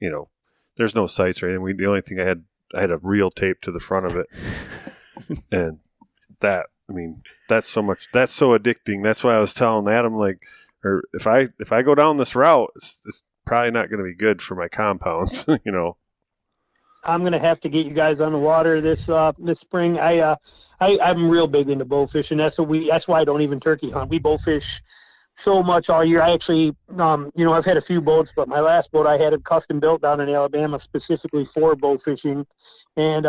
there's no sights or anything. The only thing I had a reel tape to the front of it, and that's so addicting. That's why I was telling Adam, like, or if I go down this route, it's probably not going to be good for my compounds, I'm going to have to get you guys on the water this spring. I'm real big into bow fishing. That's why I don't even turkey hunt. We bow fish so much all year. I actually, I've had a few boats, but my last boat I had it custom built down in Alabama specifically for bow fishing, and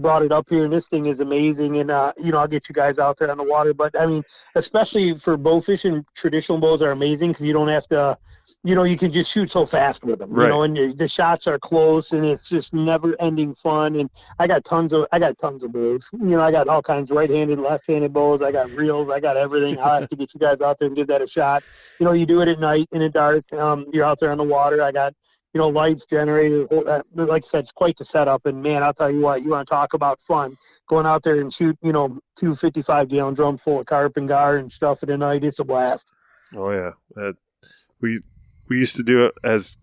brought it up here. And this thing is amazing. And I'll get you guys out there on the water. But I mean, especially for bow fishing, traditional bows are amazing because you don't have to, you can just shoot so fast with them. Right. And the shots are close, and it's just never-ending fun. And I got tons of bows. I got all kinds of right-handed, left-handed bows. I got reels. I got everything. I'll have to get you guys out there and give that a shot. You do it at night in the dark. You're out there on the water. I got, lights, generated. Like I said, it's quite the setup. And man, I'll tell you what, you want to talk about fun. Going out there and shoot, 2 55-gallon drums full of carp and gar and stuff at the night. It's a blast. Oh yeah, we used to do it as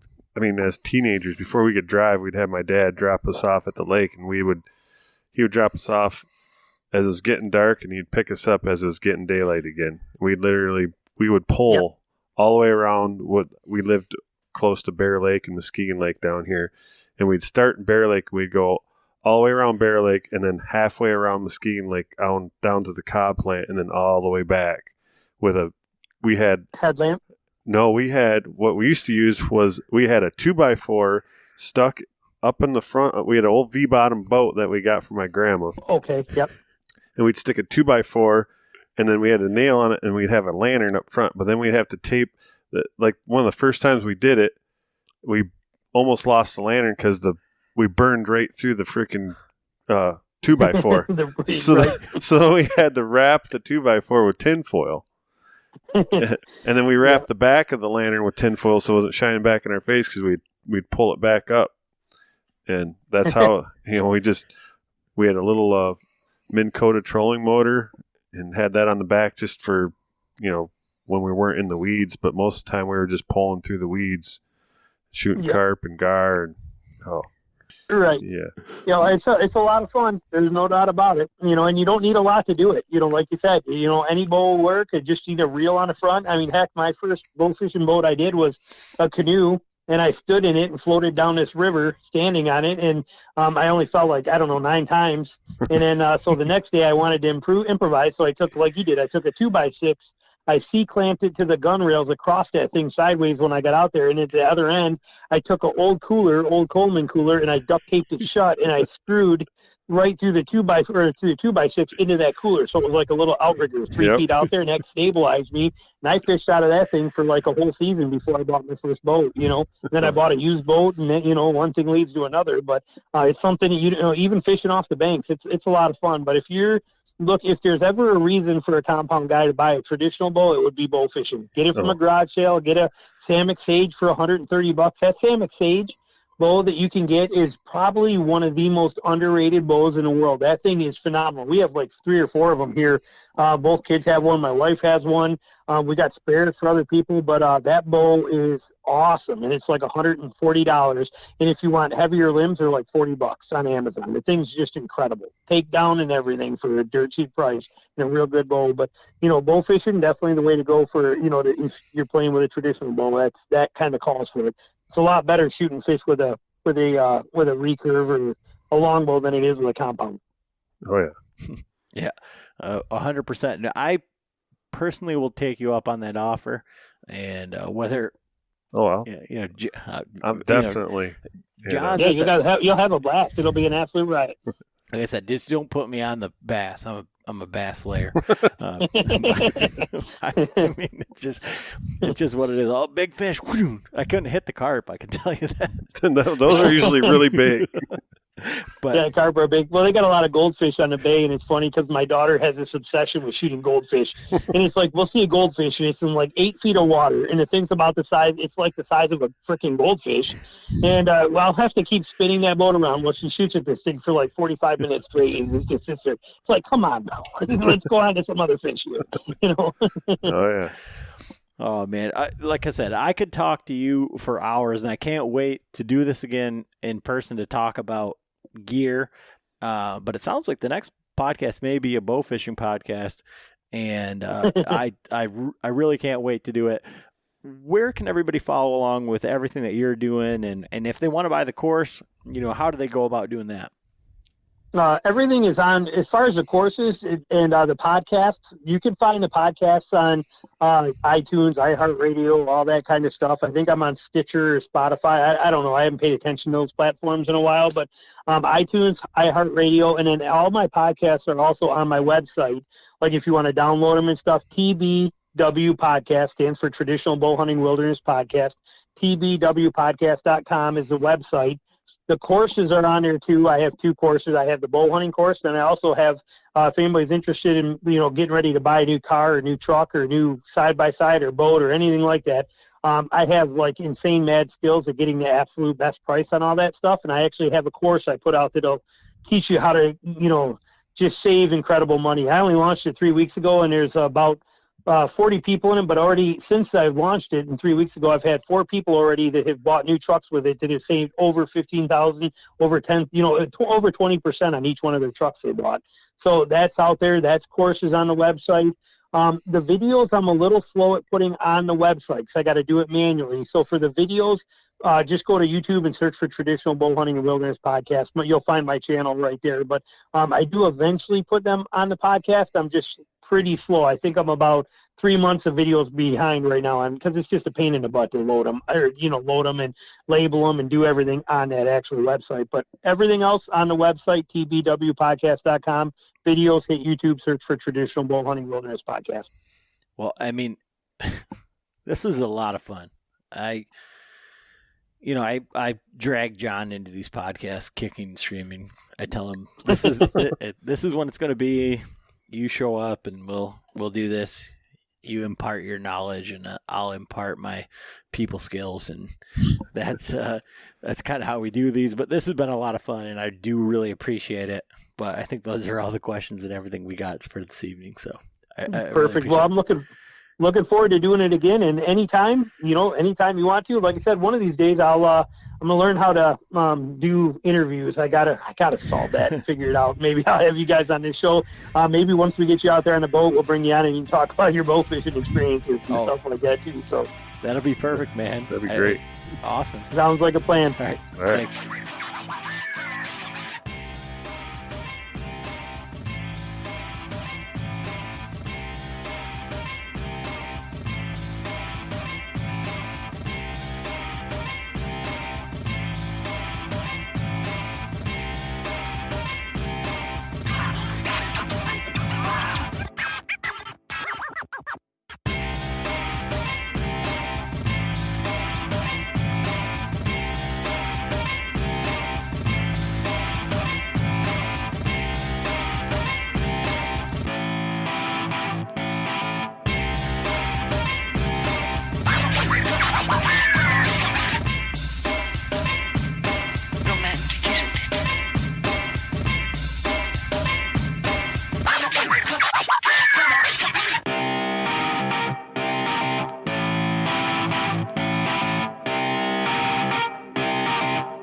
teenagers. Before we could drive, we'd have my dad drop us off at the lake, and he would drop us off as it was getting dark, and he'd pick us up as it was getting daylight again. We would pull all the way around. We lived close to Bear Lake and Muskegon Lake down here, and we'd start in Bear Lake. We'd go all the way around Bear Lake, and then halfway around Muskegon Lake down to the cob plant, and then all the way back. We had headlamp. No, we had what we used to use was we had a 2x4 stuck up in the front. We had an old V-bottom boat that we got from my grandma. Okay, yep. And we'd stick a 2x4, and then we had a nail on it, and we'd have a lantern up front. But then we'd have to tape. Like one of the first times we did it, we almost lost the lantern because we burned right through the freaking 2x4. So we had to wrap the 2x4 with tinfoil. And then we wrapped the back of the lantern with tinfoil so it wasn't shining back in our face because we'd pull it back up. And that's how, we had a little Minn Kota trolling motor and had that on the back just for, when we weren't in the weeds. But most of the time we were just pulling through the weeds, shooting carp and gar. And, right. Yeah. It's a lot of fun. There's no doubt about it. And you don't need a lot to do it. Like you said, any bow will work. Just need a reel on the front. I mean, heck, my first bow fishing boat I did was a canoe, and I stood in it and floated down this river standing on it. And I only fell 9 times. And then so the next day I wanted to improvise. So I took, like you did, I took a 2x6. I C-clamped it to the gun rails across that thing sideways when I got out there. And at the other end, I took an old Coleman cooler, and I duct taped it shut, and I screwed right through the 2x6 into that cooler. So it was like a little outrigger 3 feet out there, and that stabilized me. And I fished out of that thing for a whole season before I bought my first boat, Then I bought a used boat, and then, one thing leads to another. But it's something, even fishing off the banks, it's a lot of fun. But if there's ever a reason for a compound guy to buy a traditional bow, it would be bow fishing. Get it from a garage sale. Get a Sammoc Sage for $130. That Sammoc Sage bow that you can get is probably one of the most underrated bows in the world. That thing is phenomenal. We have 3 or 4 of them here. Both kids have one. My wife has one. We got spares for other people, but that bow is awesome, and it's $140. And if you want heavier limbs, they're $40 on Amazon. The thing's just incredible. Take down and everything for a dirt cheap price, and a real good bow. But bow fishing definitely the way to go for if you're playing with a traditional bow. That kind of calls for it. It's a lot better shooting fish with a recurve or a longbow than it is with a compound. Oh yeah, 100%. I personally will take you up on that offer, and whether. Oh well. I'm definitely. John. Yeah, you'll have a blast. It'll be an absolute riot. Like I said, just don't put me on the bass. I'm a bass slayer. I mean, it's just what it is. Oh, big fish. I couldn't hit the carp. I can tell you that. Those are usually really big. But carp are big. Well, they got a lot of goldfish on the bay, and it's funny because my daughter has this obsession with shooting goldfish. And it's we'll see a goldfish, and it's in 8 feet of water, and the thing's about the size. It's the size of a freaking goldfish. And I'll have to keep spinning that boat around while she shoots at this thing for 45 minutes straight. And it just sits there. It's come on, now. Let's go on to some other fish here. Oh yeah. Oh man, like I said, I could talk to you for hours, and I can't wait to do this again in person to talk about gear. But it sounds like the next podcast may be a bow fishing podcast, and I really can't wait to do it. Where can everybody follow along with everything that you're doing, and if they want to buy the course, how do they go about doing that? Everything is on, as far as the courses and the podcasts, you can find the podcasts on iTunes, iHeartRadio, all that kind of stuff. I think I'm on Stitcher or Spotify. I don't know. I haven't paid attention to those platforms in a while, but iTunes, iHeartRadio, and then all my podcasts are also on my website. If you want to download them and stuff, TBW Podcast stands for Traditional Bow Hunting Wilderness Podcast. TBWpodcast.com is the website. The courses are on there too. I have 2 courses. I have the bow hunting course, and I also have, if anybody's interested in, getting ready to buy a new car or a new truck or a new side-by-side or boat or anything like that, I have insane mad skills at getting the absolute best price on all that stuff. And I actually have a course I put out that'll teach you how to, just save incredible money. I only launched it 3 weeks ago, and there's about 40 people in it, but already since I've launched it, and 3 weeks ago, I've had 4 people already that have bought new trucks with it that have saved over $15,000, over 10, over 20% on each one of their trucks they bought. So that's out there. That's courses on the website. The videos I'm a little slow at putting on the website because I got to do it manually. So for the videos, just go to YouTube and search for Traditional Bow Hunting and Wilderness Podcast. You'll find my channel right there. But I do eventually put them on the podcast. I'm just pretty slow. I think I'm about 3 months of videos behind right now because it's just a pain in the butt to load them, or, load them and label them and do everything on that actual website. But everything else on the website, tbwpodcast.com. Videos, hit YouTube, search for Traditional Bow Hunting Wilderness Podcast. Well, I mean, this is a lot of fun. I drag John into these podcasts, kicking and screaming. I tell him this is this is when it's going to be. You show up and we'll do this. You impart your knowledge and I'll impart my people skills, and that's kind of how we do these. But this has been a lot of fun, and I do really appreciate it. But I think those are all the questions and everything we got for this evening. So I perfect. Well, I'm looking forward to doing it again, and anytime you want to. Like I said, one of these days I'm gonna learn how to do interviews. I gotta solve that and figure it out. Maybe I'll have you guys on this show. Maybe once we get you out there on the boat, we'll bring you on and you can talk about your bow fishing experiences and stuff like that too. So that'll be perfect, man. That'd be great. Awesome. Sounds like a plan. All right. Thanks.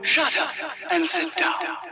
Shut up and sit down.